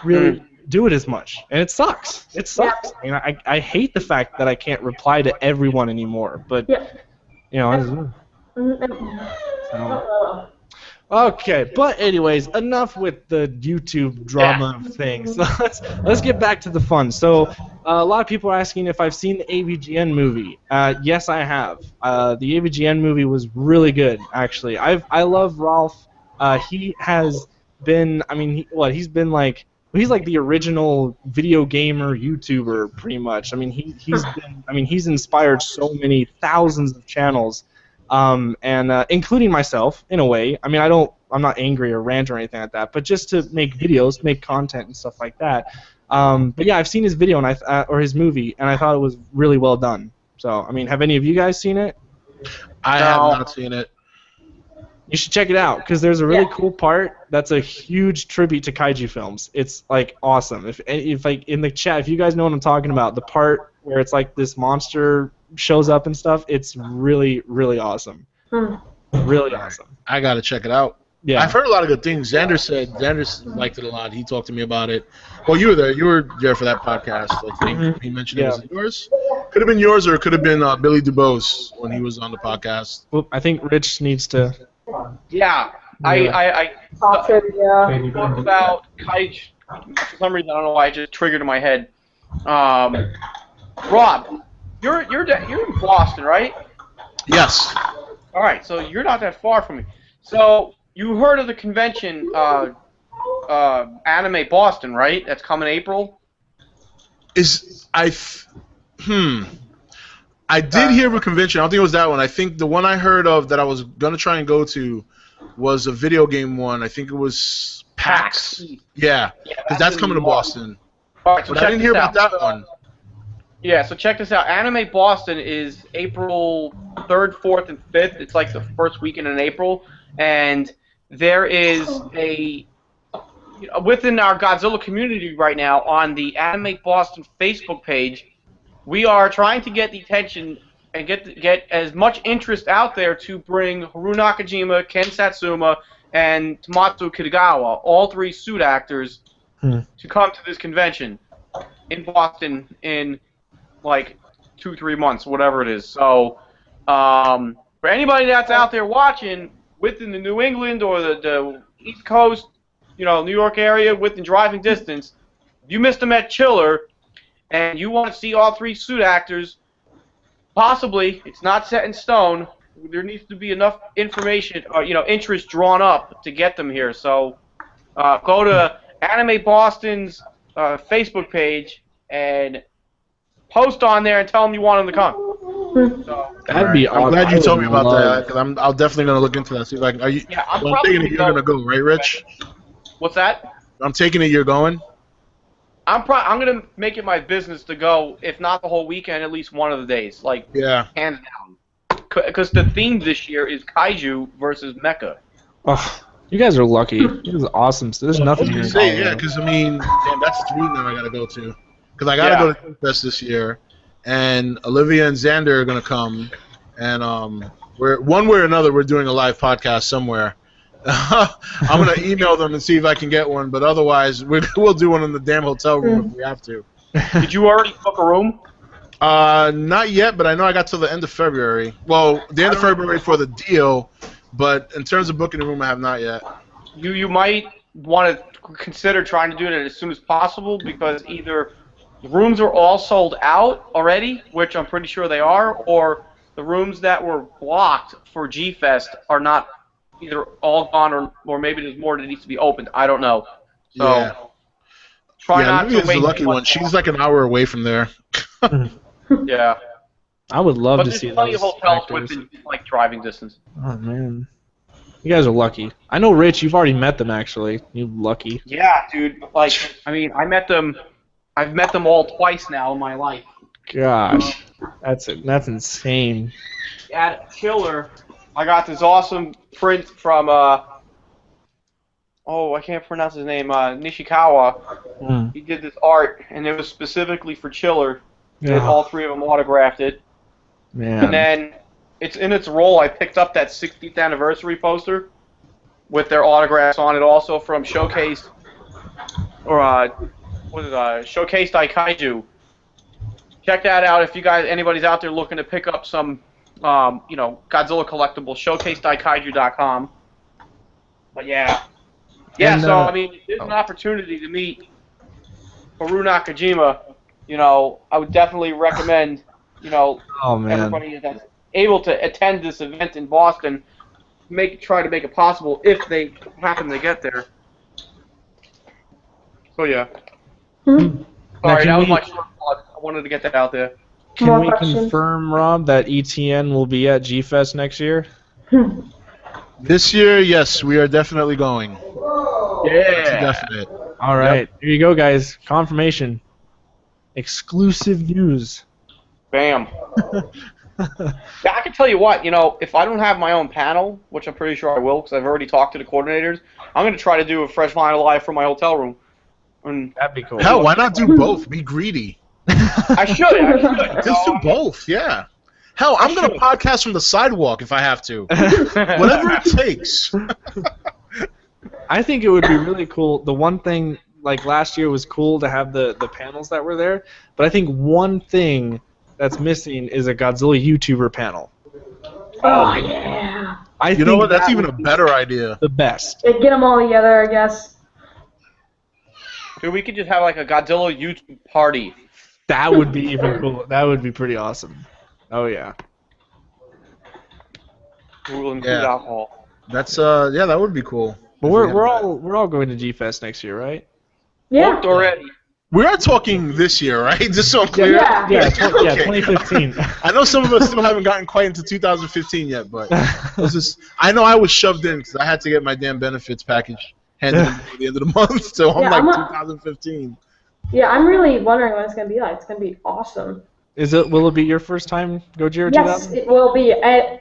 really do it as much, and it sucks. It sucks. I hate the fact that I can't reply to everyone anymore. But okay, but anyways, enough with the YouTube drama of things. Let's get back to the fun. So a lot of people are asking if I've seen the AVGN movie. Yes, I have. The AVGN movie was really good, actually. I love Ralph. He has been. I mean, he's been like. He's like the original video gamer YouTuber, pretty much. I mean, he's been. I mean, he's inspired so many thousands of channels. And including myself in a way. I mean, I'm not angry or rant or anything like that, but just to make videos, make content and stuff like that. But yeah, I've seen his video and or his movie, and I thought it was really well done. So, I mean, have any of you guys seen it? I have not seen it. You should check it out because there's a really cool part that's a huge tribute to kaiju films. It's like awesome. If like in the chat, if you guys know what I'm talking about, the part where it's like this monster shows up and stuff, it's really, really awesome. Really awesome. I gotta check it out. Yeah, I've heard a lot of good things. Xander liked it a lot. He talked to me about it. Well, you were there. You were there for that podcast. I think he mentioned it. Was it yours? Could have been yours, or it could have been Billy Dubose when he was on the podcast. Well, I think Rich needs to. Yeah, I talked about kaiju. For some reason, I don't know why it just triggered in my head. Rob, you're in Boston, right? Yes. All right, so you're not that far from me. So you heard of the convention, Anime Boston, right? That's coming April. I did hear of a convention. I don't think it was that one. I think the one I heard of that I was gonna try and go to was a video game one. I think it was PAX. Yeah, because that's coming to Boston. All right, so But I didn't hear about that one. Yeah, so check this out. Anime Boston is April 3rd, 4th, and 5th. It's like the first weekend in April. And there is within our Godzilla community right now on the Anime Boston Facebook page, we are trying to get the attention and get as much interest out there to bring Haru Nakajima, Ken Satsuma, and Tomatsu Kitagawa, all three suit actors, to come to this convention in Boston in like 2-3 months, whatever it is. So, for anybody that's out there watching within the New England or the East Coast, New York area within driving distance, if you missed them at Chiller and you want to see all three suit actors, possibly, it's not set in stone, there needs to be enough information or interest drawn up to get them here. So, go to Anime Boston's Facebook page and post on there and tell them you want them to come. So, That'd be awesome. I'm glad you told me about that, because I'm definitely gonna look into that. See if I can. I'm taking it you're gonna go, right, Rich? What's that? I'm taking it you're going. I'm gonna make it my business to go, if not the whole weekend, at least one of the days, like hands down. Because the theme this year is Kaiju versus Mecha. Oh, you guys are lucky. This is awesome. So there's nothing here. Yeah, because damn, that's 3 now I gotta go to. Because I gotta go to Film Fest this year, and Olivia and Xander are gonna come, and we're one way or another we're doing a live podcast somewhere. I'm gonna email them and see if I can get one, but otherwise we'll do one in the damn hotel room if we have to. Did you already book a room? Not yet, but I know I got till the end of February. Well, the end of February for the deal, but in terms of booking a room, I have not yet. You might want to consider trying to do it as soon as possible, because either the rooms are all sold out already, which I'm pretty sure they are, or the rooms that were blocked for G-Fest are not either all gone or maybe there's more that needs to be opened. I don't know. So try not to wait. The lucky one. She's like an hour away from there. Yeah. I would love to see those. But there's plenty of hotels actors. within like driving distance. Oh man, you guys are lucky. I know, Rich. You've already met them actually. You lucky. Yeah, dude. Like, I mean, I met them. I've met them all twice now in my life. Gosh, that's insane. At Chiller, I got this awesome print from I can't pronounce his name, Nishikawa. He did this art, and it was specifically for Chiller. And all three of them autographed it. Man. And then it's in its roll. I picked up that 60th anniversary poster with their autographs on it, also from Showcase Showcase Daikaiju. Check that out if anybody's out there looking to pick up some Godzilla collectibles. ShowcaseDaikaiju.com. But yeah. Yeah, so I mean, there's an opportunity to meet Haru Nakajima. I would definitely recommend, everybody that's able to attend this event in Boston, try to make it possible if they happen to get there. So yeah. Sorry, that was my short plug. I wanted to get that out there. Can we confirm, Rob, that ETN will be at G-Fest next year? This year, yes, we are definitely going. Yeah. That's definite. All right, Here you go, guys. Confirmation. Exclusive news. Bam. Yeah, I can tell you what, if I don't have my own panel, which I'm pretty sure I will, because I've already talked to the coordinators, I'm going to try to do a Fresh Vinyl Live from my hotel room. And that'd be cool. Hell, why not do both? Be greedy. I should. Just do both, yeah. Hell, I'm going to podcast from the sidewalk if I have to. Whatever it takes. I think it would be really cool. The one thing, like last year, was cool to have the panels that were there, but I think one thing that's missing is a Godzilla YouTuber panel. Oh, yeah. You know what? That's even a better idea. The best. Get them all together, I guess. Dude, we could just have like a Godzilla YouTube party. That would be even cool. That would be pretty awesome. Oh yeah. We'll include alcohol. That's that would be cool. But we're all going to G-Fest next year, right? Yeah. Booked already. We are talking this year, right? Just so I'm clear. Yeah. Yeah, Okay. 2015. I know some of us still haven't gotten quite into 2015 yet, but I know I was shoved in because I had to get my damn benefits package handed in before the end of the month. So I'm Yeah, like I'm 2015. Yeah, I'm really wondering what it's gonna be like. It's gonna be awesome. Will it be your first time Goji or Yes, 2000? it will be. I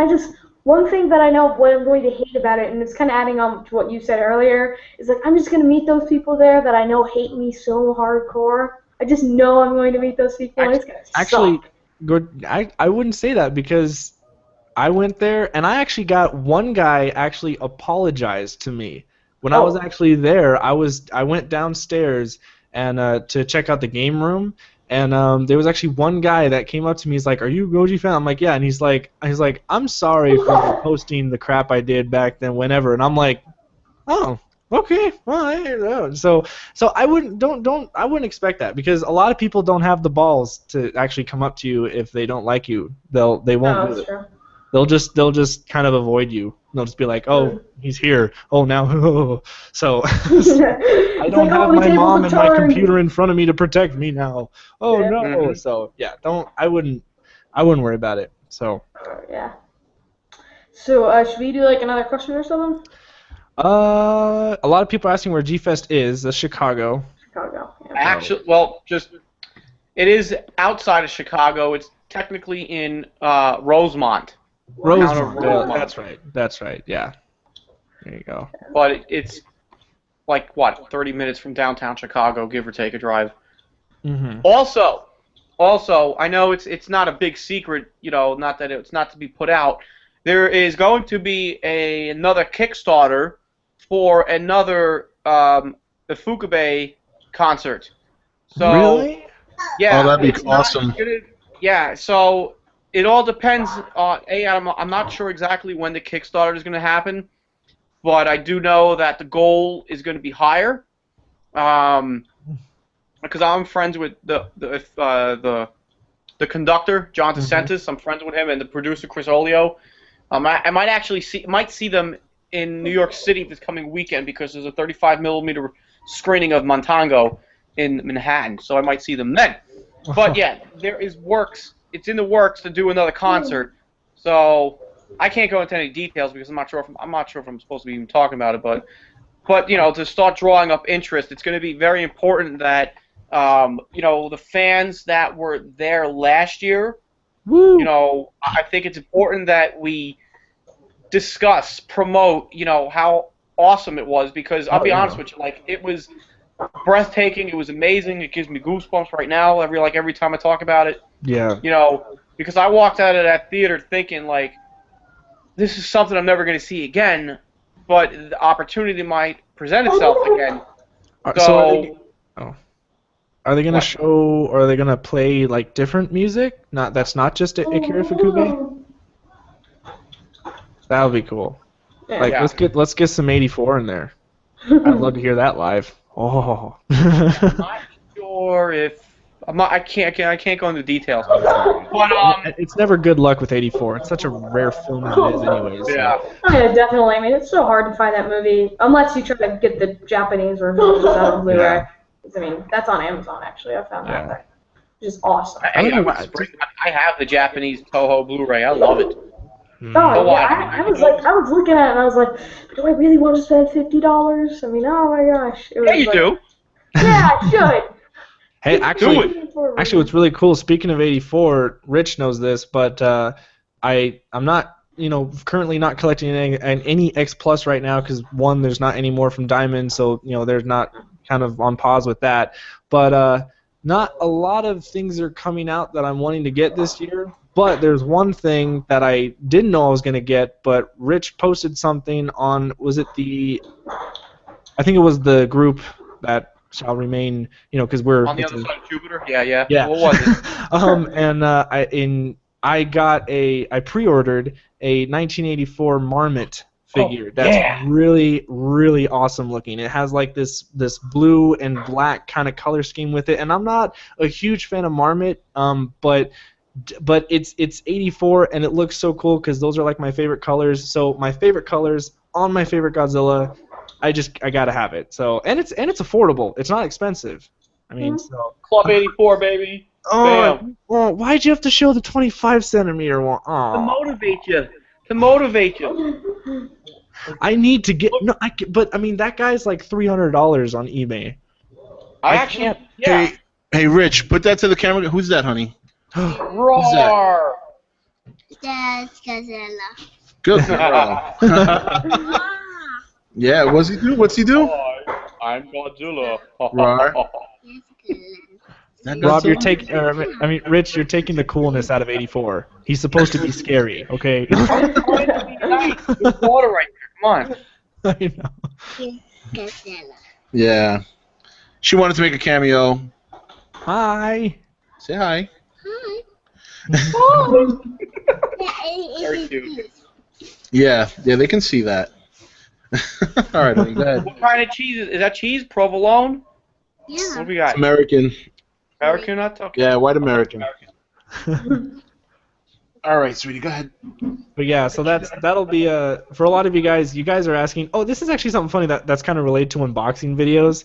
just one thing that I know what I'm going to hate about it, and it's kind of adding on to what you said earlier, is like I'm just gonna meet those people there that I know hate me so hardcore. I just know I'm going to meet those people, and it's gonna Actually, suck. I wouldn't say that because I went there and I actually got one guy actually apologized to me. When I was Oh. actually there, I went downstairs and to check out the game room, and there was actually one guy that came up to me. He's like, "Are you a Goji fan?" I'm like, "Yeah," and he's like, "I'm sorry for posting the crap I did back then, whenever," and I'm like, "Oh, okay, well, so I wouldn't expect that because a lot of people don't have the balls to actually come up to you if they don't like you. They won't No, do that's it. true. They'll just kind of avoid you. They'll just be like, "Oh, he's here. Oh, now." So I It's don't like, have oh, the my tables mom have and my turned. computer in front of me to protect me now. Oh Yeah. no. Mhm. So yeah, I wouldn't worry about it. So Yeah. So, should we do like another question or something? a lot of people are asking where G Fest is. That's Chicago. Chicago. Yeah. Actually, well, it is outside of Chicago. It's technically in Rosemont, Rosemont. Rosemont. That's right. Yeah. There you go. but it's like what 30 minutes from downtown Chicago, give or take a drive. Mhm. Also, I know it's not a big secret, not that it's not to be put out. There is going to be another Kickstarter for another Ifukube concert. So Really? yeah, Oh, that'd be it's not awesome. yeah, so it all depends on I'm not sure exactly when the Kickstarter is going to happen, but I do know that the goal is going to be higher. Because I'm friends with the conductor John DeSantis. I'm friends with him and the producer Chris Olio. I might actually see them in New York City this coming weekend because there's a 35mm screening of Montango in Manhattan, so I might see them then. But yeah, there is works. It's in the works to do another concert, so I can't go into any details because I'm not sure if I'm supposed to be even talking about it. But to start drawing up interest, it's going to be very important that the fans that were there last year. Woo. I think it's important that we discuss, promote, how awesome it was because I'll be honest with you, like it was breathtaking. It was amazing. It gives me goosebumps right now every time I talk about it. Yeah. Because I walked out of that theater thinking like this is something I'm never going to see again, but the opportunity might present itself again. So Are they gonna show? Or are they gonna play like different music? That's not just Akira Ifukube. That would be cool. Yeah. Like Yeah. let's get some 84 in there. I'd love to hear that live. Oh. I'm not sure if I can't go into details. But It's never good luck with 84. It's such a rare film as it is, anyways. yeah. Yeah, definitely. I mean, it's so hard to find that movie unless you try to get the Japanese version on Blu-ray. Yeah. I mean, that's on Amazon actually. I found Yeah. that, which is awesome. I don't know I have the Japanese Toho Blu-ray. I love it. Oh, why? yeah, I was looking at it and I was like, do I really want to spend $50? I mean, oh my gosh. It was Yeah, you do. Yeah, I should. Hey, Do actually, it. what's really cool. Speaking of 84, Rich knows this, but I'm not, currently not collecting any X Plus right now because one, there's not any more from Diamond, so there's not kind of on pause with that. But not a lot of things are coming out that I'm wanting to get this year. But there's one thing that I didn't know I was gonna get, but Rich posted something on. I think it was the group that shall remain, because we're On the other side of Jupiter. Yeah. Yeah. What was it? I pre-ordered a 1984 Marmot figure that's really, really awesome looking. It has like this blue and black kind of color scheme with it, and I'm not a huge fan of Marmot, but it's 84 and it looks so cool because those are like my favorite colors. So my favorite colors on my favorite Godzilla, I gotta have it. So and it's affordable. It's not expensive. I mean, so. Club 84, baby. Bam. Oh, why'd you have to show the 25 centimeter one? To motivate you. To motivate you. I need to get but I mean that guy's like $300 on eBay. I actually can't. Yeah. Hey, Rich, put that to the camera. Who's that, honey? Roar. That's Godzilla. Good girl. Yeah, what's he do? What's he do? I'm Godzilla. Roar. Rob, you're taking. I mean, Rich, you're taking the coolness out of 84. He's supposed to be scary, okay? There's water right there. Come on. I know. Godzilla. Yeah. She wanted to make a cameo. Hi. Say hi. Hi. Very cute. Yeah, they can see that. All right, honey, go ahead. What kind of cheese is that? Cheese? Provolone? Yeah. What do we got? American. American nut? Okay. Yeah, white American. All right, sweetie, go ahead. But yeah, so that'll be for a lot of you guys. You guys are asking. Oh, this is actually something funny that's kind of related to unboxing videos.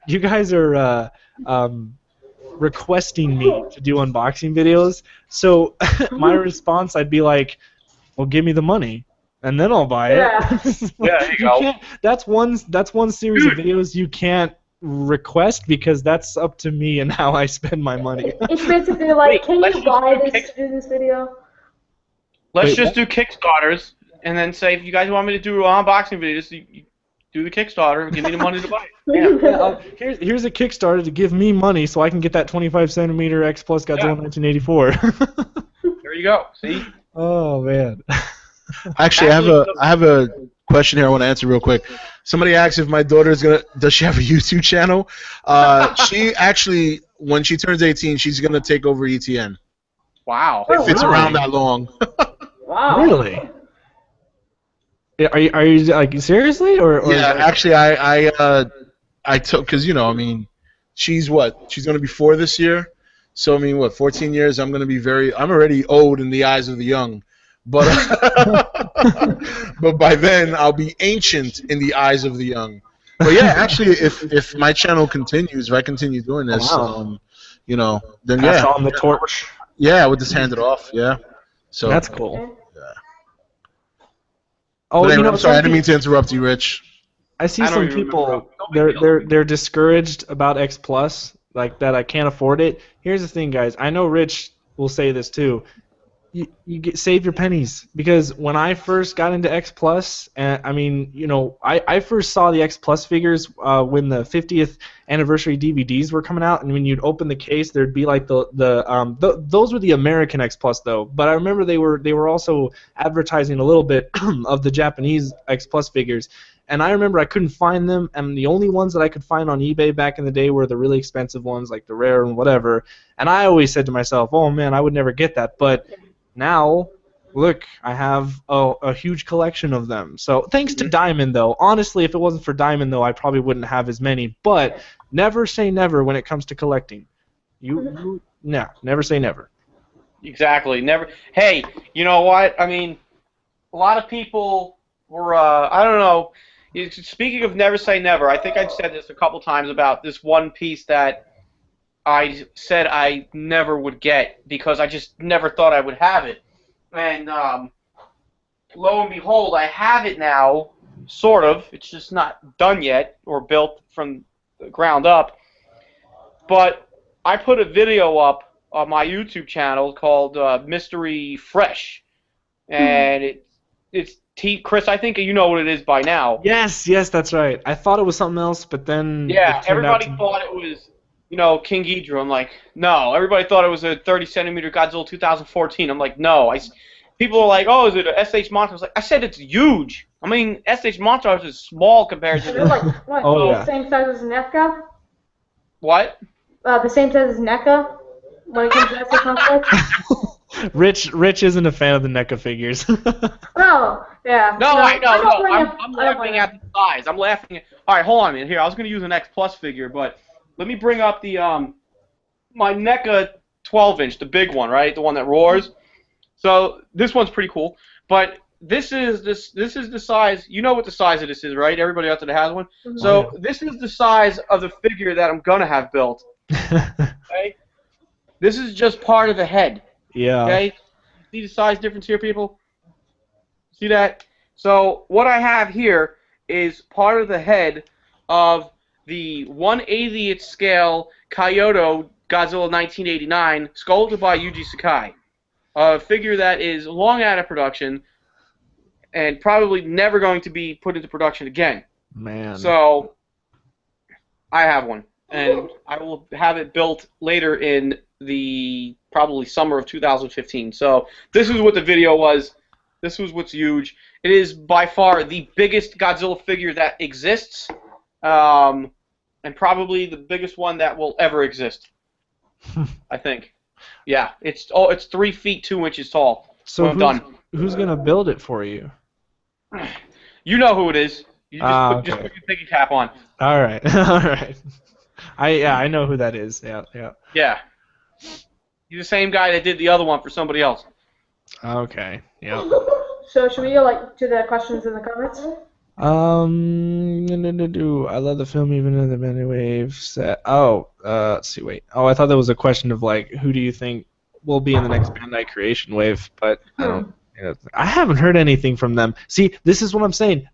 You guys are requesting me to do unboxing videos. So my response, I'd be like, "Well, give me the money, and then I'll buy it." Yeah. Yeah, there you go. That's one series of videos you can't request because that's up to me and how I spend my money. It's basically like, Wait, can let's you just buy do this to do this video? Let's Wait, just do Kickstarters and then say if you guys want me to do unboxing videos, you do the Kickstarter, give me the money to buy it. Yeah. Here's a Kickstarter to give me money so I can get that 25 centimeter X Plus Godzilla 1984. There you go. See? Oh man. Actually, I have a question here I want to answer real quick. Somebody asked if my daughter does she have a YouTube channel? She actually, when she turns 18, she's gonna take over ETN. Wow. If it's really? around that long. Wow. Really? Are you like seriously or Yeah, actually, I took because I mean, she's gonna be 4 this year, so I mean 14 years. I'm already old in the eyes of the young, but but by then I'll be ancient in the eyes of the young. But yeah, actually, if my channel continues, if I continue doing this, then pass yeah, on the torch? yeah, I would just hand it off. Yeah, so That's cool. But Oh, anyway, I'm sorry, I some didn't mean to interrupt you, Rich. I see I don't some even people remember. they're discouraged about X Plus, like that I can't afford it. Here's the thing, guys. I know Rich will say this too. You save your pennies because when I first got into X Plus, and I mean, I first saw the X Plus figures when the 50th anniversary DVDs were coming out, and when you'd open the case, there'd be like those were the American X Plus though. But I remember they were also advertising a little bit of the Japanese X Plus figures. And I remember I couldn't find them, and the only ones that I could find on eBay back in the day were the really expensive ones, like the rare and whatever. And I always said to myself, "Oh man, I would never get that." But now, look, I have a huge collection of them. So thanks to Diamond, though. Honestly, if it wasn't for Diamond, though, I probably wouldn't have as many. But never say never when it comes to collecting. Never say never. Exactly. Never. Hey, you know what? I mean, a lot of people were, I don't know. Speaking of never say never, I think I've said this a couple times about this one piece that I said I never would get because I just never thought I would have it. And lo and behold, I have it now, sort of. It's just not done yet or built from the ground up. But I put a video up on my YouTube channel called Mystery Fresh. And it's Chris, I think you know what it is by now. Yes, that's right. I thought it was something else, but then yeah, everybody thought it was King Ghidorah. I'm like, no. Everybody thought it was a 30 centimeter Godzilla 2014. I'm like, no. People are like, oh, is it a SH Monster? I was like, I said it's huge. I mean, SH Monster is small compared to Is it like what? Oh, The yeah. same size as NECA? what? The same size as NECA? When it comes to SH Monster? Rich isn't a fan of the NECA figures. Oh, yeah. No, I know. don't I'm blame laughing him. at the size. I'm laughing at. All right, hold on a minute. Here, I was going to use an X Plus figure, but let me bring up the my NECA 12-inch, the big one, right? The one that roars. So this one's pretty cool. But this is the size. You know what the size of this is, right? Everybody out there that has one. Mhm. So this is the size of the figure that I'm gonna have built. Okay. This is just part of the head. Yeah. Okay. See the size difference here, people? See that? So what I have here is part of the head of the 1/80th scale Kyoto Godzilla 1989, sculpted by Yuji Sakai. A figure that is long out of production and probably never going to be put into production again. Man. So I have one, and I will have it built later in the probably summer of 2015. So this is what the video was. This was what's huge. It is by far the biggest Godzilla figure that exists, and probably the biggest one that will ever exist. I think. Yeah, it's 3 feet 2 inches tall. So I'm done. who's gonna build it for you? You know who it is. You just Okay. put your thinking cap on. All right, all right. I know who that is. Yeah, yeah. Yeah. He's the same guy that did the other one for somebody else. Okay. Yeah. So should we go like to the questions in the comments? I love the film even in the many waves. Let's see. Wait. Oh, I thought that was a question of like, who do you think will be in the next Bandai Creation wave? But I don't. I haven't heard anything from them. See, this is what I'm saying.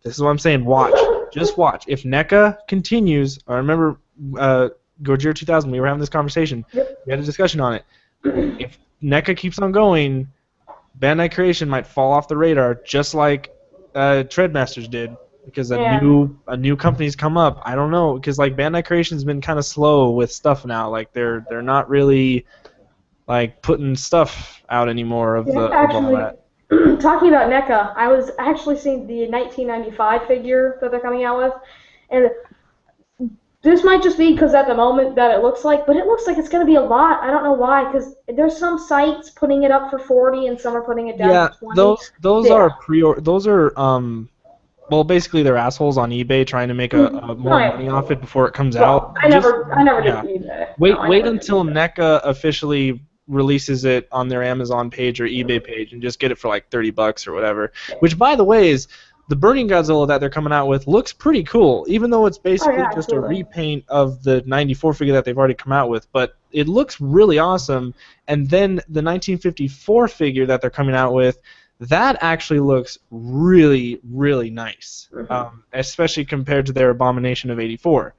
Watch. Just watch. If NECA continues, I remember Gojira 2000. We were having this conversation. Yep. We had a discussion on it. If NECA keeps on going, Bandai Creation might fall off the radar, just like Treadmasters did, because a new company's come up. I don't know, because like Bandai Creation's been kind of slow with stuff now. Like they're not really like putting stuff out anymore of all that. Talking about NECA, I was actually seeing the 1995 figure that they're coming out with, and this might just be because at the moment that it looks like, but it looks like it's going to be a lot. I don't know why, because there's some sites putting it up for 40 and some are putting it down to 20. Those are well, basically they're assholes on eBay trying to make more money off it before it comes out. I never did eBay. Wait until NECA officially releases it on their Amazon page or eBay page and just get it for like $30 or whatever. Which, by the way, is the Burning Godzilla that they're coming out with looks pretty cool, even though it's basically just a repaint of the 94 figure that they've already come out with. But it looks really awesome. And then the 1954 figure that they're coming out with, that actually looks really, really nice, especially compared to their Abomination of 84.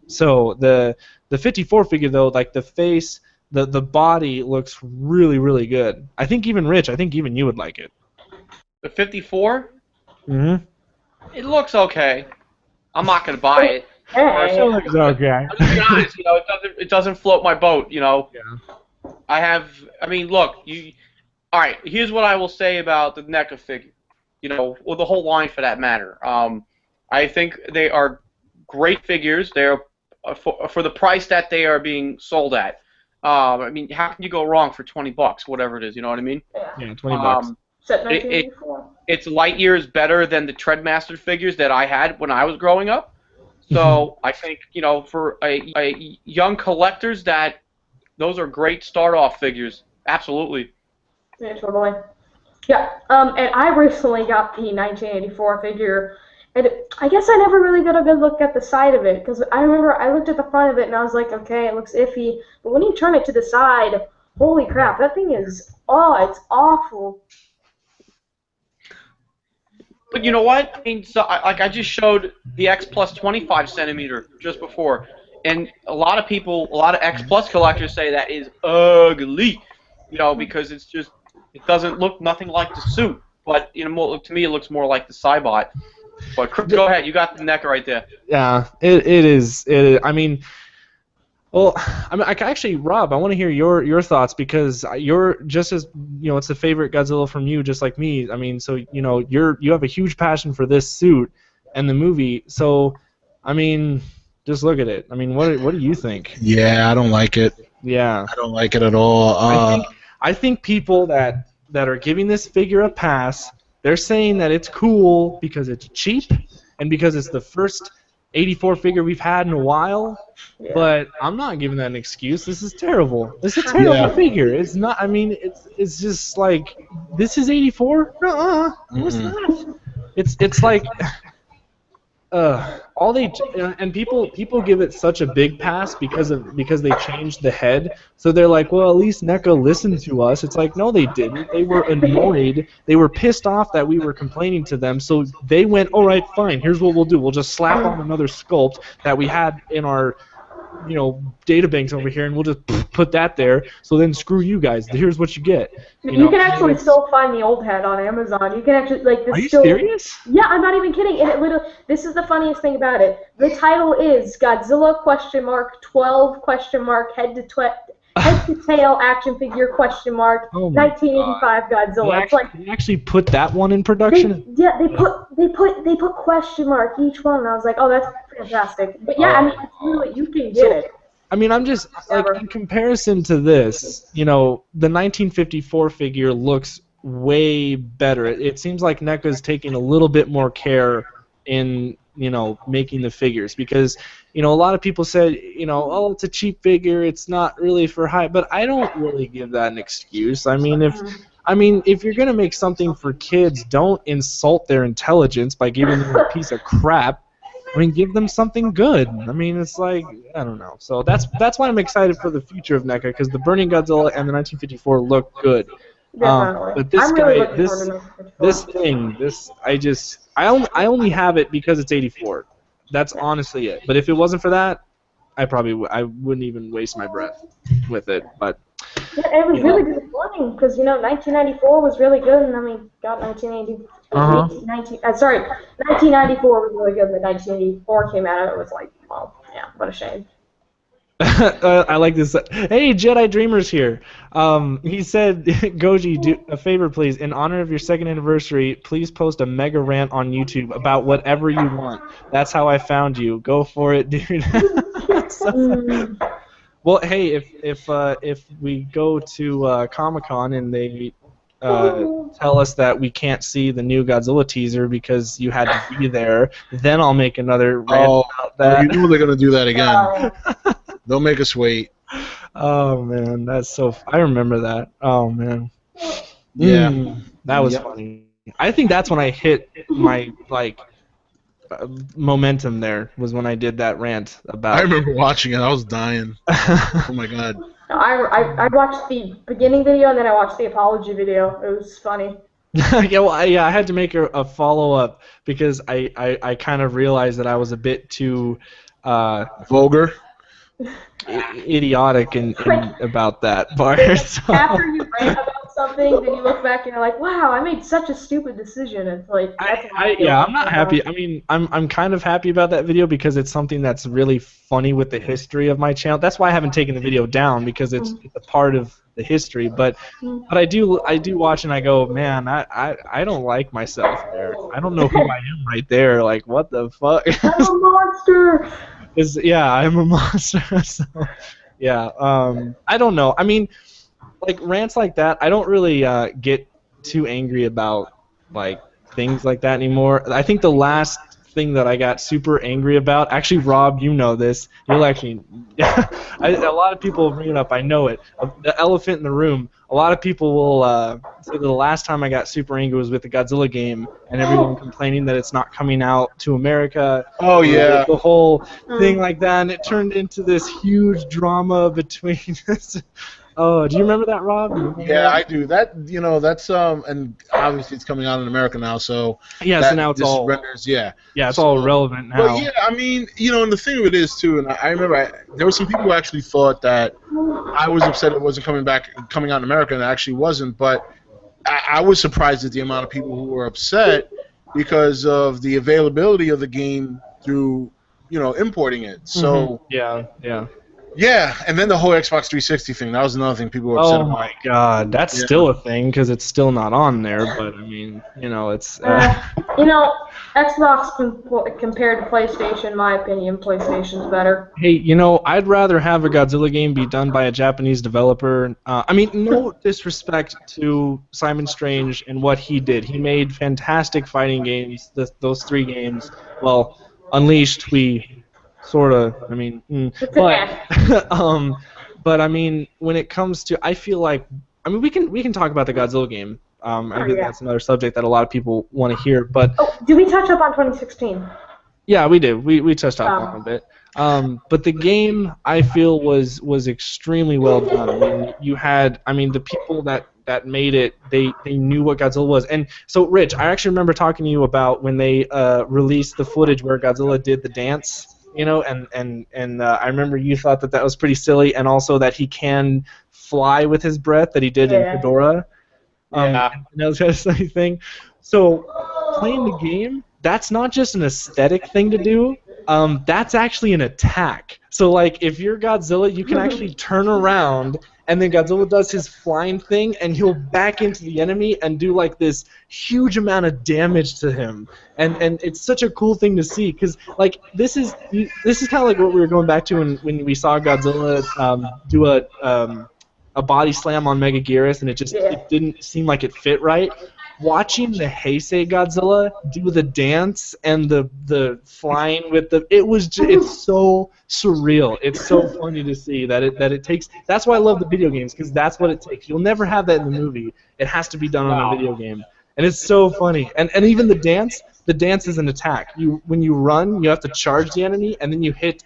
So the 54 figure, though, like the face, the body looks really, really good. I think even Rich, even you would like it. The 54? Mm-hmm. It looks okay. I'm not gonna buy it. Hey. It looks okay. I'm just being honest, it doesn't float my boat, Yeah. Look, all right, here's what I will say about the NECA figure. Well, the whole line for that matter. I think they are great figures. They're for the price that they are being sold at. How can you go wrong for $20? Whatever it is, you know what I mean? Yeah, $20. Set 1984. It's light years better than the Treadmaster figures that I had when I was growing up. So I think for a young collectors, that those are great start-off figures. Absolutely. Yeah, totally. Yeah. And I recently got the 1984 figure. And I guess I never really got a good look at the side of it, because I remember I looked at the front of it and I was like, okay, it looks iffy. But when you turn it to the side, holy crap, that thing is, it's awful. But you know what? I just showed the X Plus 25 centimeter just before, and a lot of X Plus collectors say that is ugly, because it doesn't look nothing like the suit. But to me, it looks more like the Cybot. But Chris, go ahead. You got the NECA right there. Yeah, it is. Actually, Rob, I want to hear your thoughts, because you're just as it's a favorite Godzilla from you, just like me. So you have a huge passion for this suit and the movie. So, just look at it. What do you think? Yeah, I don't like it. Yeah, I don't like it at all. I think people that are giving this figure a pass, they're saying that it's cool because it's cheap and because it's the first 84 figure we've had in a while. Yeah. But I'm not giving that an excuse. This is terrible. This is a terrible figure. It's not. I mean, it's just like, this is 84. No, it's not. It's like, all they and people give it such a big pass because they changed the head. So they're like, well, at least NECA listened to us. It's like, no, they didn't. They were annoyed. They were pissed off that we were complaining to them. So they went, all right, fine. Here's what we'll do. We'll just slap on another sculpt that we had in our databanks over here, and we'll just put that there. So then screw you guys. Here's what you get. You can actually still find the old head on Amazon. You can actually this. Are you serious? Yeah, I'm not even kidding. And it literally, this is the funniest thing about it. The title is Godzilla ? 12 ? head to tail action figure ? Oh my 1985 Godzilla. It's like they actually put that one in production. they put question mark each one. And I was like, oh, that's fantastic. But yeah, I mean, it's really, you can get it. I mean, I'm just like, in comparison to this, the 1954 figure looks way better. It seems like NECA's taking a little bit more care in making the figures, because a lot of people said oh, it's a cheap figure, it's not really for high, but I don't really give that an excuse. I mean, if you're gonna make something for kids, don't insult their intelligence by giving them a piece of crap. I mean, give them something good. I mean, it's like, I don't know. So that's why I'm excited for the future of NECA, because the Burning Godzilla and the 1954 look good. But this I only have it because it's 84. That's honestly it. But if it wasn't for that, I wouldn't even waste my breath with it. But yeah, it was really disappointing because 1994 was really good, and I mean, God, 1994 was really good, but 1984 came out, and it was like, well, yeah, what a shame. I like this. Hey, Jedi Dreamer's here. He said, Goji, do a favor, please. In honor of your 2nd anniversary, please post a mega rant on YouTube about whatever you want. That's how I found you. Go for it, dude. Well, hey, if we go to Comic-Con and they tell us that we can't see the new Godzilla teaser because you had to be there, then I'll make another rant about that. You know they're gonna do that again. They'll make us wait. Oh man, that's so. I remember that. Oh man. Yeah. That was funny. I think that's when I hit my momentum. There was when I did that rant about. I remember watching it. I was dying. Oh my god. I watched the beginning video and then I watched the apology video. It was funny. I had to make a follow-up because I kind of realized that I was a bit too vulgar, idiotic in about that part. So. After you rant about something, then you look back and you're like, wow, I made such a stupid decision. It's like, I'm not happy. I mean, I'm kind of happy about that video because it's something that's really funny with the history of my channel. That's why I haven't taken the video down, because it's a part of the history. But I do watch and I go, man, I don't like myself there. I don't know who I am right there. Like, what the fuck? I'm a monster. I'm a monster. So, yeah. I don't know. I mean, like rants like that, I don't really get too angry about like things like that anymore. I think the last thing that I got super angry about, actually, Rob, you know this. You'll actually, a lot of people bring it up. I know it. The elephant in the room. A lot of people will say the last time I got super angry was with the Godzilla game, and everyone complaining that it's not coming out to America. Oh yeah. The whole thing like that, and it turned into this huge drama between us. Oh, do you remember that, Rob? Yeah, I do. That that's and obviously it's coming out in America now, so yeah. So now it's all renders, yeah. Yeah, it's all relevant now. But yeah, I mean, and the thing of it is too, and I remember there were some people who actually thought that I was upset it wasn't coming out in America, and it actually wasn't. But I was surprised at the amount of people who were upset because of the availability of the game through importing it. So yeah. Yeah, and then the whole Xbox 360 thing, that was another thing people were upset about. Oh my god, that's still a thing because it's still not on there, but I mean, it's... Xbox compared to PlayStation, in my opinion, PlayStation's better. Hey, I'd rather have a Godzilla game be done by a Japanese developer. I mean, no disrespect to Simon Strange and what he did. He made fantastic fighting games, those 3 games. Well, Unleashed, we sort of, I mean, but I mean, when it comes to, I feel like, I mean, we can talk about the Godzilla game. I think that's another subject that a lot of people want to hear. But did we touch up on 2016? Yeah, we did. We touched on that a bit. But the game, I feel, was extremely well done. I mean, the people that made it, they knew what Godzilla was. And so, Rich, I actually remember talking to you about when they released the footage where Godzilla did the dance, and I remember you thought that was pretty silly, and also that he can fly with his breath, that he did in Fedora. That was just anything. So, playing the game, that's not just an aesthetic thing to do. That's actually an attack. So, like, if you're Godzilla, you can actually turn around, and then Godzilla does his flying thing, and he'll back into the enemy and do, like, this huge amount of damage to him. And it's such a cool thing to see, because, like, this is kind of like what we were going back to when we saw Godzilla do a body slam on Megaguirus, and it didn't seem like it fit right. Watching the Heisei Godzilla do the dance and the flying with it's so surreal. It's so funny to see that it takes. That's why I love the video games, because that's what it takes. You'll never have that in the movie. It has to be done on a video game, and it's so funny. And even the dance is an attack. When you run, you have to charge the enemy, and then you hit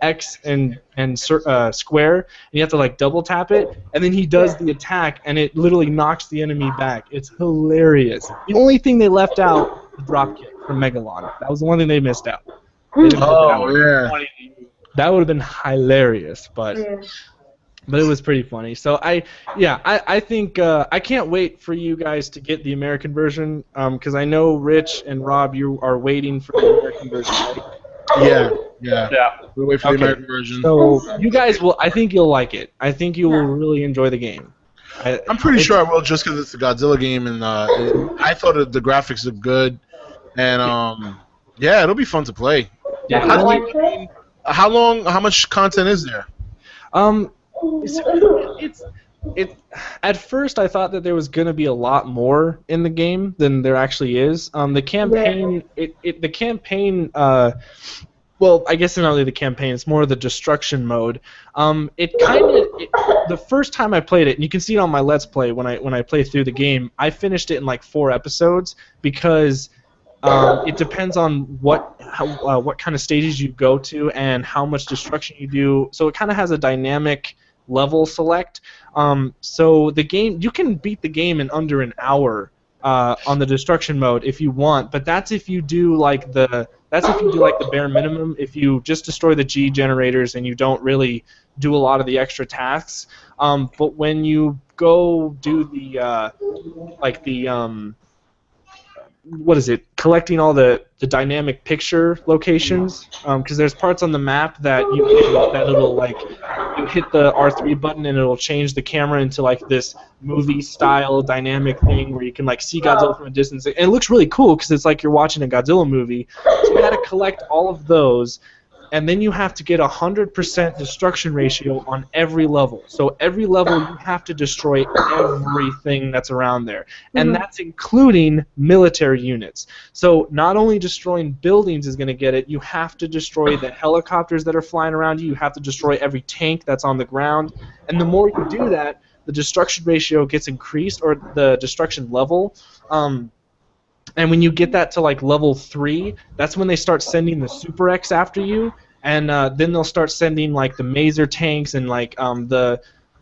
X and square, and you have to like double tap it, and then he does the attack, and it literally knocks the enemy back. It's hilarious. The only thing they left out was dropkick from Megalon. That was the one thing they missed out. That would have been hilarious, but it was pretty funny. So I think I can't wait for you guys to get the American version, because I know Rich and Rob, you are waiting for the American version, right? Yeah. We'll wait for the American version. So you guys will. I think you'll like it. I think you will really enjoy the game. I'm pretty sure I will, just because it's the Godzilla game, and I thought the graphics looked good, and it'll be fun to play. Yeah. How much content is there? At first I thought that there was going to be a lot more in the game than there actually is. The campaign, well, I guess it's not really the campaign, it's more the destruction mode. The first time I played it, and you can see it on my Let's Play when I play through the game, I finished it in like 4 episodes, because it depends on what kind of stages you go to and how much destruction you do. So it kind of has a dynamic level select. So the game, you can beat the game in under an hour on the destruction mode if you want, but that's if you do like the bare minimum. If you just destroy the G generators and you don't really do a lot of the extra tasks. But when you go do the what is it? Collecting all the dynamic picture locations, because there's parts on the map that you hit the R3 button and it'll change the camera into like this movie style dynamic thing where you can like see Godzilla from a distance, and it looks really cool because it's like you're watching a Godzilla movie. So you got to collect all of those, and then you have to get 100% destruction ratio on every level. So every level you have to destroy everything that's around there. And that's including military units. So not only destroying buildings is going to get it, you have to destroy the helicopters that are flying around you, you have to destroy every tank that's on the ground. And the more you do that, the destruction ratio gets increased, or the destruction level. And when you get that to like level 3, that's when they start sending the Super X after you, and then they'll start sending like the Maser tanks and like there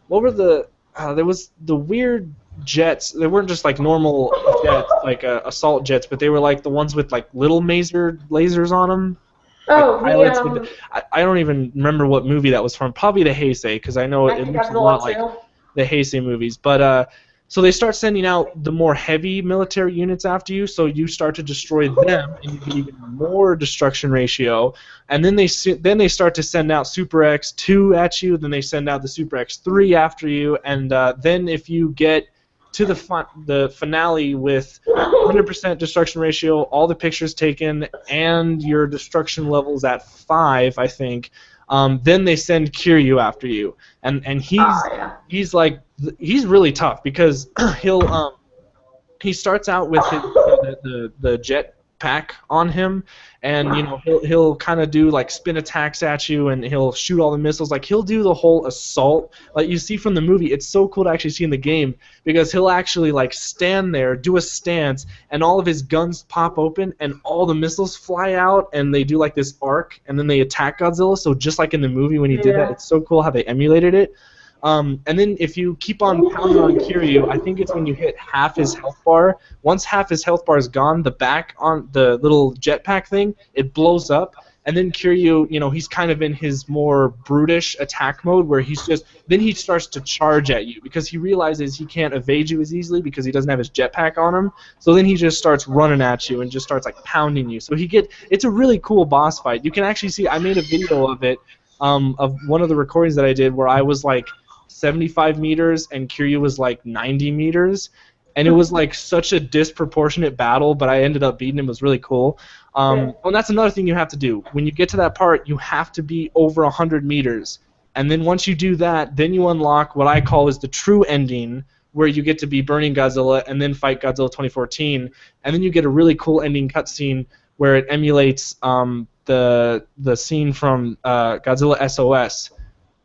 was the weird jets. They weren't just like normal jets, like assault jets, but they were like the ones with like little Maser lasers on them. I don't even remember what movie that was from. Probably the Heisei, because I know it looks a lot like the Heisei movies. But so they start sending out the more heavy military units after you, so you start to destroy them, and you get even more destruction ratio. And then they start to send out Super X2 at you, then they send out the Super X3 after you, and then if you get to the finale with 100% destruction ratio, all the pictures taken, and your destruction levels at 5, I think, then they send Kiryu after you, and he's really tough, because he starts out with the jet jetpack on him, and you know he'll kind of do like spin attacks at you, and he'll shoot all the missiles. Like he'll do the whole assault, like you see from the movie. It's so cool to actually see in the game because he'll actually like stand there, do a stance, and all of his guns pop open, and all the missiles fly out, and they do like this arc, and then they attack Godzilla. So just like in the movie when he did that, it's so cool how they emulated it. And then if you keep on pounding on Kiryu, I think it's when you hit half his health bar. Once half his health bar is gone, the back on the little jetpack thing, it blows up. And then Kiryu, you know, he's kind of in his more brutish attack mode where then he starts to charge at you because he realizes he can't evade you as easily because he doesn't have his jetpack on him. So then he just starts running at you and just starts like pounding you. So it's a really cool boss fight. You can actually see, I made a video of it, of one of the recordings that I did where I was like 75 meters and Kiryu was like 90 meters, and it was like such a disproportionate battle, but I ended up beating him. It was really cool. And that's another thing you have to do. When you get to that part, you have to be over 100 meters, and then once you do that, then you unlock what I call is the true ending, where you get to be Burning Godzilla and then fight Godzilla 2014, and then you get a really cool ending cutscene where it emulates the scene from Godzilla SOS,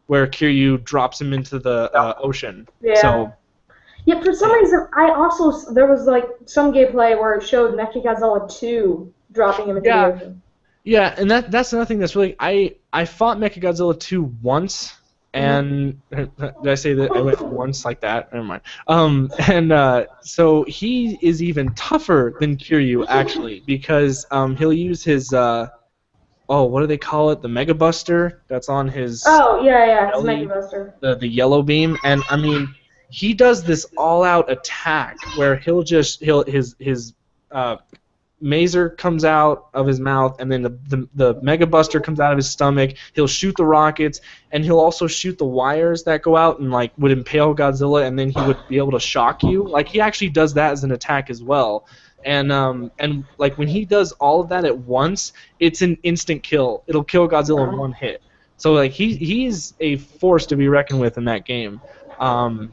where Kiryu drops him into the ocean. Yeah. So, yeah, for some reason, there was like some gameplay where it showed Mechagodzilla 2 dropping him into the ocean. Yeah, and that's another thing that's really, I fought Mechagodzilla 2 once, and did I say that I went once like that? Never mind. So he is even tougher than Kiryu actually, because he'll use his what do they call it? The Mega Buster that's on his. Oh yeah, his Mega Buster. The yellow beam, and I mean, he does this all-out attack where his mazer comes out of his mouth, and then the Mega Buster comes out of his stomach. He'll shoot the rockets, and he'll also shoot the wires that go out and like would impale Godzilla, and then he would be able to shock you. Like he actually does that as an attack as well. And like when he does all of that at once, it's an instant kill. It'll kill Godzilla in one hit. So like he's a force to be reckoned with in that game. So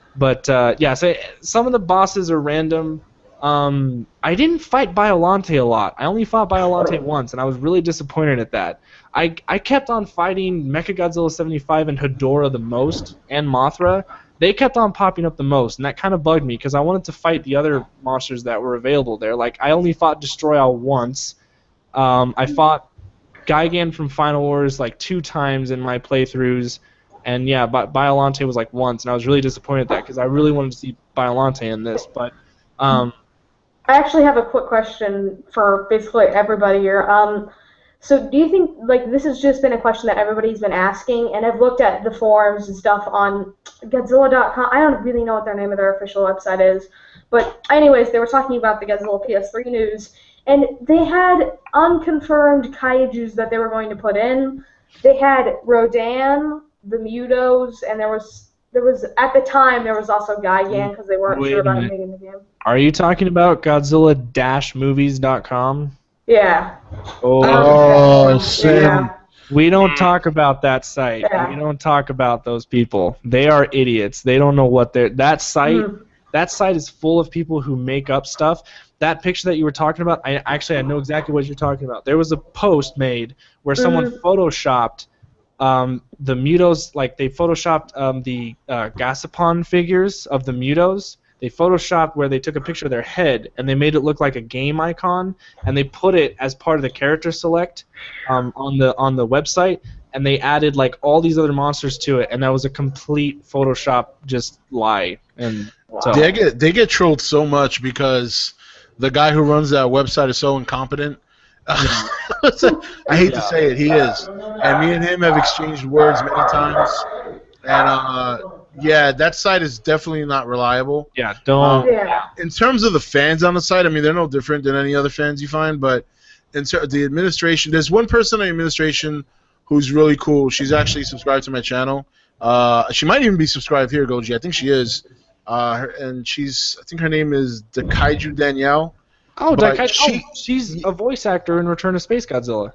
some of the bosses are random. I didn't fight Biollante a lot. I only fought Biollante once, and I was really disappointed at that. I kept on fighting Mechagodzilla 75 and Hedorah the most, and Mothra. They kept on popping up the most, and that kind of bugged me because I wanted to fight the other monsters that were available there. Like, I only fought Destroy-All once. I fought Gigan from Final Wars like 2 times in my playthroughs, and yeah, Biollante was like once, and I was really disappointed at that because I really wanted to see Biollante in this. But I actually have a quick question for basically everybody here. So do you think, like, this has just been a question that everybody's been asking, and I've looked at the forums and stuff on Godzilla.com. I don't really know what their name of their official website is, but anyways, they were talking about the Godzilla PS3 news, and they had unconfirmed kaijus that they were going to put in. They had Rodan, the Mutos, and there was at the time there was also Gigan because they weren't sure about him in the game. Are you talking about Godzilla-movies.com? Yeah. Oh, Sam. Yeah. We don't talk about that site. Yeah. We don't talk about those people. They are idiots. They don't know what they're... That site is full of people who make up stuff. That picture that you were talking about, I know exactly what you're talking about. There was a post made where someone photoshopped the Mutos, like they photoshopped the Gashapon figures of the Mutos. They photoshopped where they took a picture of their head and they made it look like a game icon, and they put it as part of the character select on the website, and they added like all these other monsters to it, and that was a complete Photoshop just lie. And so they get trolled so much because the guy who runs that website is so incompetent. I hate to say it, he is, and me and him have exchanged words many times, and yeah, that site is definitely not reliable. Yeah, don't. In terms of the fans on the site, I mean, they're no different than any other fans you find, but in the administration, there's one person on the administration who's really cool. She's actually subscribed to my channel. She might even be subscribed here, Goji. I think she is. And I think her name is Daikaiju Danielle. Oh, Daikaiju. She's a voice actor in Return of Space Godzilla.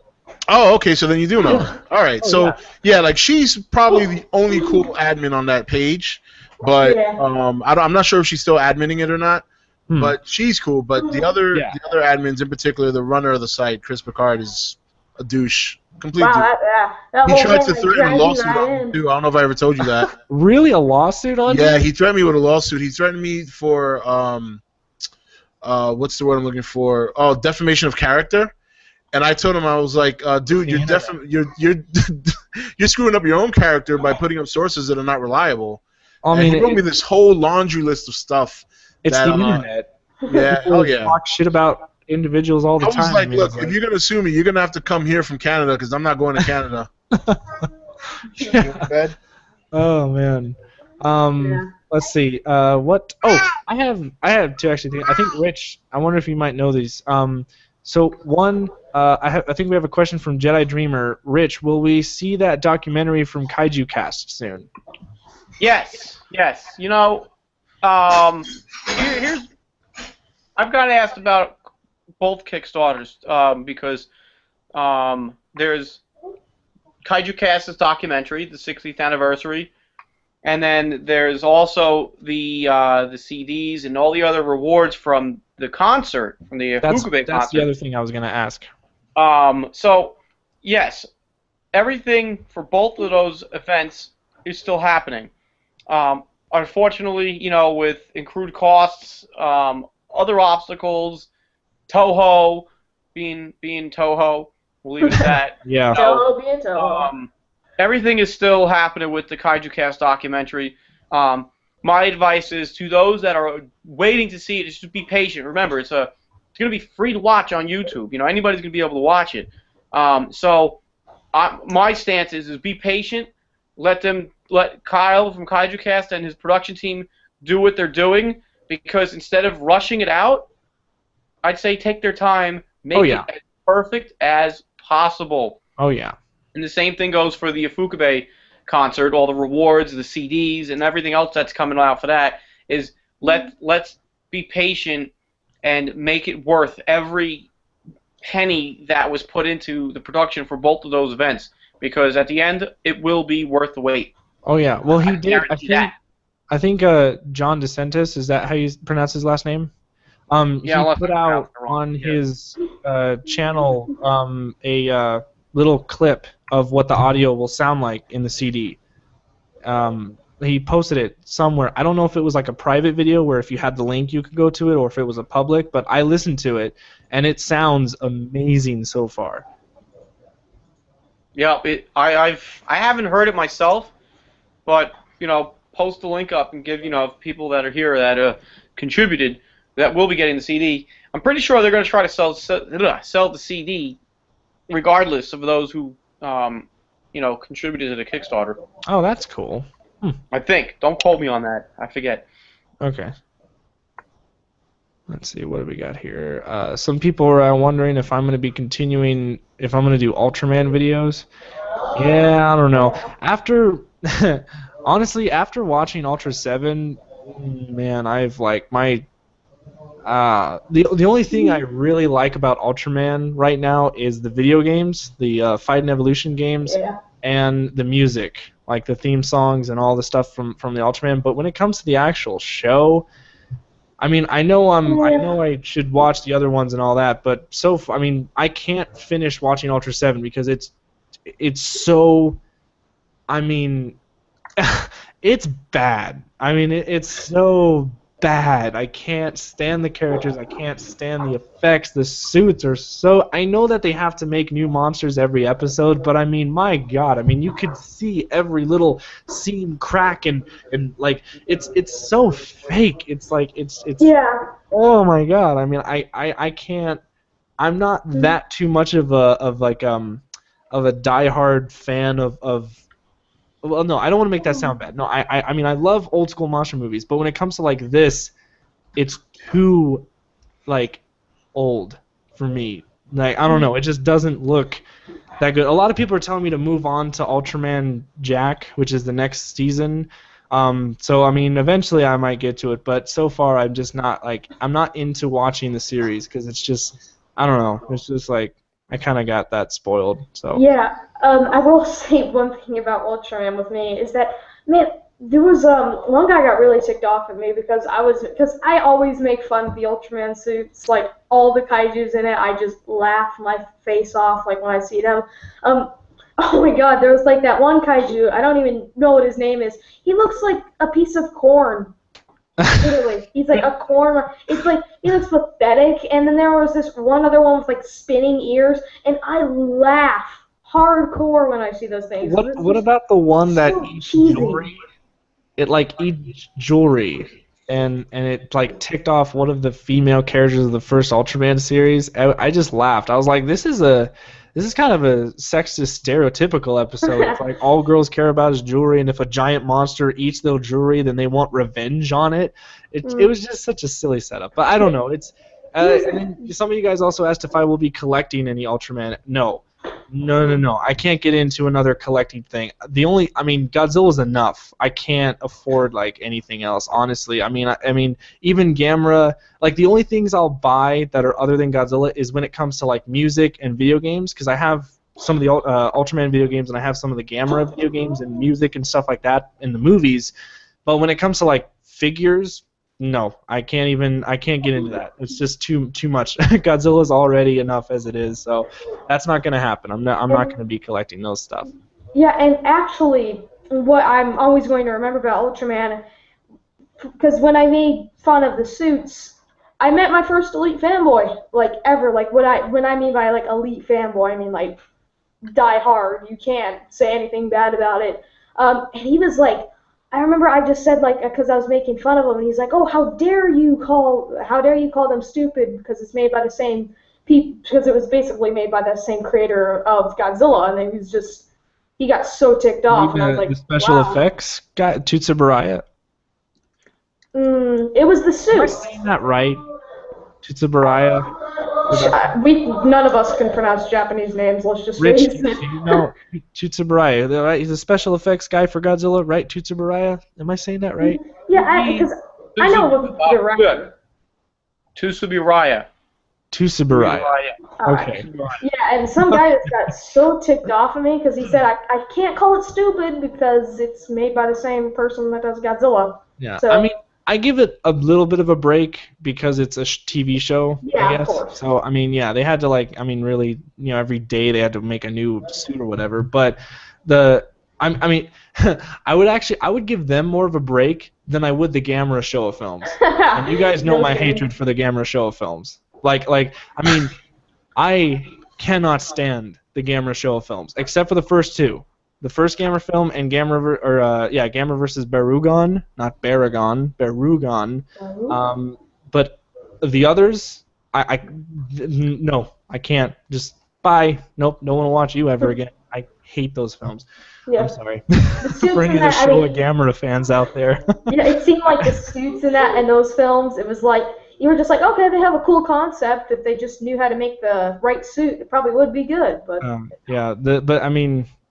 Oh, okay, so then you do know her. All right, yeah, like she's probably the only cool admin on that page, but I'm not sure if she's still adminning it or not. But she's cool. But the other Yeah. the other admins, in particular, the runner of the site, Chris Picard, is a douche. Complete Wow, douche. that He whole tried thing to like, threaten a dragged me lawsuit right on me in. too. I don't know if I ever told you that. Really, a lawsuit on Yeah, you? he threatened me with a lawsuit. He threatened me for what's the word I'm looking for? Oh, defamation of character. And I told him, I was like, dude, you're you're screwing up your own character by putting up sources that are not reliable. I And mean, he wrote me this whole laundry list of stuff. it's that, the internet. Yeah, People oh yeah. talk shit about individuals all the I time. was like, I mean, look, it's if like- you're gonna sue me, you're gonna have to come here from Canada because I'm not going to Canada. Yeah. Oh man. Yeah. Let's see. What? Oh, I have two actually. I think Rich. I wonder if you might know these. So one, I think we have a question from Jedi Dreamer. Rich, will we see that documentary from Kaiju Cast soon? Yes. You know, here's I've got asked about both Kickstarters because there's Kaiju Cast's documentary, the 60th anniversary, and then there's also the CDs and all the other rewards from the concert, from the That's Fukube the concert. other thing I was gonna ask. So yes, everything for both of those events is still happening. Unfortunately, you know, with accrued costs, other obstacles, Toho being Toho, we'll leave it at that. Yeah. Toho being Toho. Everything is still happening with the Kaiju Cast documentary. My advice is to those that are waiting to see it, just be patient. Remember, it's going to be free to watch on YouTube. You know, anybody's going to be able to watch it. So my stance is be patient. Let Kyle from Kaiju Cast and his production team do what they're doing, because instead of rushing it out, I'd say take their time, make it as perfect as possible. Oh yeah. And the same thing goes for the Ifukube concert, all the rewards, the CDs, and everything else that's coming out for that. Is let's be patient and make it worth every penny that was put into the production for both of those events, because at the end it will be worth the wait. Oh yeah. Well, he did. guarantee that. I think John DeSantis, is that how you pronounce his last name? Yeah, he unless put I pronounced out it wrong. on Yeah. his channel a little clip of what the audio will sound like in the CD. He posted it somewhere. I don't know if it was like a private video where if you had the link you could go to it, or if it was a public, but I listened to it, and it sounds amazing so far. Yeah, I haven't heard it myself, but you know, post the link up and give people that are here that contributed that will be getting the CD. I'm pretty sure they're going to try to sell the CD, regardless of those who contributed to the Kickstarter. Oh, that's cool. I think. Don't quote me on that. I forget. Okay. Let's see, what do we got here? Some people are wondering if I'm going to be continuing, if I'm going to do Ultraman videos. Yeah, I don't know. Honestly, after watching Ultra 7, man, I've like the only thing I really like about Ultraman right now is the video games, the Fight and Evolution games, and the music, like the theme songs and all the stuff from the Ultraman. But when it comes to the actual show, I mean, I know I should watch the other ones and all that, but I mean, I can't finish watching Ultra 7 because it's so, I mean, it's bad. I mean, it's so bad. I can't stand the characters. I can't stand the effects. The suits are so... I know that they have to make new monsters every episode, but I mean, my God. I mean, you could see every little seam crack and like, it's so fake. It's like, it's... Yeah. Oh my God. I mean, I can't... I'm not that too much of a diehard fan of well, no, I don't want to make that sound bad. No, I mean, I love old school monster movies, but when it comes to like this, it's too like old for me. Like, I don't know, it just doesn't look that good. A lot of people are telling me to move on to Ultraman Jack, which is the next season. So I mean, eventually I might get to it, but so far I'm just not I'm not into watching the series because it's just, I don't know, it's just like I kind of got that spoiled. So yeah. I will say one thing about Ultraman with me is that, man, There was one guy got really ticked off at me because I always make fun of the Ultraman suits, like all the kaiju's in it. I just laugh my face off like when I see them. Um, oh my God, there was like that one kaiju. I don't even know what his name is. He looks like a piece of corn. Literally, he's like a corn. It's like he looks pathetic. And then there was this one other one with like spinning ears, and I laugh hardcore when I see those things. What about the one that so eats cheesy. jewelry? It like eats jewelry, and it like ticked off one of the female characters of the first Ultraman series. I just laughed. I was like, this is kind of a sexist stereotypical episode. It's like all girls care about is jewelry, and if a giant monster eats their jewelry, then they want revenge on it. It was just such a silly setup. But I don't know. It's and then some of you guys also asked if I will be collecting any Ultraman. No. I can't get into another collecting thing. Godzilla's enough. I can't afford like anything else, honestly. I mean, even Gamera. Like the only things I'll buy that are other than Godzilla is when it comes to like music and video games, because I have some of the Ultraman video games and I have some of the Gamera video games and music and stuff like that in the movies. But when it comes to like figures, no, I can't get into that. It's just too much. Godzilla's already enough as it is, so that's not gonna happen. I'm not gonna be collecting those stuff. Yeah, and actually, what I'm always going to remember about Ultraman, because when I made fun of the suits, I met my first elite fanboy, like ever. Like when I mean by like elite fanboy, I mean like die hard. You can't say anything bad about it. And he was like, I remember I just said like because I was making fun of him, and he's like, "Oh, how dare you call them stupid because it's made by the same people because it was basically made by the same creator of Godzilla." And then he got so ticked off, and I was like, the special wow. effects guy Tutsubaraya. It was the suit. Am I saying that right? Tutsubaraya. None of us can pronounce Japanese names. Let's just Rich, face do it. you know Tutsubaraya? Right? He's a special effects guy for Godzilla, right? Tutsubaraya. Am I saying that right? Yeah, because I know it wasn't the director. Tsubiraya. Tutsubaraya. Okay. Yeah, and some guy just got so ticked off at me because he said I can't call it stupid because it's made by the same person that does Godzilla. Yeah. So, I mean, I give it a little bit of a break because it's a TV show, yeah, I guess. of course. So, I mean, yeah, they had to really, every day they had to make a new suit or whatever. But I would give them more of a break than I would the Gamera Showa films. And you guys know my hatred for the Gamera Showa films. I cannot stand the Gamera Showa films except for the first two. The first Gamera film and Gamera versus Barugon, not Baragon, Barugon. But the others, no, I can't. Just bye. Nope, no one will watch you ever again. I hate those films. Yeah. I'm sorry for any of the Showa Gamera fans out there. Yeah, it seemed like the suits in those films, it was like you were just like, okay, they have a cool concept. If they just knew how to make the right suit, it probably would be good. But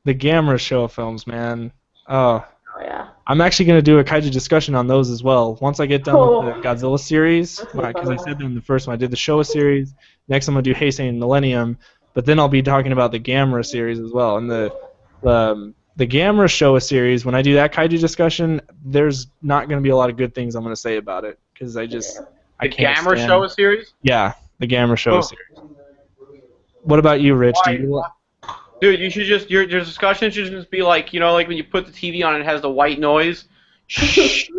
the Gamera Showa films, man. Oh yeah. I'm actually going to do a kaiju discussion on those as well. Once I get done with the Godzilla series, because I said that in the first one, I did the Showa series. Next I'm going to do Heisei and Millennium, but then I'll be talking about the Gamera series as well. And the Gamera Showa series, when I do that kaiju discussion, there's not going to be a lot of good things I'm going to say about it, because I can't Gamera stand... Showa series? Yeah, the Gamera Showa series. What about you, Rich? Dude, you should just your discussion should just be like, like when you put the TV on and it has the white noise. Shh.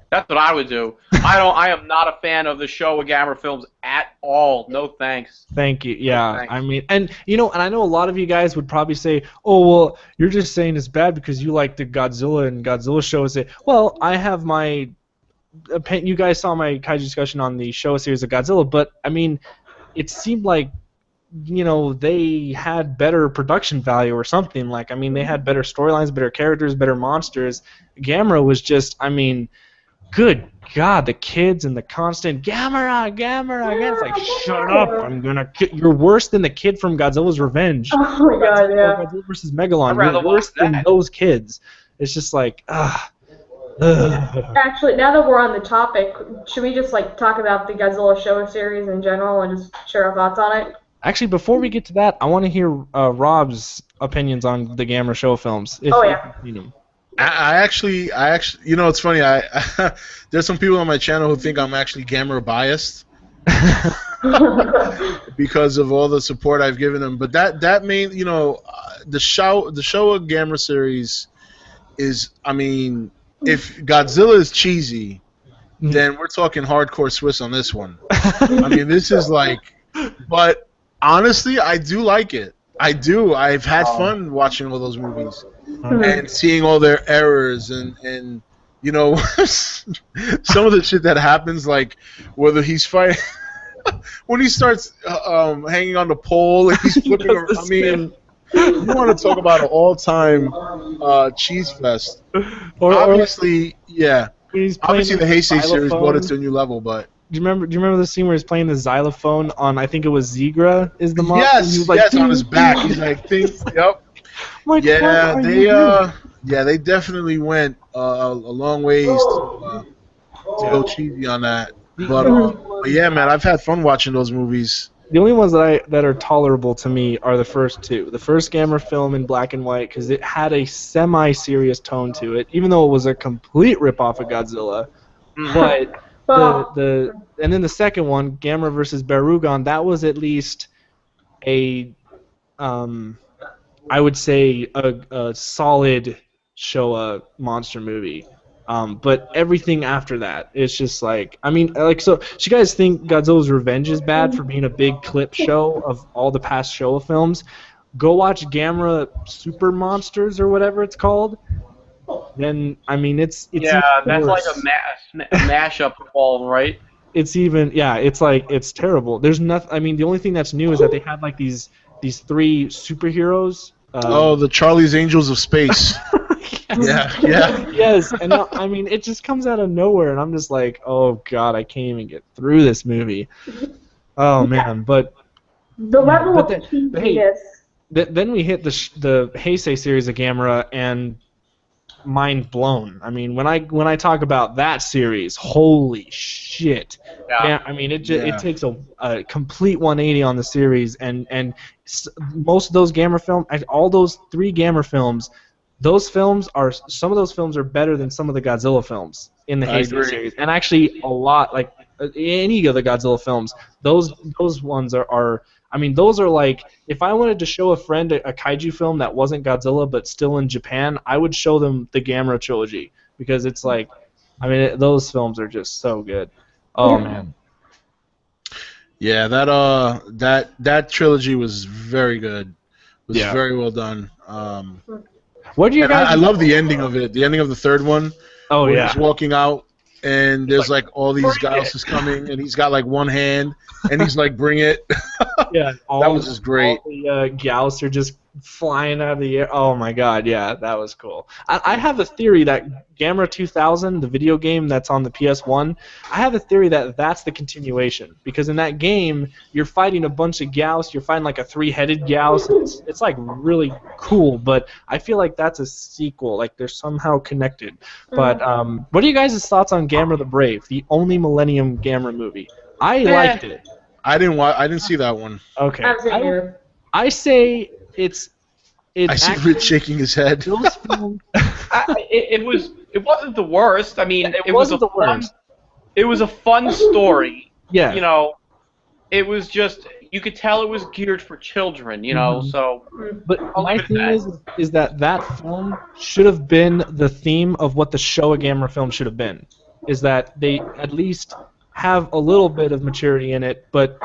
That's what I would do. I am not a fan of the Showa Gamera films at all. No thanks. Thank you. Yeah, no, thanks. I mean, and I know a lot of you guys would probably say, "Oh, well, you're just saying it's bad because you like the Godzilla and Godzilla shows." Well, I have my opinion. You guys saw my kaiju discussion on the Showa series of Godzilla, but I mean, it seemed like they had better production value or something. They had better storylines, better characters, better monsters. Gamera was just, good God, the kids and the constant Gamera again. It's like, shut up! I'm gonna. You're worse than the kid from Godzilla's Revenge. Oh my God, yeah. Godzilla versus Megalon. You're worse than those kids. It's just like, Actually, now that we're on the topic, should we just talk about the Godzilla Showa series in general and just share our thoughts on it? Actually, before we get to that, I want to hear Rob's opinions on the Gamera Showa films. Yeah. I actually, you know, it's funny. There's some people on my channel who think I'm actually Gamera biased because of all the support I've given them. But that main, you know, the Showa Gamera series is, I mean, if Godzilla is cheesy, then we're talking hardcore Swiss on this one. I mean, this is like, but honestly, I do like it. I do. I've had fun watching all those movies and seeing all their errors and you know, some of the shit that happens, like whether he's fighting when he starts hanging on the pole and he's flipping around. I mean, you want to talk about an all-time cheese fest? Obviously, yeah. Obviously, the Heisei series brought it to a new level, but. Do you remember the scene where he's playing the xylophone on? I think it was Zegra. Is the monster? Yes, he was like, yes, on his back. He's like, yep. Like, yeah, they definitely went a long ways to go cheesy on that. But yeah, man, I've had fun watching those movies. The only ones that are tolerable to me are the first two. The first Gamera film in black and white, because it had a semi-serious tone to it, even though it was a complete rip-off of Godzilla. But and then the second one, Gamera versus Barugon, that was at least a I would say a solid Showa monster movie. But everything after that, it's just like, I mean, like, so you guys think Godzilla's Revenge is bad for being a big clip show of all the past Showa films? Go watch Gamera Super Monsters or whatever it's called. Then, I mean, it's yeah, that's worse. Like a mashup of all, right? It's even, yeah, it's like, it's terrible. There's nothing, I mean, the only thing that's new is that they had like these three superheroes. The Charlie's Angels of Space. Yes. Yeah. Yes, and now, I mean, it just comes out of nowhere, and I'm just like, oh god, I can't even get through this movie. Oh man, but the level of cheesiness. Then we hit the Heisei series of Gamera, and mind blown. I mean, when I talk about that series, holy shit! Yeah, I mean, it takes a complete 180 on the series, and most of those Gamera films, all those three Gamera films. Some of those films are better than some of the Godzilla films in the Heisei series, and actually a lot, like any of the Godzilla films. Those ones are I mean, those are like, if I wanted to show a friend a kaiju film that wasn't Godzilla but still in Japan, I would show them the Gamera trilogy, because it's like, I mean, those films are just so good. Oh man. Yeah, that trilogy was very good. It was very well done. What do you guys? I love the ending of it. The ending of the third one. Oh yeah. He's walking out, and there's like all these guys is coming, and he's got like one hand, and he's like, "Bring it." Yeah. That was just great. All the Gauss are just flying out of the air. Oh my god, yeah, that was cool. I have a theory that Gamera 2000, the video game that's on the PS1, I have a theory that that's the continuation, because in that game you're fighting a bunch of Gauss, you're fighting like a three-headed Gauss. It's like really cool, but I feel like that's a sequel, like they're somehow connected. But what are you guys' thoughts on Gamera the Brave, the only Millennium Gamera movie? I liked it. I didn't see that one. Okay. I say I see Rich shaking his head. It wasn't the worst. I mean, it wasn't the worst. It was a fun story. Yeah. You know, it was just, you could tell it was geared for children. You know, so. But my thing is that film should have been the theme of what the Showa Gamera film should have been. Is that they at least have a little bit of maturity in it, but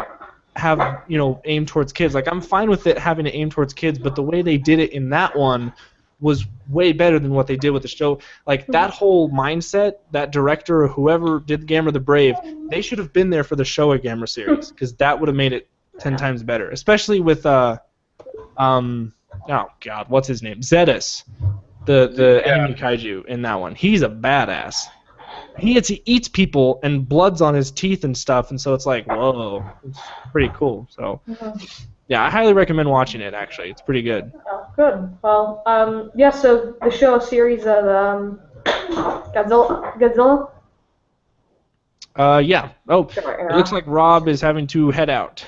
have, you know, aim towards kids. Like, I'm fine with it having to aim towards kids, but the way they did it in that one was way better than what they did with the show. Like, that whole mindset, that director or whoever did Gamera the Brave, they should have been there for the Showa Gamera series, because that would have made it 10 times better. Especially with oh god, what's his name? Zetus, the enemy kaiju in that one. He's a badass. He eats people, and blood's on his teeth and stuff, and so it's like, whoa, it's pretty cool. So, yeah, I highly recommend watching it. Actually, it's pretty good. Oh, good. Well, yeah. So the Showa series of Godzilla. Yeah. Oh, it looks like Rob is having to head out.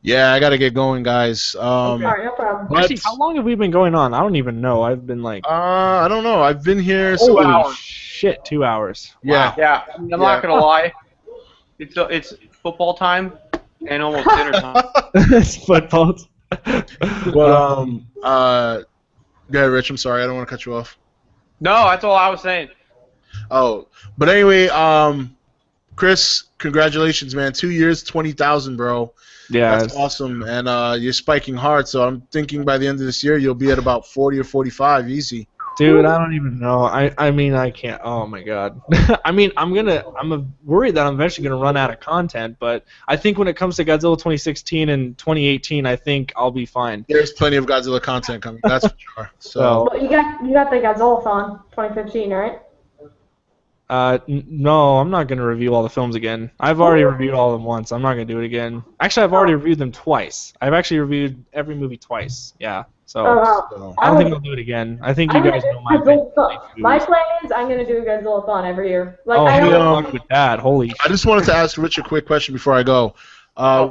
Yeah, I gotta get going, guys. All right, no problem. But, Actually, how long have we been going on? I don't even know. I've been like, I don't know. I've been here. holy hours. shit, 2 hours. Yeah. Yeah, I'm not gonna lie. It's football time and almost dinner time. It's football. But yeah, Rich. I'm sorry. I don't want to cut you off. No, that's all I was saying. Oh, but anyway, Chris, congratulations, man. 2 years, 20,000, bro. Yeah, That's awesome, and you're spiking hard. So I'm thinking by the end of this year, you'll be at about 40 or 45, easy. dude, I don't even know. I mean, I can't. Oh my god. I mean, I'm worried that I'm eventually gonna run out of content, but I think when it comes to Godzilla 2016 and 2018, I think I'll be fine. There's plenty of Godzilla content coming. That's for sure. So Well, you got the Godzilla-thon 2015, right? No, I'm not gonna review all the films again. I've already reviewed all of them once. I'm not gonna do it again. Actually, I've already reviewed them twice. I've actually reviewed every movie twice. Yeah. So so- I don't think I'll do it again. I think you guys know my opinion. My plan is I'm gonna do a Godzilla-thon every year. Like Oh, I good know. luck with that. Holy I just wanted to ask Rich a quick question before I go.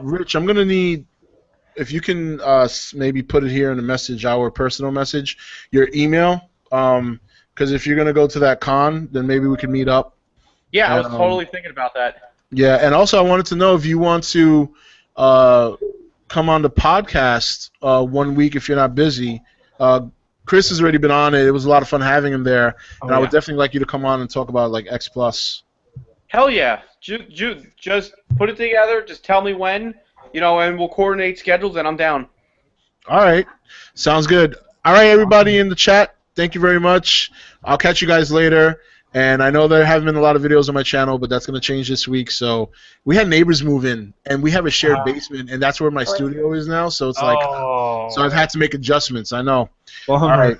Rich, I'm gonna need if you can maybe put it here in a message, our personal message, your email. Because if you're gonna go to that con, then maybe we can meet up. Yeah, I was totally thinking about that. Yeah, and also I wanted to know if you want to come on the podcast 1 week if you're not busy. Chris has already been on it. It was a lot of fun having him there, and I would definitely like you to come on and talk about like X Plus. Hell yeah. Just put it together. Just tell me when, and we'll coordinate schedules, and I'm down. All right, sounds good. All right, everybody in the chat, thank you very much. I'll catch you guys later. And I know there haven't been a lot of videos on my channel, but that's going to change this week. So we had neighbors move in, and we have a shared basement, and that's where my studio is now. So it's like, so I've had to make adjustments. I know. Well, all right.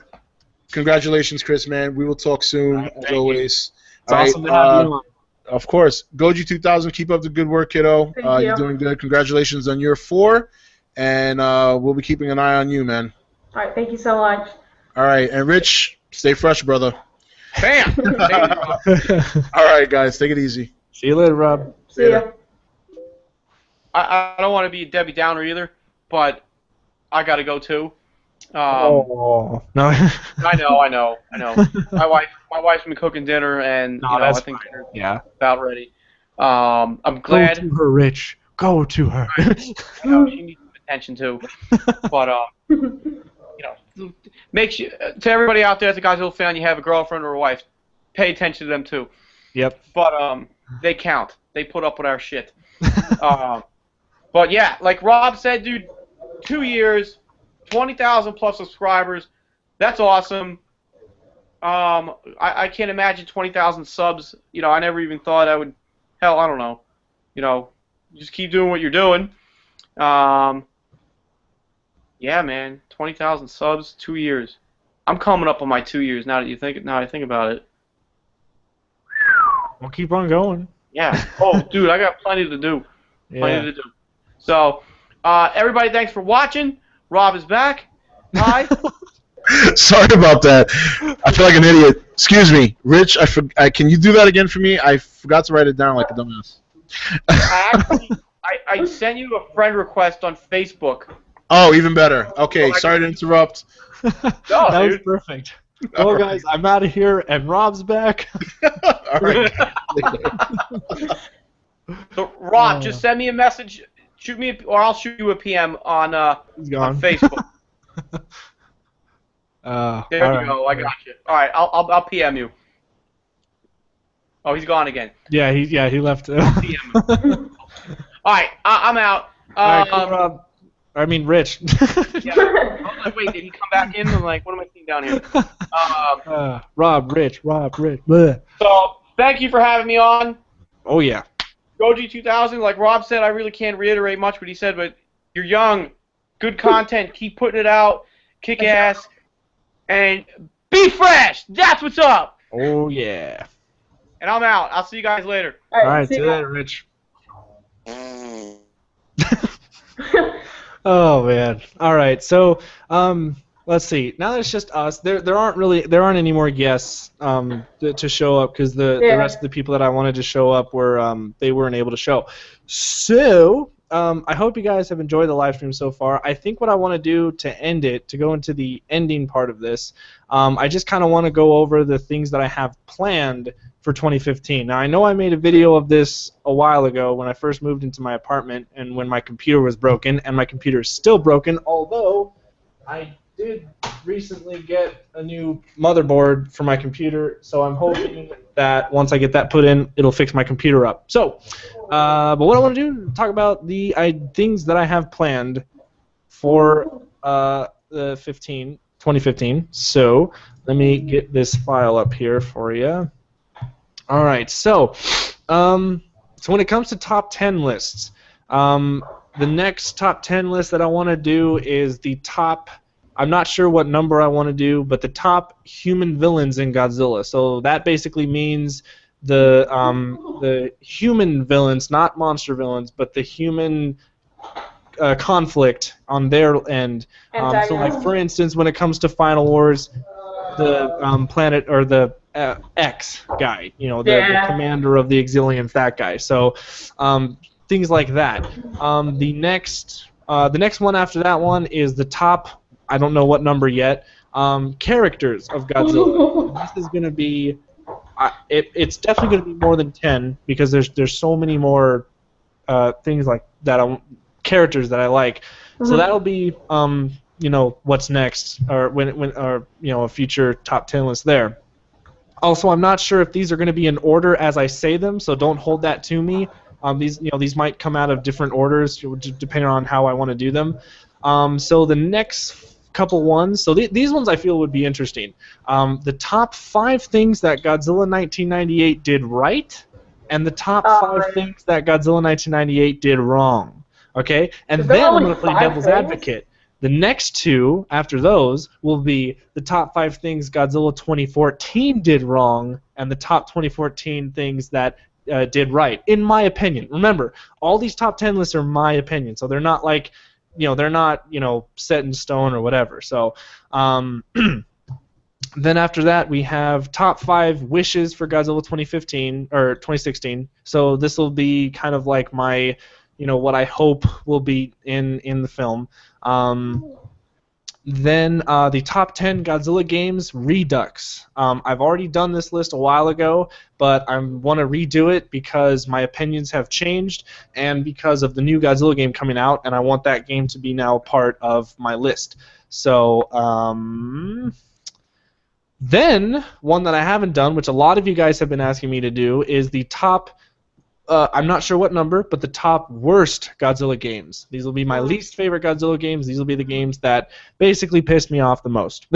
Congratulations, Chris, man. We will talk soon, as always. It's awesome to have you on. Of course. Goji2000, keep up the good work, kiddo. You're doing good. Congratulations on year 4, and we'll be keeping an eye on you, man. All right, thank you so much. All right, and Rich, stay fresh, brother. Bam! All right, guys, take it easy. See you later, Rob. See ya. I don't want to be a Debbie Downer either, but I got to go too. No. I know. My wife's been cooking dinner, and I think dinner's about ready. I'm glad. Go to her, Rich. Go to her. She needs some attention too. But make sure to everybody out there, as a Godzilla fan, you have a girlfriend or a wife, pay attention to them too. Yep. But they count. They put up with our shit. But yeah, like Rob said, dude, 2 years, 20,000 plus subscribers. That's awesome. I can't imagine 20,000 subs. I never even thought I would. Hell, I don't know. Just keep doing what you're doing. Yeah, man, 20,000 subs, 2 years. I'm coming up on my 2 years now that I think about it. We'll keep on going. Yeah. Oh, dude, I got plenty to do. Plenty to do. So, everybody, thanks for watching. Rob is back. Hi. Sorry about that. I feel like an idiot. Excuse me, Rich. Can you do that again for me? I forgot to write it down like a dumbass. I sent you a friend request on Facebook. Oh, even better. Okay, sorry to interrupt. No, that was dude. perfect. Well, guys, I'm out of here, and Rob's back. All right. So, Rob, just send me a message. Shoot me, or I'll shoot you a PM on Facebook. There you go. I got you. All right, I'll PM you. Oh, he's gone again. Yeah, he left. PM him. All right, I'm out. All right, cool, Rob. I mean, Rich. Yeah. I was like, wait, did he come back in? I'm like, what am I seeing down here? Rob, Rich. Bleh. So, thank you for having me on. Oh, yeah. Goji2000, like Rob said, I really can't reiterate much what he said, but you're young, good content, keep putting it out, kick ass, and be fresh! That's what's up! Oh, yeah. And I'm out. I'll see you guys later. All right, see you later, Rich. Oh, man. All right, so, let's see. Now that it's just us, there aren't any more guests to show up because the rest of the people that I wanted to show up they weren't able to show. So I hope you guys have enjoyed the live stream so far. I think what I want to do to end it, to go into the ending part of this, I just kind of want to go over the things that I have planned for 2015. Now, I know I made a video of this a while ago when I first moved into my apartment and when my computer was broken, and my computer is still broken, although I did recently get a new motherboard for my computer, so I'm hoping that once I get that put in, it'll fix my computer up. So, but what I want to do is talk about the things that I have planned for the 2015. So, let me get this file up here for you. All right, so when it comes to top 10 lists, the next top 10 list that I want to do is the top, I'm not sure what number I want to do, but the top human villains in Godzilla. So that basically means the human villains, not monster villains, but the human conflict on their end. So, like for instance, when it comes to Final Wars, the planet or the X guy, you know, the commander of the Exilians, that guy. So things like that. The next one after that one is the top, I don't know what number yet, characters of Godzilla. This is going to be, it's definitely going to be more than 10 because there's so many more things like that, characters that I like. So that'll be you know, what's next, or or you know, a future top 10 list there. Also, I'm not sure if these are going to be in order as I say them, so don't hold that to me. These might come out of different orders depending on how I want to do them. So the next couple ones, so these ones I feel would be interesting. The top 5 things that Godzilla 1998 did right, and the top 5 things that Godzilla 1998 did wrong. Okay, and then I'm going to play devil's advocate. The next 2 after those will be the top 5 things Godzilla 2014 did wrong, and the top 2014 things that did right, in my opinion. Remember, all these top 10 lists are my opinion, so they're not like, you know, they're not, you know, set in stone or whatever. So, then after that we have top 5 wishes for Godzilla 2015 or 2016. So this will be kind of like my, you know, what I hope will be in the film. Then the top 10 Godzilla games Redux. I've already done this list a while ago, but I want to redo it because my opinions have changed and because of the new Godzilla game coming out, and I want that game to be now part of my list. So then one that I haven't done, which a lot of you guys have been asking me to do, is the top, I'm not sure what number, but the top worst Godzilla games. These will be my least favorite Godzilla games. These will be the games that basically pissed me off the most.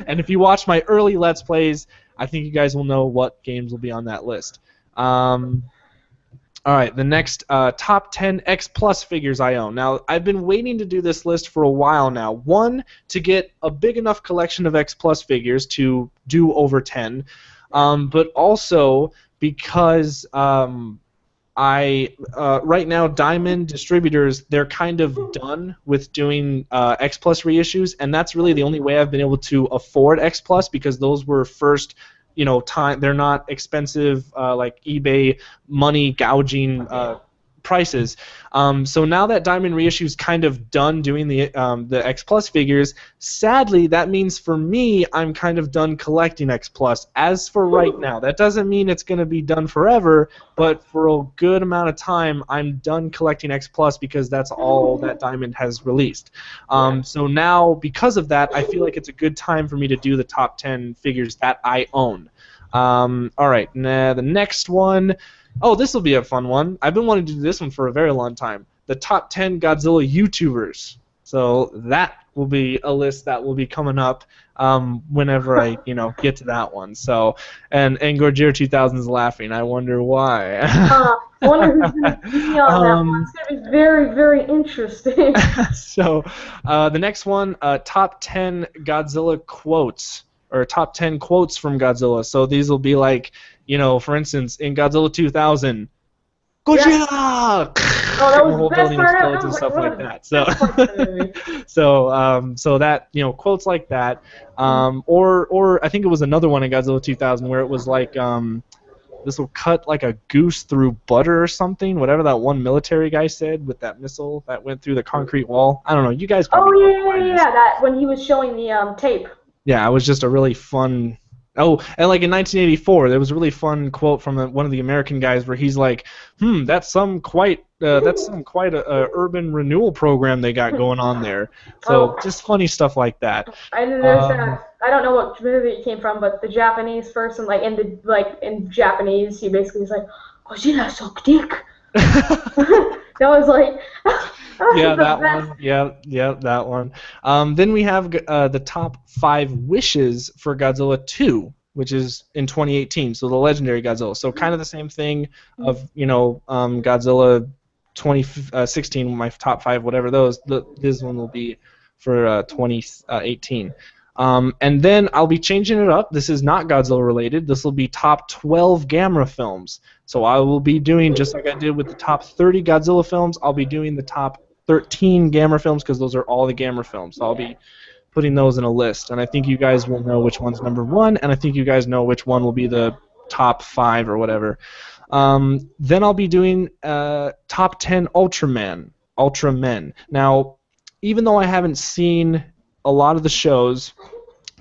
And if you watch my early Let's Plays, I think you guys will know what games will be on that list. All right, the next top 10 X Plus figures I own. Now, I've been waiting to do this list for a while now. One, to get a big enough collection of X Plus figures to do over 10, but also because right now Diamond distributors, they're kind of done with doing X Plus reissues, and that's really the only way I've been able to afford X Plus because those were first, you know, they're not expensive like eBay money gouging prices. So now that Diamond reissue is kind of done doing the X Plus figures, sadly that means for me I'm kind of done collecting X Plus as for right now. That doesn't mean it's going to be done forever, but for a good amount of time I'm done collecting X Plus because that's all that Diamond has released. So now because of that, I feel like it's a good time for me to do the top 10 figures that I own. All right, the next one. Oh, this will be a fun one. I've been wanting to do this one for a very long time. The top 10 Godzilla YouTubers. So that will be a list that will be coming up whenever I, you know, get to that one. So, and Gojira2000 is laughing. I wonder why. I wonder who's going to be on that one. It's going to be very, very interesting. So, the next one, top 10 Godzilla quotes, or top 10 quotes from Godzilla. So these will be like, you know, for instance, in Godzilla 2000, Gojira! Yes. Oh, that was the best part ever. And stuff like that. So that, you know, quotes like that, or I think it was another one in Godzilla 2000 where it was like, This will cut like a goose through butter or something. Whatever that one military guy said with that missile that went through the concrete wall. I don't know. You guys. Oh Probably yeah. That when he was showing the tape. Yeah, it was just a really fun. Oh, and like in 1984, there was a really fun quote from one of the American guys where he's like, that's some quite a urban renewal program they got going on there." So just funny stuff like that. I didn't notice that. I don't know what movie it came from, but the Japanese person, in Japanese, he basically was like, "Godzilla suck dick." That was like. Yeah, that one. Yeah, that one. Then we have the top 5 wishes for Godzilla 2, which is in 2018. So the legendary Godzilla. So kind of the same thing of Godzilla 2016. My top 5, whatever those. This one will be for 2018. And then I'll be changing it up. This is not Godzilla related. This will be top 12 Gamera films. So I will be doing, just like I did with the top 30 Godzilla films, I'll be doing the top 13 Gamera films because those are all the Gamera films. So I'll be putting those in a list. And I think you guys will know which one's number 1, and I think you guys know which one will be the top 5 or whatever. Then I'll be doing top 10 Ultramen. Now, even though I haven't seen a lot of the shows,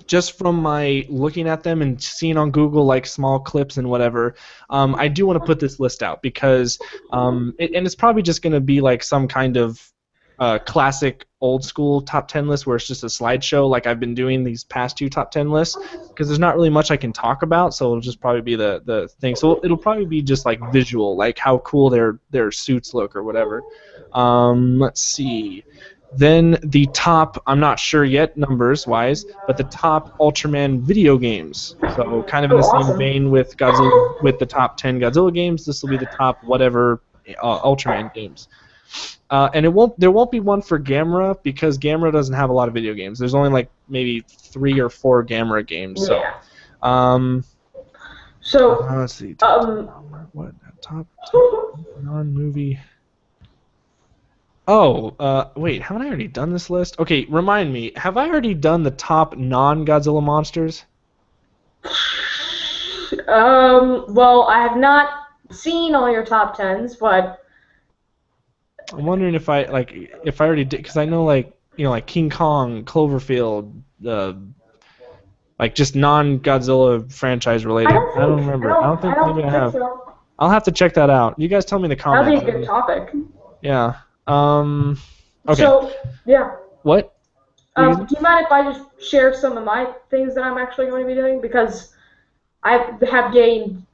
just from my looking at them and seeing on Google like small clips and whatever, I do want to put this list out because, and it's probably just going to be like some kind of classic old school top 10 list where it's just a slideshow like I've been doing these past 2 top 10 lists, because there's not really much I can talk about, so it'll just probably be the thing. So it'll probably be just like visual, like how cool their suits look or whatever. Let's see. Then the top, I'm not sure yet numbers-wise, but the top Ultraman video games. So kind of in the same vein with Godzilla, with the top 10 Godzilla games, this will be the top whatever Ultraman games. And there won't be one for Gamera because Gamera doesn't have a lot of video games. There's only like maybe 3 or 4 Gamera games. So, let's see. What top non-movie? Oh, wait, haven't I already done this list? Okay, remind me, have I already done the top non-Godzilla monsters? Well, I have not seen all your top 10s, but I'm wondering if I already did, because I know like King Kong, Cloverfield, like just non-Godzilla franchise related. I don't remember. I don't think maybe I have. So. I'll have to check that out. You guys tell me in the comments. That'd be a good topic. Yeah. Okay. So, yeah. What? Do you mind if I just share some of my things that I'm actually going to be doing? Because I have gained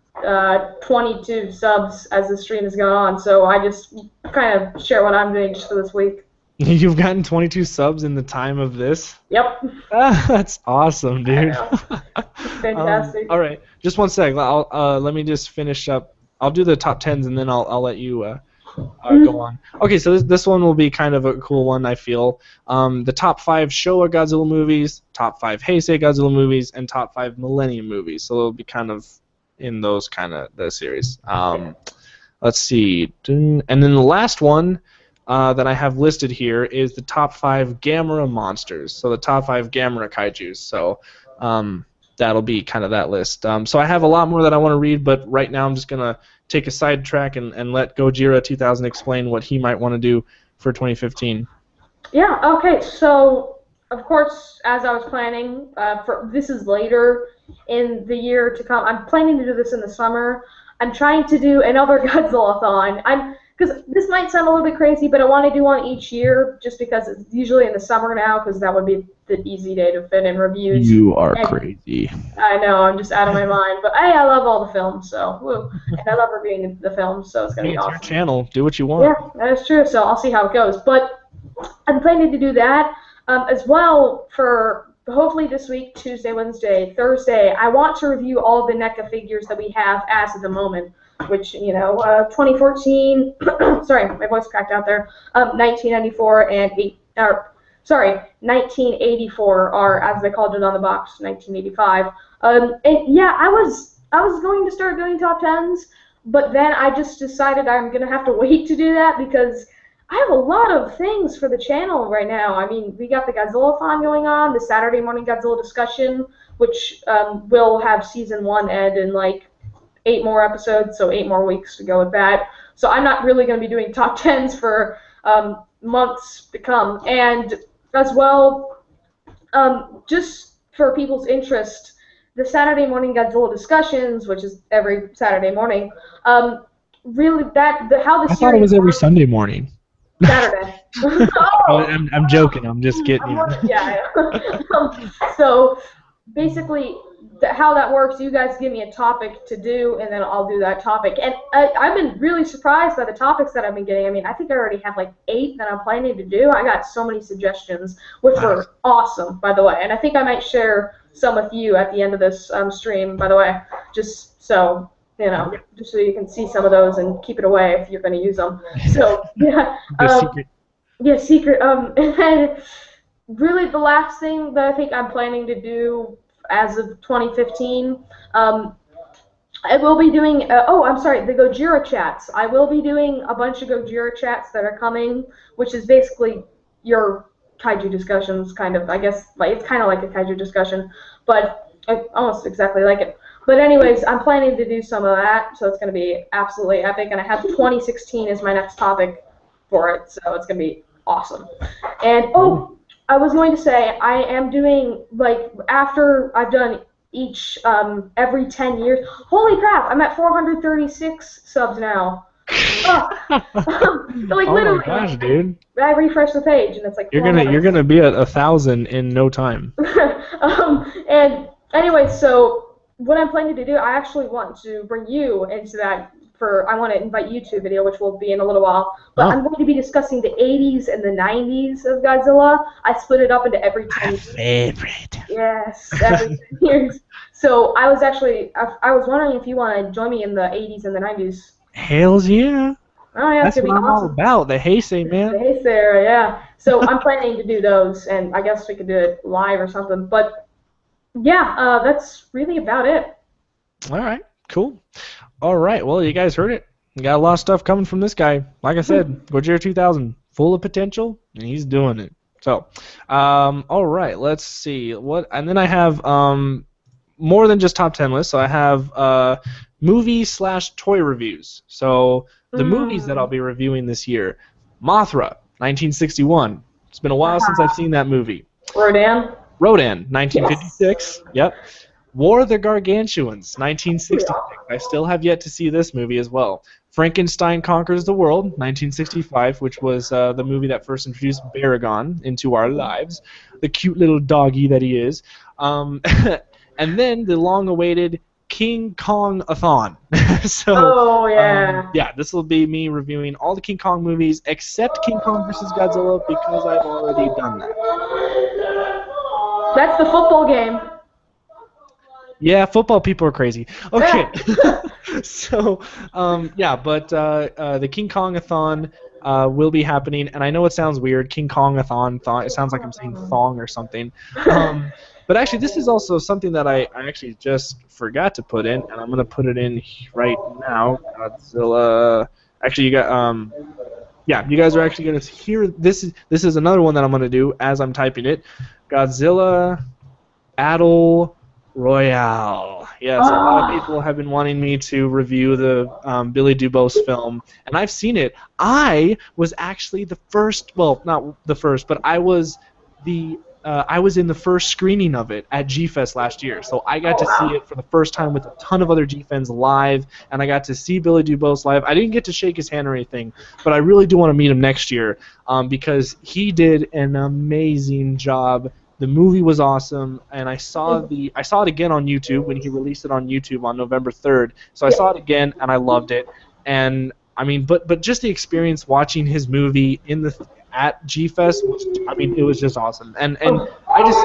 22 subs as the stream has gone on, so I just kind of share what I'm doing just for this week. You've gotten 22 subs in the time of this? Yep. That's awesome, dude. Fantastic. All right, just one sec. Let me just finish up. I'll do the top 10s and then I'll let you go on. Okay, so this one will be kind of a cool one, I feel. The top 5 Showa Godzilla movies, top 5 Heisei Godzilla movies, and top 5 Millennium movies. So it'll be kind of in those kind of the series. Let's see. And then the last one that I have listed here is the top 5 Gamera monsters. So the top 5 Gamera kaijus. So that'll be kind of that list. So I have a lot more that I want to read, but right now I'm just going to take a sidetrack and let Gojira2000 explain what he might want to do for 2015. Yeah, okay. So, of course, as I was planning, this is later in the year to come. I'm planning to do this in the summer. I'm trying to do another Godzilla-thon. Because this might sound a little bit crazy, but I want to do one each year just because it's usually in the summer now, because that would be the easy day to fit in reviews. You are crazy. I know, I'm just out of my mind. But hey, I love all the films, so woo. And I love reviewing the films, so it's going to be awesome. It's your channel. Do what you want. Yeah, that is true, so I'll see how it goes. But I'm planning to do that as well for hopefully this week, Tuesday, Wednesday, Thursday. I want to review all the NECA figures that we have as of the moment, which, 2014, sorry, my voice cracked out there, 1994 and 1984 are, as they called it on the box, 1985. And yeah, I was going to start doing top 10s, but then I just decided I'm going to have to wait to do that because I have a lot of things for the channel right now. I mean, we got the Godzilla-thon going on, the Saturday morning Godzilla discussion, which will have season 1 end in like 8 more episodes, so 8 more weeks to go with that. So I'm not really going to be doing top 10s for months to come. And as well, just for people's interest, the Saturday morning Godzilla discussions, which is every Saturday morning, really how the I series thought it was every works- Sunday morning. Saturday. I'm joking. I'm just kidding you. Yeah. So basically, how that works, you guys give me a topic to do, and then I'll do that topic. And I've been really surprised by the topics that I've been getting. I mean, I think I already have like 8 that I'm planning to do. I got so many suggestions, which were awesome, by the way. And I think I might share some with you at the end of this stream, by the way, just so just so you can see some of those and keep it away if you're going to use them. So yeah, Secret. yeah, secret. And then really the last thing that I think I'm planning to do as of 2015, I will be doing. The Gojira chats. I will be doing a bunch of Gojira chats that are coming, which is basically your kaiju discussions, kind of. I guess it's kind of like a kaiju discussion, but almost exactly like it. But anyways, I'm planning to do some of that, so it's going to be absolutely epic. And I have 2016 as my next topic for it, so it's going to be awesome. And I was going to say I am doing after I've done each every 10 years. Holy crap! I'm at 436 subs now. Literally, my gosh, dude! I refresh the page and it's like You're gonna be at 1,000 in no time. And anyway, so what I'm planning to do, I actually want to bring you into that. I want to invite you to a video, which will be in a little while. But I'm going to be discussing the 80s and the 90s of Godzilla. I split it up into every 10 years. Favorite. Yes, every 10 years. So I was wondering if you want to join me in the 80s and the 90s. Hells yeah. Oh yeah, That's what I'm all about. The Heisei, man. The Heisei era, yeah. So I'm planning to do those, and I guess we could do it live or something. But yeah, that's really about it. All right, cool. All right, well, you guys heard it. We got a lot of stuff coming from this guy. Like I said, Gojira 2000, full of potential, and he's doing it. So, all right, let's see and then I have more than just top 10 lists. So I have movie/toy reviews. So the movies that I'll be reviewing this year: Mothra, 1961. It's been a while since I've seen that movie. Rodan, 1956. Yes. Yep. War of the Gargantuans, 1966. I still have yet to see this movie as well. Frankenstein Conquers the World, 1965, which was the movie that first introduced Baragon into our lives, the cute little doggy that he is. And then the long-awaited King Kong-a-thon. So, this will be me reviewing all the King Kong movies except King Kong vs. Godzilla because I've already done that. That's the football game. Yeah, football people are crazy. Okay. So, the King Kong-a-thon will be happening, and I know it sounds weird, King Kong-a-thon, it sounds like I'm saying thong or something. But actually, this is also something that I actually just forgot to put in, and I'm going to put it in right now. Godzilla. Actually, you guys are actually going to hear this. This is another one that I'm going to do as I'm typing it. Godzilla Battle Royale. Yes, a lot of people have been wanting me to review the Billy Dubose film, and I've seen it. I was actually the first, well, not the first, but I was in the first screening of it at G-Fest last year, so I got to see it for the first time with a ton of other G-Fans live, and I got to see Billy Dubose live. I didn't get to shake his hand or anything, but I really do want to meet him next year because he did an amazing job. The movie was awesome, and I saw it again on YouTube when he released it on YouTube on November 3rd. So I saw it again, and I loved it. And I mean, but just the experience watching his movie at G-Fest was, I mean, it was just awesome. And I just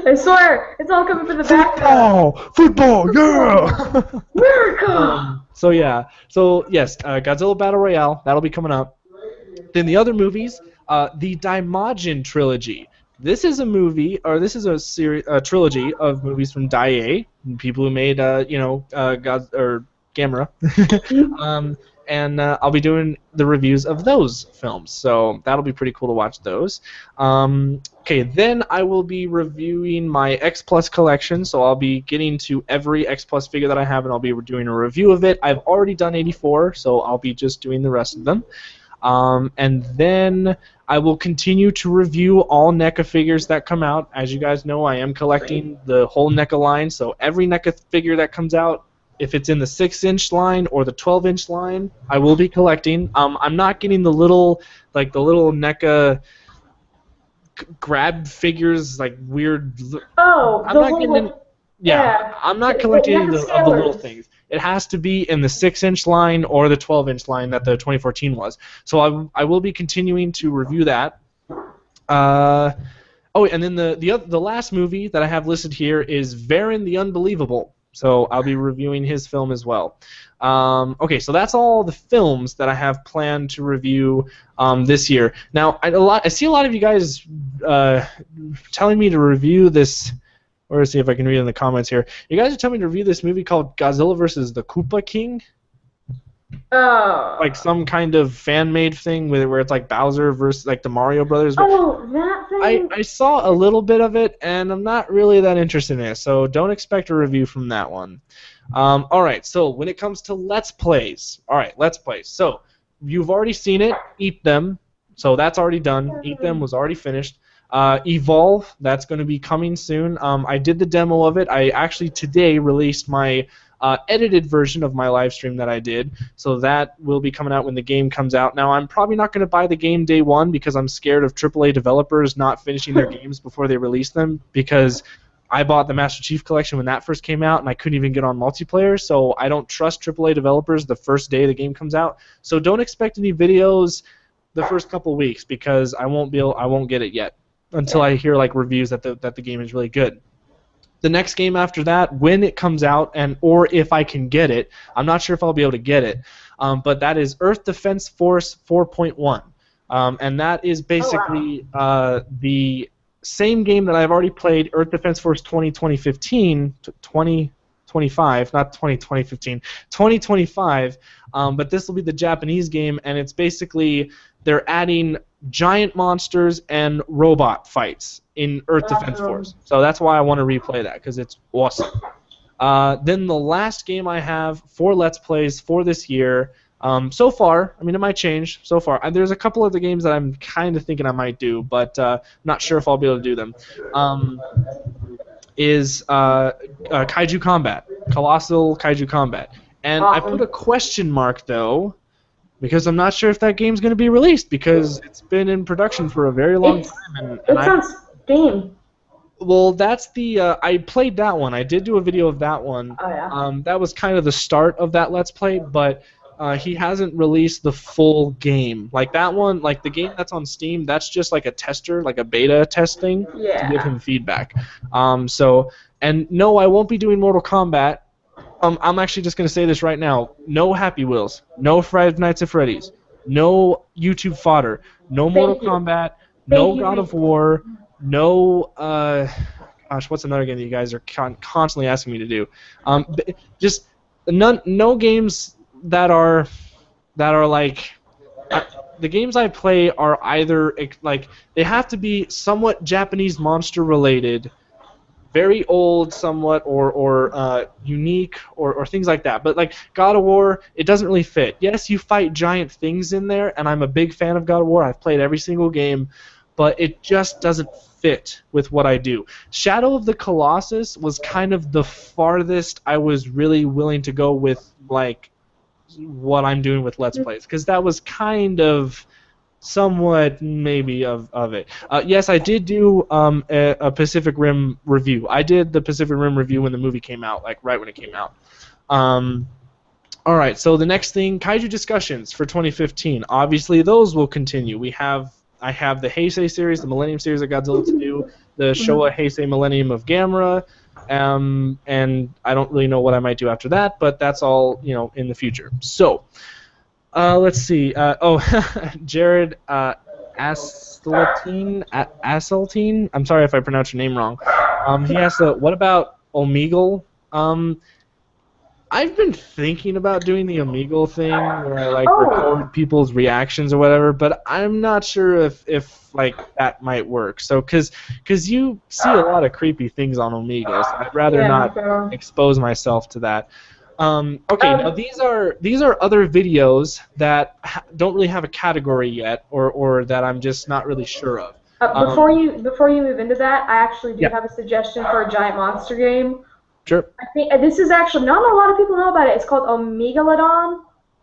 I swear, it's all coming from the background. Football, yeah. America. So yes, Godzilla Battle Royale, that'll be coming up. Then the other movies. The Daimajin trilogy. This is a movie, or this is a trilogy of movies from Daiei, people who made, Gamera. and I'll be doing the reviews of those films. So that'll be pretty cool to watch those. Okay, then I will be reviewing my X Plus collection. So I'll be getting to every X Plus figure that I have, and I'll be doing a review of it. I've already done 84, so I'll be just doing the rest of them. And then I will continue to review all NECA figures that come out. As you guys know, I am collecting the whole NECA line, so every NECA figure that comes out, if it's in the 6-inch line or the 12-inch line, I will be collecting. I'm not getting the little NECA grab figures, like weird. Oh, I'm the not getting. little, Yeah, I'm not collecting any of the little scalers. things. It has to be in the 6-inch line or the 12-inch line that the 2014 was. So I will be continuing to review that. Oh, and then the last movie that I have listed here is Varan the Unbelievable. So I'll be reviewing his film as well. Okay, so that's all the films that I have planned to review this year. Now, I see a lot of you guys telling me to review this. Or see if I can read in the comments here. You guys are telling me to review this movie called Godzilla vs. the Koopa King. Oh. Like some kind of fan-made thing where it's like Bowser versus like the Mario Brothers. Oh, that thing? I saw a little bit of it, and I'm not really that interested in it, so don't expect a review from that one. Alright, so when it comes to Let's Plays. Alright, Let's Plays. So, you've already seen it, Eat Them. So that's already done. Eat Them was already finished. Evolve, that's going to be coming soon. I did the demo of it. I actually today released my edited version of my live stream that I did, so that will be coming out when the game comes out. Now, I'm probably not going to buy the game day one because I'm scared of AAA developers not finishing their games before they release them, because I bought the Master Chief Collection when that first came out, and I couldn't even get on multiplayer, so I don't trust AAA developers the first day the game comes out. So don't expect any videos the first couple weeks, because I won't get it yet until I hear like reviews that the game is really good. The next game after that, when it comes out, or if I can get it, I'm not sure if I'll be able to get it, but that is Earth Defense Force 4.1, and that is basically the same game that I've already played, Earth Defense Force 2015, 2025, not 2015, 2025, but this will be the Japanese game, and it's basically they're adding giant monsters and robot fights in Earth Defense Force. So that's why I want to replay that, because it's awesome. Then the last game I have for Let's Plays for this year, so far, I mean, it might change so far. There's a couple of the games that I'm kind of thinking I might do, but not sure if I'll be able to do them. Is Kaiju Combat, Colossal Kaiju Combat. And I put a question mark, though, because I'm not sure if that game's going to be released, because it's been in production for a very long time. It's on Steam. Well, that's the... I played that one. I did do a video of that one. Oh, yeah. That was kind of the start of that Let's Play, but he hasn't released the full game. Like that one, like the game that's on Steam, that's just like a tester, like a beta test thing to give him feedback. And no, I won't be doing Mortal Kombat. I'm actually just going to say this right now. No Happy Wheels. No Five Nights at Freddy's. No YouTube fodder. No Mortal Kombat. No God of War. No, gosh, what's another game that you guys are constantly asking me to do? Just no games that are like... the games I play are either, like, they have to be somewhat Japanese monster related, very old somewhat, or unique, or things like that. But like God of War, it doesn't really fit. Yes, you fight giant things in there, and I'm a big fan of God of War. I've played every single game, but it just doesn't fit with what I do. Shadow of the Colossus was kind of the farthest I was really willing to go with, like, what I'm doing with Let's Plays, because that was kind of somewhat maybe of it. Yes, I did do a Pacific Rim review. I did the Pacific Rim review when the movie came out, like right when it came out. All right, so the next thing, Kaiju discussions for 2015. Obviously, those will continue. I have the Heisei series, the Millennium series of Godzilla to do, the Showa Heisei Millennium of Gamera, and I don't really know what I might do after that, but that's all, you know, in the future. So, let's see. Jared Asseltine. I'm sorry if I pronounced your name wrong. He asked, what about Omegle? I've been thinking about doing the Omegle thing where I like Oh. record people's reactions or whatever, but I'm not sure if like that might work. So cause you see a lot of creepy things on Omegle, so I'd rather Yeah, not so- expose myself to that. Okay, now these are other videos that don't really have a category yet, or that I'm just not really sure of. Before you move into that, I actually do Yeah. have a suggestion for a giant monster game. Sure. I think this is actually not a lot of people know about it. It's called Omegalodon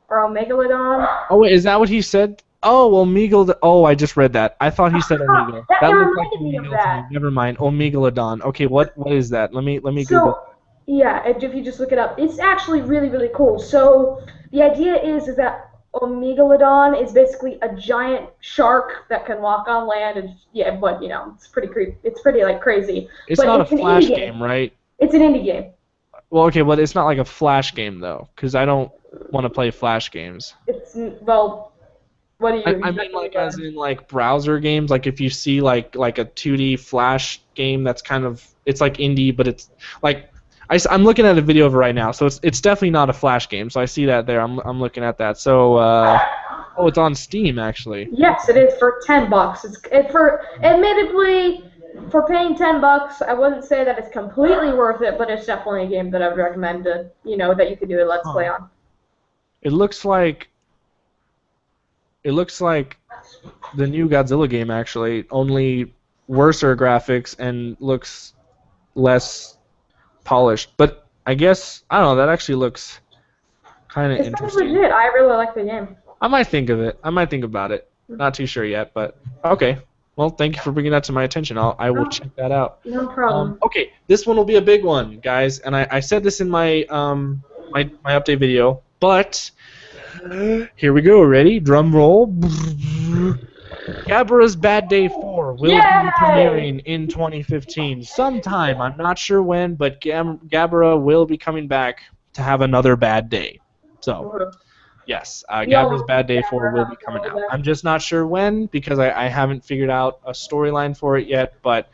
or Omegalodon. Oh wait, is that what he said? Oh, Omegle. Oh, I just read that. I thought he said Omegle. That looked like reminded me of Omegle to that. me. Never mind. Omegalodon. Okay, what is that? Let me Google. So, yeah, if you just look it up, it's actually really cool. So the idea is that Omegalodon is basically a giant shark that can walk on land, and yeah, but it's pretty creepy. It's pretty like crazy. It's but not it's a an flash indie game, right? It's an indie game. Well, okay, but it's not like a flash game though, because I don't want to play flash games. It's well, what do you? I mean, like as in like browser games. Like if you see like a 2D flash game, that's kind of it's like indie, but it's like I'm looking at a video of it right now, so it's definitely not a flash game. So I see that there. I'm looking at that. So oh, it's on Steam actually. Yes, it is for $10. Admittedly, for paying $10, I wouldn't say that it's completely worth it, but it's definitely a game that I would recommend that you could do a Let's Play on. It looks like the new Godzilla game actually, only worser graphics and looks less polished. But I guess I don't know. That actually looks kind of It's kind of interesting. legit. I really like the game. I might think of it. I might think about it. Not too sure yet, but okay. Well, thank you for bringing that to my attention. I will check that out. No problem. Okay, this one will be a big one, guys, and I said this in my my update video, but here we go. Ready? Drum roll. Gabbara's Bad Day 4 will be premiering in 2015 sometime. I'm not sure when, but Gabbara will be coming back to have another bad day. So. Yes, Gabbara's Bad Day 4 will be coming out. I'm just not sure when because I haven't figured out a storyline for it yet, but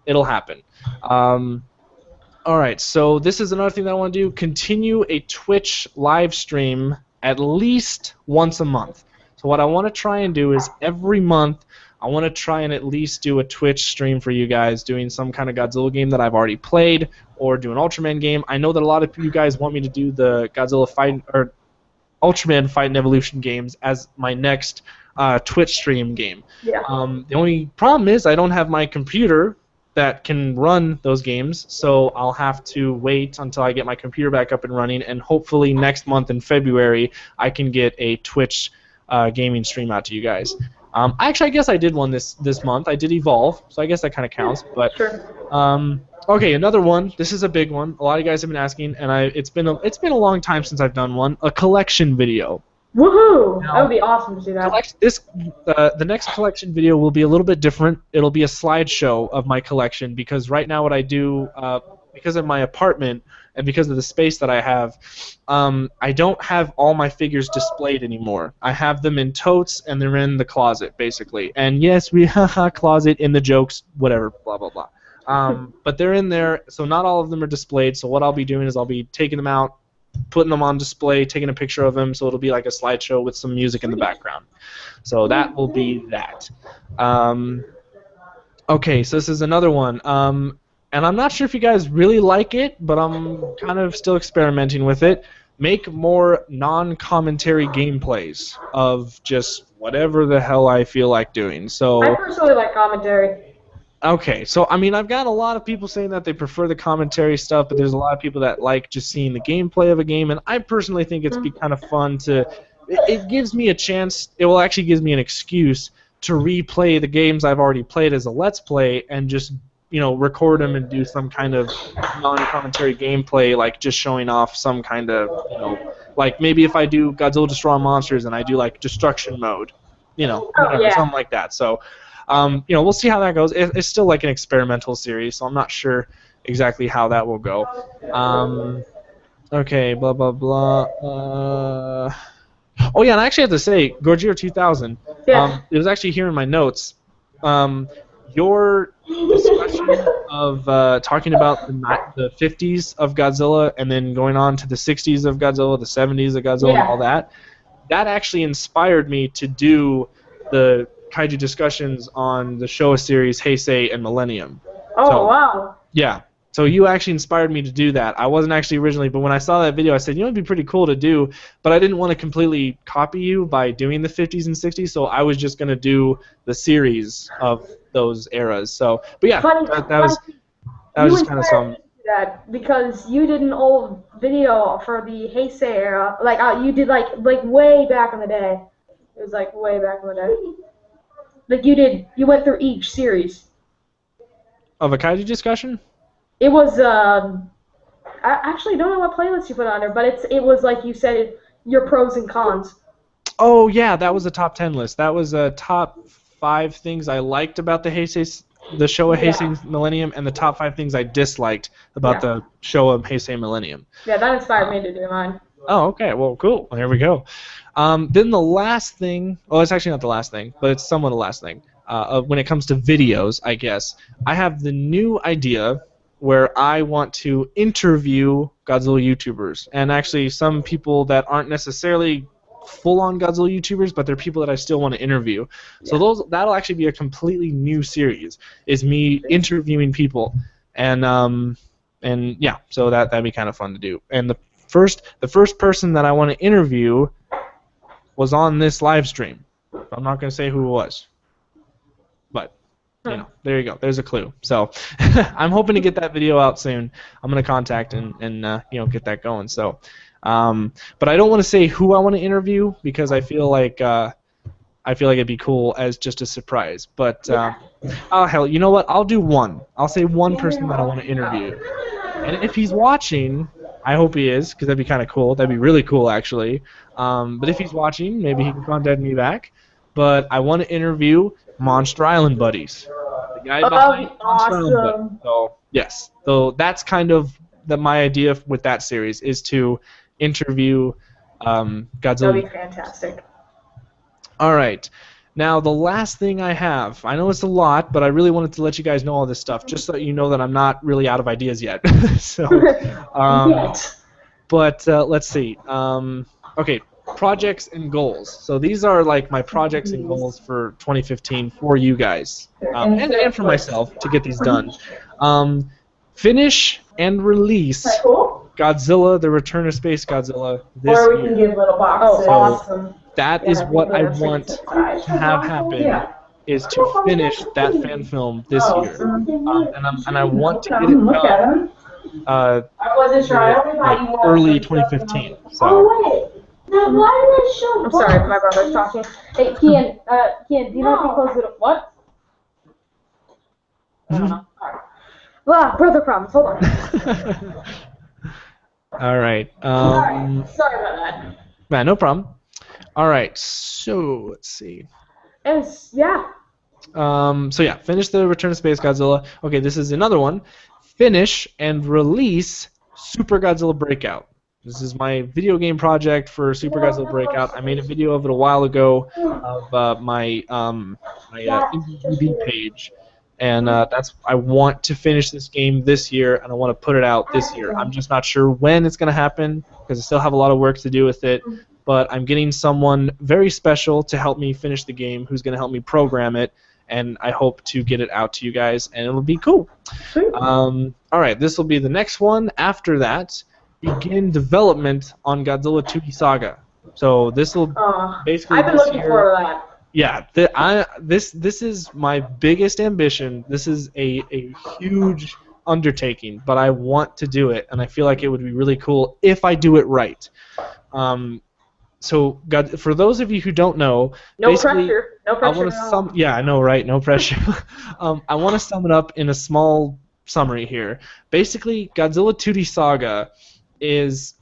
it'll happen. Alright, so this is another thing that I want to do. Continue a Twitch live stream at least once a month. So what I want to try and do is every month I want to try and at least do a Twitch stream for you guys doing some kind of Godzilla game that I've already played or do an Ultraman game. I know that a lot of you guys want me to do the Godzilla fight or Ultraman Fight and Evolution games as my next Twitch stream game. Yeah. The only problem is I don't have my computer that can run those games, so I'll have to wait until I get my computer back up and running, and hopefully next month in February I can get a Twitch gaming stream out to you guys. Actually, I guess I did one this month. I did Evolve, so I guess that kind of counts. But Sure. okay, another one. This is a big one. A lot of you guys have been asking, and it's been a long time since I've done one. A collection video. Woohoo! That would be awesome to see that. The next collection video will be a little bit different. It'll be a slideshow of my collection because right now what I do, because of my apartment and because of the space that I have, I don't have all my figures displayed anymore. I have them in totes and they're in the closet basically. And yes, we haha closet in the jokes, whatever, blah blah blah. But they're in there, so not all of them are displayed. So what I'll be doing is I'll be taking them out, putting them on display, taking a picture of them, so it'll be like a slideshow with some music in the background. So that will be that. Okay, so this is another one. And I'm not sure if you guys really like it, but I'm kind of still experimenting with it. Make more non-commentary gameplays of just whatever the hell I feel like doing. So I personally like commentary. okay, so I mean, I've got a lot of people saying that they prefer the commentary stuff, but there's a lot of people that like just seeing the gameplay of a game, and I personally think it's be kind of fun to. It gives me a chance. It will actually gives me an excuse to replay the games I've already played as a Let's Play and just record them and do some kind of non-commentary gameplay, like just showing off some kind of like maybe if I do Godzilla Destroy All Monsters and I do like destruction mode, whatever, something like that. So. We'll see how that goes. It's still like an experimental series, so I'm not sure exactly how that will go. Okay, blah blah blah. Oh yeah, and I actually have to say, GojiFan93's, Yeah. it was actually here in my notes. Your discussion of talking about the 50s of Godzilla and then going on to the 60s of Godzilla, the 70s of Godzilla, and all that, that actually inspired me to do the kaiju discussions on the Showa series Heisei and Millennium. Oh, So, wow. yeah. So you actually inspired me to do that. I wasn't actually originally, but when I saw that video, I said, you know, it'd be pretty cool to do, but I didn't want to completely copy you by doing the 50s and 60s, so I was just going to do the series of those eras. So, but yeah, that was just kind of some. That because you did an old video for the Heisei era, like you did like way back in the day. It was like way back in the day. Like you went through each series. Of a kaiju discussion? It was I actually don't know what playlist you put on there, but it was like you said your pros and cons. Oh yeah, that was a top 10 list. That was a top 5 things I liked about the Showa Heisei Millennium, and the top 5 things I disliked about the Showa Heisei Millennium. Yeah, that inspired me to do mine. Oh, okay. Well, cool. Well, here we go. Then the last thing, well, it's actually not the last thing, but it's somewhat the last thing. When it comes to videos, I guess, I have the new idea where I want to interview Godzilla YouTubers, and actually some people that aren't necessarily full-on Godzilla YouTubers, but they're people that I still want to interview. So that'll actually be a completely new series, is me interviewing people, and yeah, so that'd be kind of fun to do. And the first person that I want to interview was on this live stream. I'm not going to say who it was, but you know, there you go. There's a clue. So I'm hoping to get that video out soon. I'm going to contact and you know, get that going. So, but I don't want to say who I want to interview because I feel like it'd be cool as just a surprise. But oh hell, you know what? I'll do one. I'll say one person that I want to interview, and if he's watching, I hope he is, because that'd be kind of cool. That'd be really cool, actually. But if he's watching, maybe he can contact me back. But I want to interview Monster Island Buddies. The guy behind Monster Island Buddies. So, yes. So that's kind of my idea with that series, is to interview Godzilla. That'd be fantastic. All right. Now, the last thing I have, I know it's a lot, but I really wanted to let you guys know all this stuff, just so that you know that I'm not really out of ideas yet. So, but let's see. Okay, projects and goals. So these are like my projects and goals for 2015 for you guys, and for myself to get these done. Finish and release Godzilla: The Return of Space Godzilla this year. Or we can give little boxes. So, Awesome. that is what I want to have happen, is to finish that fan film this year, and I want to get it done I wasn't sure. like early 2015. So. I'm sorry, my brother's talking. Hey, Kian, do you know if you close it? What? I don't know. All right. Well, brother problems. Hold on. All right. Sorry about that. Man, no problem. All right. So let's see. Yeah. So yeah, finish the Return of Space Godzilla. Okay, this is another one. Finish and release Super Godzilla Breakout. This is my video game project for Super Godzilla Breakout. I made a video of it a while ago of my IMDb page, and I want to finish this game this year, and I want to put it out this year. I'm just not sure when it's going to happen because I still have a lot of work to do with it. But I'm getting someone very special to help me finish the game, who's going to help me program it, and I hope to get it out to you guys, and it'll be cool. All right, this will be the next one. After that, begin development on Godzilla 2D Saga. So this will basically. I've been looking forward to that. Yeah, this is my biggest ambition. This is a huge undertaking, but I want to do it, and I feel like it would be really cool if I do it right. So, for those of you who don't know, no pressure. No pressure. I want to yeah, I know, right? No pressure. I want to sum it up in a small summary here. Basically, Godzilla 2D Saga is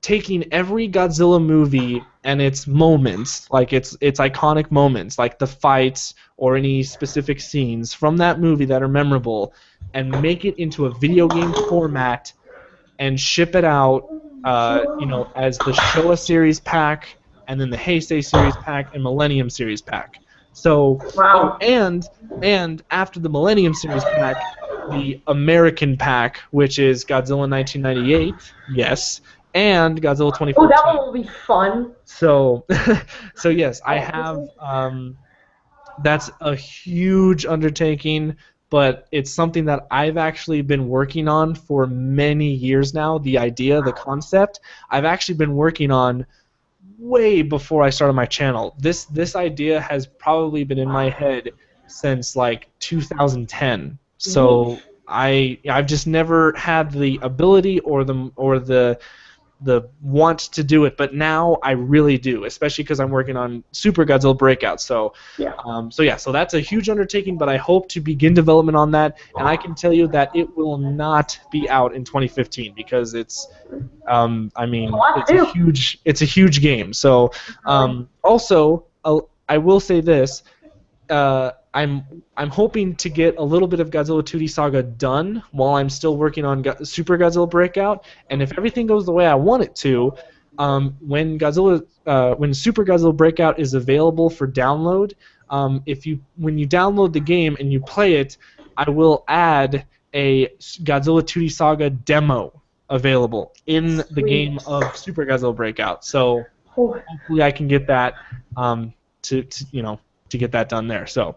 taking every Godzilla movie and its moments, like its iconic moments, like the fights or any specific scenes from that movie that are memorable, and make it into a video game format and ship it out. As the Showa series pack, and then the Heisei series pack and Millennium series pack. So, Wow. and after the Millennium Series pack, the American pack, which is Godzilla 1998, yes, and Godzilla Oh, 2014. that one will be fun. So, so yes, I have. That's a huge undertaking, but it's something that I've actually been working on for many years now. The idea, the concept, I've actually been working on way before I started my channel. This idea has probably been in my head since like 2010. So I've just never had the ability or the want to do it, but now I really do, especially because I'm working on Super Godzilla Breakout. So, Yeah. So that's a huge undertaking, but I hope to begin development on that, and I can tell you that it will not be out in 2015 because it's, I mean, it's a huge game. So, also, I will say this. I'm hoping to get a little bit of Godzilla 2D Saga done while I'm still working on Super Godzilla Breakout, and if everything goes the way I want it to, when Super Godzilla Breakout is available for download, when you download the game and you play it, I will add a Godzilla 2D Saga demo available in the game of Super Godzilla Breakout. So hopefully I can get that to get that done there. So,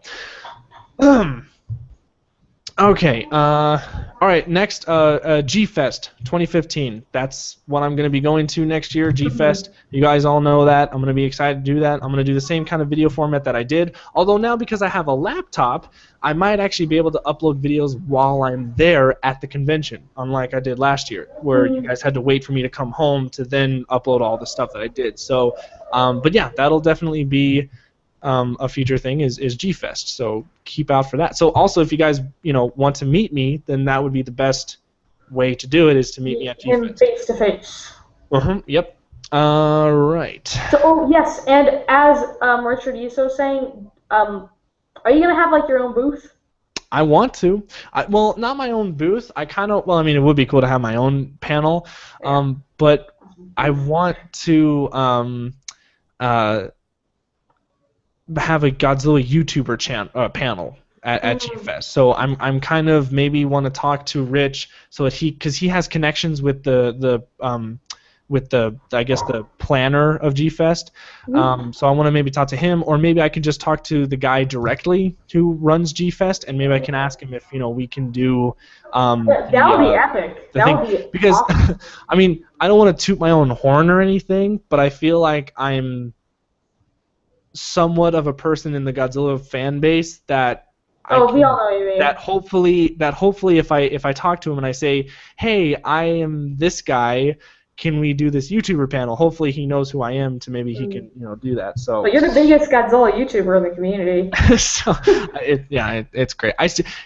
okay. All right. Next, G-Fest 2015. That's what I'm going to be going to next year. G-Fest. You guys all know that. I'm going to be excited to do that. I'm going to do the same kind of video format that I did. Although now, because I have a laptop, I might actually be able to upload videos while I'm there at the convention, unlike I did last year, where you guys had to wait for me to come home to then upload all the stuff that I did. So, but yeah, that'll definitely be a future thing is G-Fest, so keep out for that. So also, if you guys want to meet me, then that would be the best way to do it, is to meet me at G-Fest. Face to face. Yep. All right. So yes, and as Richard Yuso was saying, are you gonna have like your own booth? I want to. Well, not my own booth. I kind of. Well, I mean, it would be cool to have my own panel, but I want to. Have a Godzilla YouTuber panel at G-Fest. So I'm kind of maybe want to talk to Rich so that because he has connections with the I guess the planner of G-Fest. So I want to maybe talk to him, or maybe I can just talk to the guy directly who runs G-Fest, and maybe I can ask him if we can do. That would be epic. That would be because awesome. I mean, I don't want to toot my own horn or anything, but I feel like I'm somewhat of a person in the Godzilla fan base that we all know what you mean. that hopefully if I talk to him and I say, hey, I am this guy, can we do this YouTuber panel? Hopefully he knows who I am to maybe he can do that. So. But you're the biggest Godzilla YouTuber in the community. So it's great.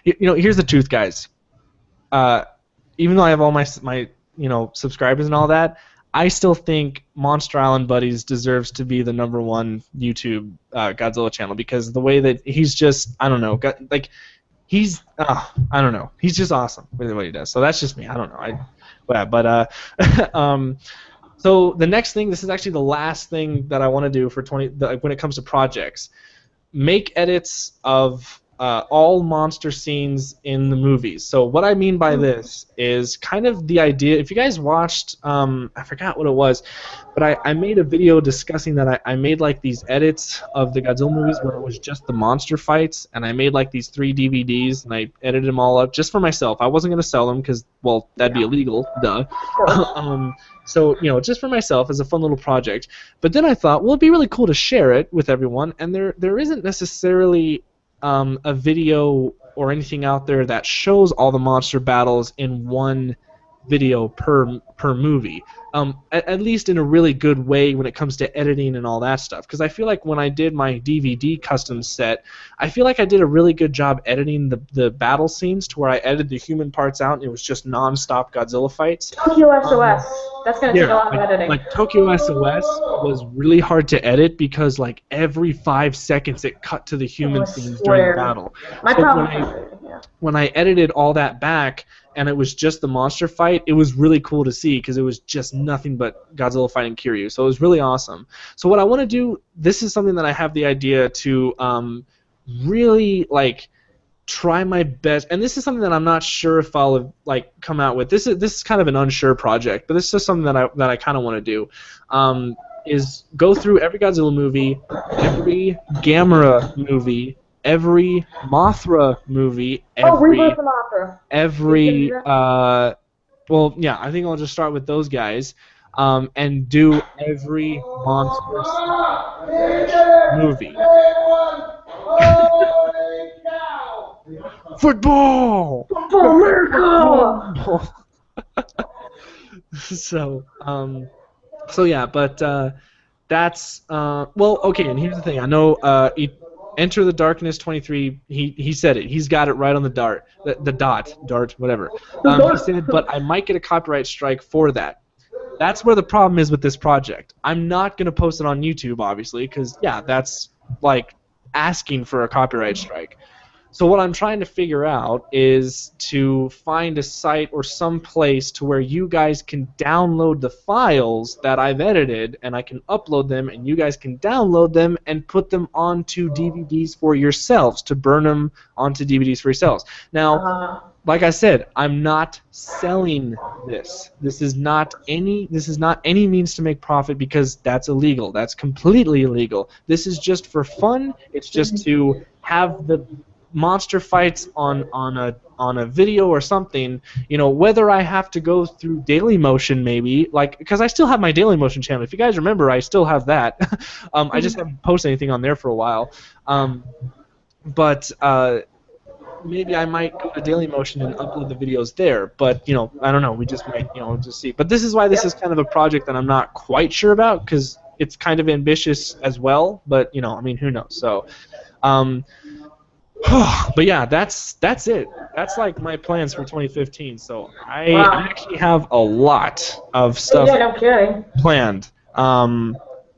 Here's the truth, guys. Even though I have all my subscribers and all that, I still think Monster Island Buddies deserves to be the #1 YouTube Godzilla channel, because the way that he's just, I don't know, he's just awesome with what he does. So that's just me. I don't know. So the next thing, this is actually the last thing that I want to do for when it comes to projects. Make edits of all monster scenes in the movies. So what I mean by this is kind of the idea. If you guys watched, I forgot what it was, but I made a video discussing that I made like these edits of the Godzilla movies where it was just the monster fights, and I made like these 3 DVDs, and I edited them all up just for myself. I wasn't going to sell them because, well, that'd be illegal, duh. So, just for myself as a fun little project. But then I thought, well, it'd be really cool to share it with everyone, and there isn't necessarily a video or anything out there that shows all the monster battles in one video per movie. At least in a really good way when it comes to editing and all that stuff. Because I feel like when I did my DVD custom set, I feel like I did a really good job editing the battle scenes to where I edited the human parts out and it was just non-stop Godzilla fights. Tokyo SOS. That's going to take a lot of editing. Like Tokyo SOS was really hard to edit because like every 5 seconds it cut to the human scenes during the battle. My So when I edited all that back, and it was just the monster fight, it was really cool to see because it was just nothing but Godzilla fighting Kiryu. So it was really awesome. So what I want to do, this is something that I have the idea to really like try my best, and this is something that I'm not sure if I'll like come out with. This is kind of an unsure project, but this is something that I kind of want to do. Is go through every Godzilla movie, every Gamera movie, every Mothra movie, Rebirth of Mothra. Well, yeah, I think I'll just start with those guys, and do every monster movie. Football! America! So yeah, but that's well, okay. And here's the thing. I know Enter the Darkness 23. He said it. He's got it right on the dart, dart, whatever. He said, but I might get a copyright strike for that. That's where the problem is with this project. I'm not gonna post it on YouTube, obviously, because yeah, that's like asking for a copyright strike. So what I'm trying to figure out is to find a site or some place to where you guys can download the files that I've edited, and I can upload them, and you guys can download them and put them onto DVDs for yourselves, to burn them onto DVDs for yourselves. Now, like I said, I'm not selling this. This is not any means to make profit, because that's illegal. That's completely illegal. This is just for fun. It's just to have the monster fights on a video or something, you know, whether I have to go through Dailymotion maybe, like, because I still have my Dailymotion channel. If you guys remember, I still have that. I just haven't posted anything on there for a while. But maybe I might go to Dailymotion and upload the videos there. But, you know, I don't know. We just might, you know, just see. But this is why this is kind of a project that I'm not quite sure about, because it's kind of ambitious as well. But, you know, I mean, who knows? So, but yeah, that's it. That's like my plans for 2015. So I actually have a lot of stuff planned.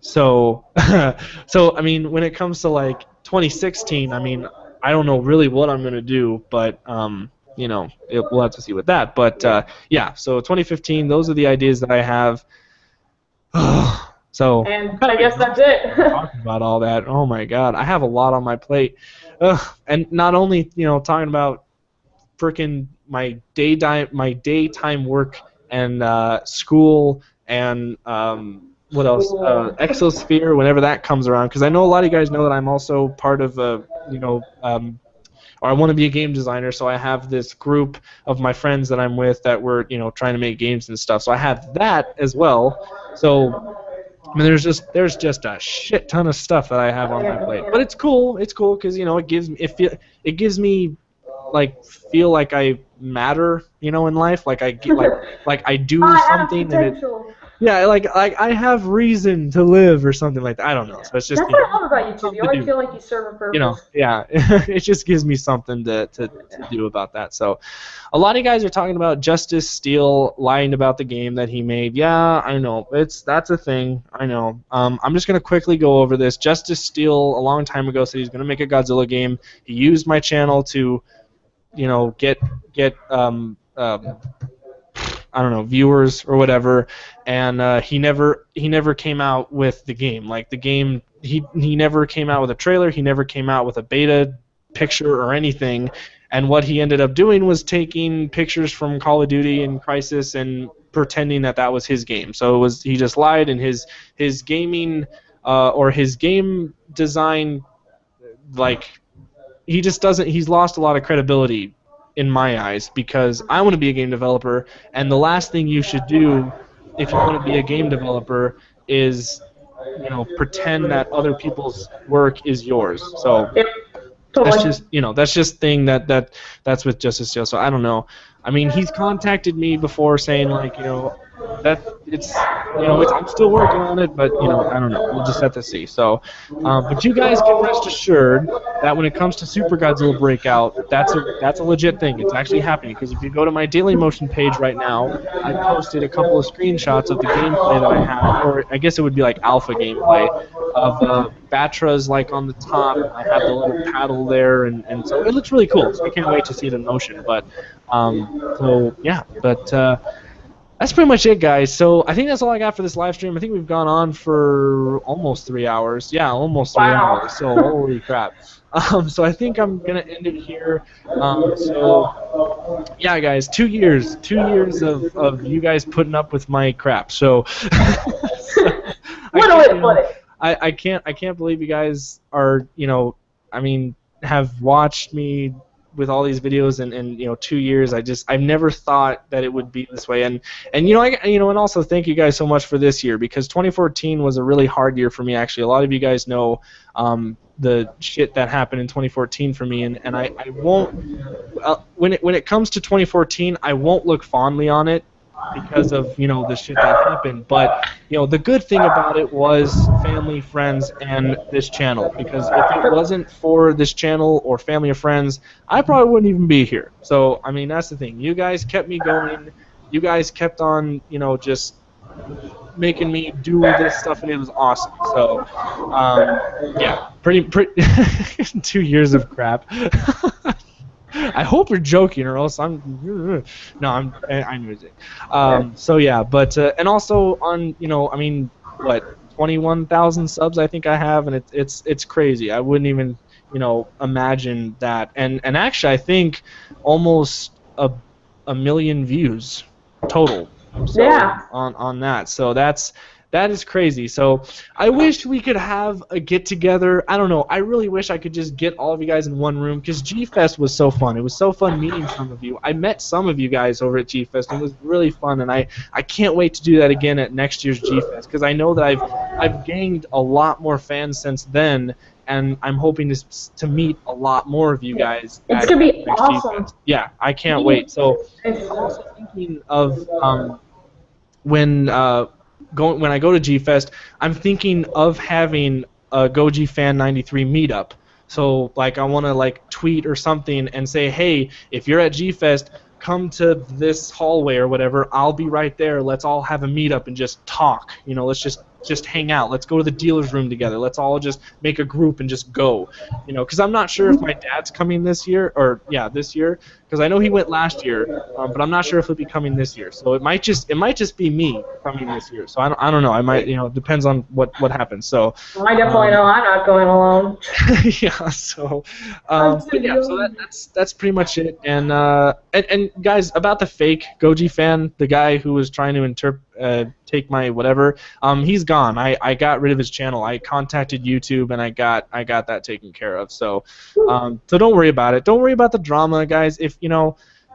So I mean, when it comes to like 2016, I mean, I don't know really what I'm gonna do, but you know, we'll have to see with that. But yeah, so 2015, those are the ideas that I have. So, and I guess that's it. Talking about all that, oh my God, I have a lot on my plate. And not only, you know, talking about freaking my daytime work and school and what else? Exosphere, whenever that comes around, because I know a lot of you guys know that I'm also part of you know, or I want to be a game designer, so I have this group of my friends that I'm with that we're, you know, trying to make games and stuff. So I have that as well. So I mean, there's just a shit ton of stuff that I have on my plate, but it's cool. It's cool because, you know, it gives me like feel like I matter, you know, in life. Like I get like I do something, and yeah, like I have reason to live or something like that. I don't know. So it's just, that's what I love about you too. You always feel like you serve a purpose. You know, yeah, it just gives me something to do about that. So, a lot of you guys are talking about Justice Steele lying about the game that he made. Yeah, I know. That's a thing. I know. I'm just gonna quickly go over this. Justice Steele a long time ago said he's gonna make a Godzilla game. He used my channel to, you know, get I don't know, viewers or whatever, and he never came out with the game. Like the game, he never came out with a trailer. He never came out with a beta picture or anything. And what he ended up doing was taking pictures from Call of Duty and Crysis and pretending that was his game. So he just lied, and his gaming or his game design, like, he just doesn't. He's lost a lot of credibility in my eyes, because I want to be a game developer, and the last thing you should do if you want to be a game developer is, you know, pretend that other people's work is yours. So that's just, you know, that's just thing that's with Justice Steele. So I don't know. I mean, he's contacted me before saying, like, you know, that it's, you know, I'm still working on it, but, you know, I don't know. We'll just have to see. So, but you guys can rest assured that when it comes to Super Godzilla Breakout, that's a legit thing. It's actually happening, because if you go to my Dailymotion page right now, I posted a couple of screenshots of the gameplay that I have, or I guess it would be like alpha gameplay of Batra's like on the top. I have the little paddle there, and so it looks really cool. So I can't wait to see it in motion. But So yeah, but that's pretty much it, guys. So I think that's all I got for this live stream. I think we've gone on for almost 3 hours. Yeah, almost 3 Wow. hours. So holy crap. So I think I'm gonna end it here. So yeah, guys, 2 years, 2 years of you guys putting up with my crap. So, What a way to put it. I can't believe you guys are, I mean, have watched me with all these videos and 2 years. I've never thought that it would be this way. And and also thank you guys so much for this year, because 2014 was a really hard year for me, actually. A lot of you guys know the shit that happened in 2014 for me, and I won't when it comes to 2014, I won't look fondly on it because of the shit that happened. But the good thing about it was family, friends, and this channel. Because if it wasn't for this channel or family or friends, I probably wouldn't even be here. So I mean, that's the thing. You guys kept me going. You guys kept on just making me do this stuff, and it was awesome. So yeah, pretty 2 years of crap. I hope you're joking, or else I'm music. So yeah, but and also on I mean, what, 21,000 subs I think I have, and it's crazy. I wouldn't even imagine that, and actually I think almost a million views total. So, Yeah. On that, so that is crazy. So I wish we could have a get together. I don't know. I really wish I could just get all of you guys in one room, because G-Fest was so fun. It was so fun meeting some of you. I met some of you guys over at G-Fest, and it was really fun. And I can't wait to do that again at next year's G-Fest, because I know that I've gained a lot more fans since then, and I'm hoping to meet a lot more of you guys. It's gonna be next awesome. G-Fest. Yeah, I can't wait. So I'm also thinking of when I go to G-Fest, I'm thinking of having a GojiFan93 meetup. So like I want to like tweet or something and say, hey, if you're at G-Fest, come to this hallway or whatever. I'll be right there. Let's all have a meetup and just talk. Let's just hang out. Let's go to the dealer's room together. Let's all just make a group and just go. Because I'm not sure if my dad's coming this year, this year, because I know he went last year, but I'm not sure if he'll be coming this year. So it might just be me coming this year. So I don't know. I might, depends on what happens. So I definitely know I'm not going alone. yeah. So so that's pretty much it. And guys, about the fake Goji fan, the guy who was trying to take my whatever, he's gone. I got rid of his channel. I contacted YouTube, and I got that taken care of. So so don't worry about it. Don't worry about the drama, guys. If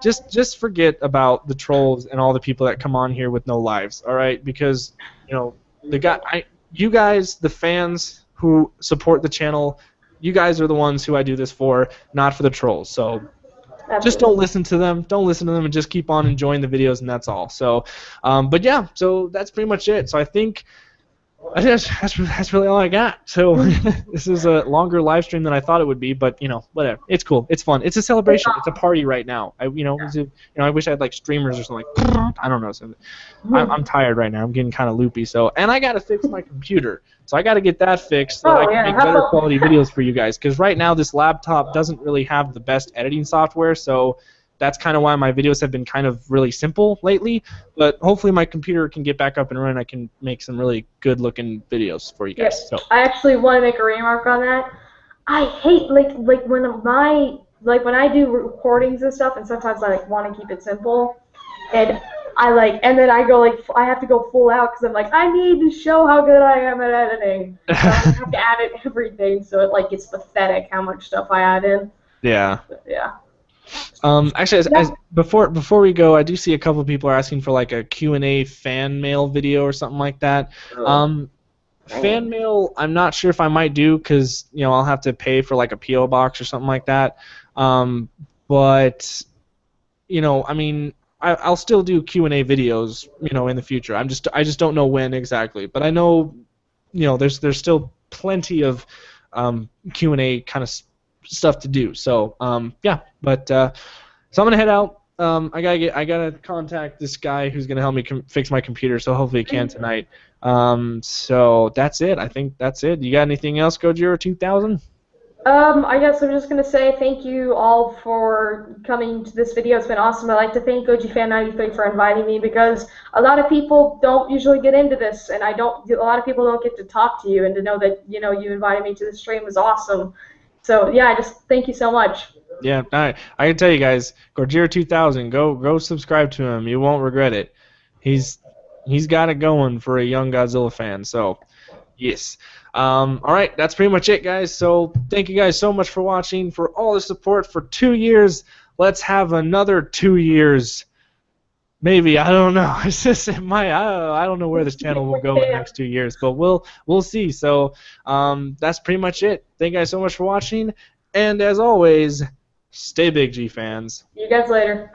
just forget about the trolls and all the people that come on here with no lives. All right, because you guys, the fans who support the channel, you guys are the ones who I do this for, not for the trolls. So just don't listen to them. Don't listen to them, and just keep on enjoying the videos, and that's all. So, but yeah, so that's pretty much it. So I think that's really all I got. So this is a longer live stream than I thought it would be, but whatever. It's cool. It's fun. It's a celebration. It's a party right now. I wish I had like streamers or something. I don't know. So I'm tired right now. I'm getting kind of loopy. So, and I gotta fix my computer. So I gotta get that fixed so that I can make better quality videos for you guys. Because right now this laptop doesn't really have the best editing software. So that's kind of why my videos have been kind of really simple lately, but hopefully my computer can get back up and running. I can make some really good-looking videos for you guys. Yes. So. I actually want to make a remark on that. I hate like when I do recordings and stuff, and sometimes I want to keep it simple, and then I go I have to go full out because I'm like, I need to show how good I am at editing. So I have to add in everything, so it gets pathetic how much stuff I add in. Yeah. But, yeah. Actually, before we go, I do see a couple of people are asking for like a Q&A fan mail video or something like that. Fan mail, I'm not sure if I might do, because I'll have to pay for like a PO box or something like that. But I mean, I'll still do Q&A videos, in the future. I just don't know when exactly. But I know, there's still plenty of Q&A kind of stuff to do. So yeah, but so I'm gonna head out. I gotta contact this guy who's gonna help me fix my computer. So hopefully he can tonight. So that's it. I think that's it. You got anything else, Gojira 2000? I guess I'm just going to say thank you all for coming to this video. It's been awesome. I'd like to thank GojiFan93 for inviting me because a lot of people don't usually get into this, and a lot of people don't get to talk to you, and to know that, you invited me to the stream was awesome. So, yeah, just thank you so much. Yeah, I can tell you guys, Gorgier2000, go subscribe to him. You won't regret it. He's got it going for a young Godzilla fan. So, yes. All right, that's pretty much it, guys. So thank you guys so much for watching, for all the support for 2 years. Let's have another 2 years. Maybe, I don't know. It's just I don't know where this channel will go in the next 2 years, but we'll see. So that's pretty much it. Thank you guys so much for watching, and as always, stay big, G fans. See you guys later.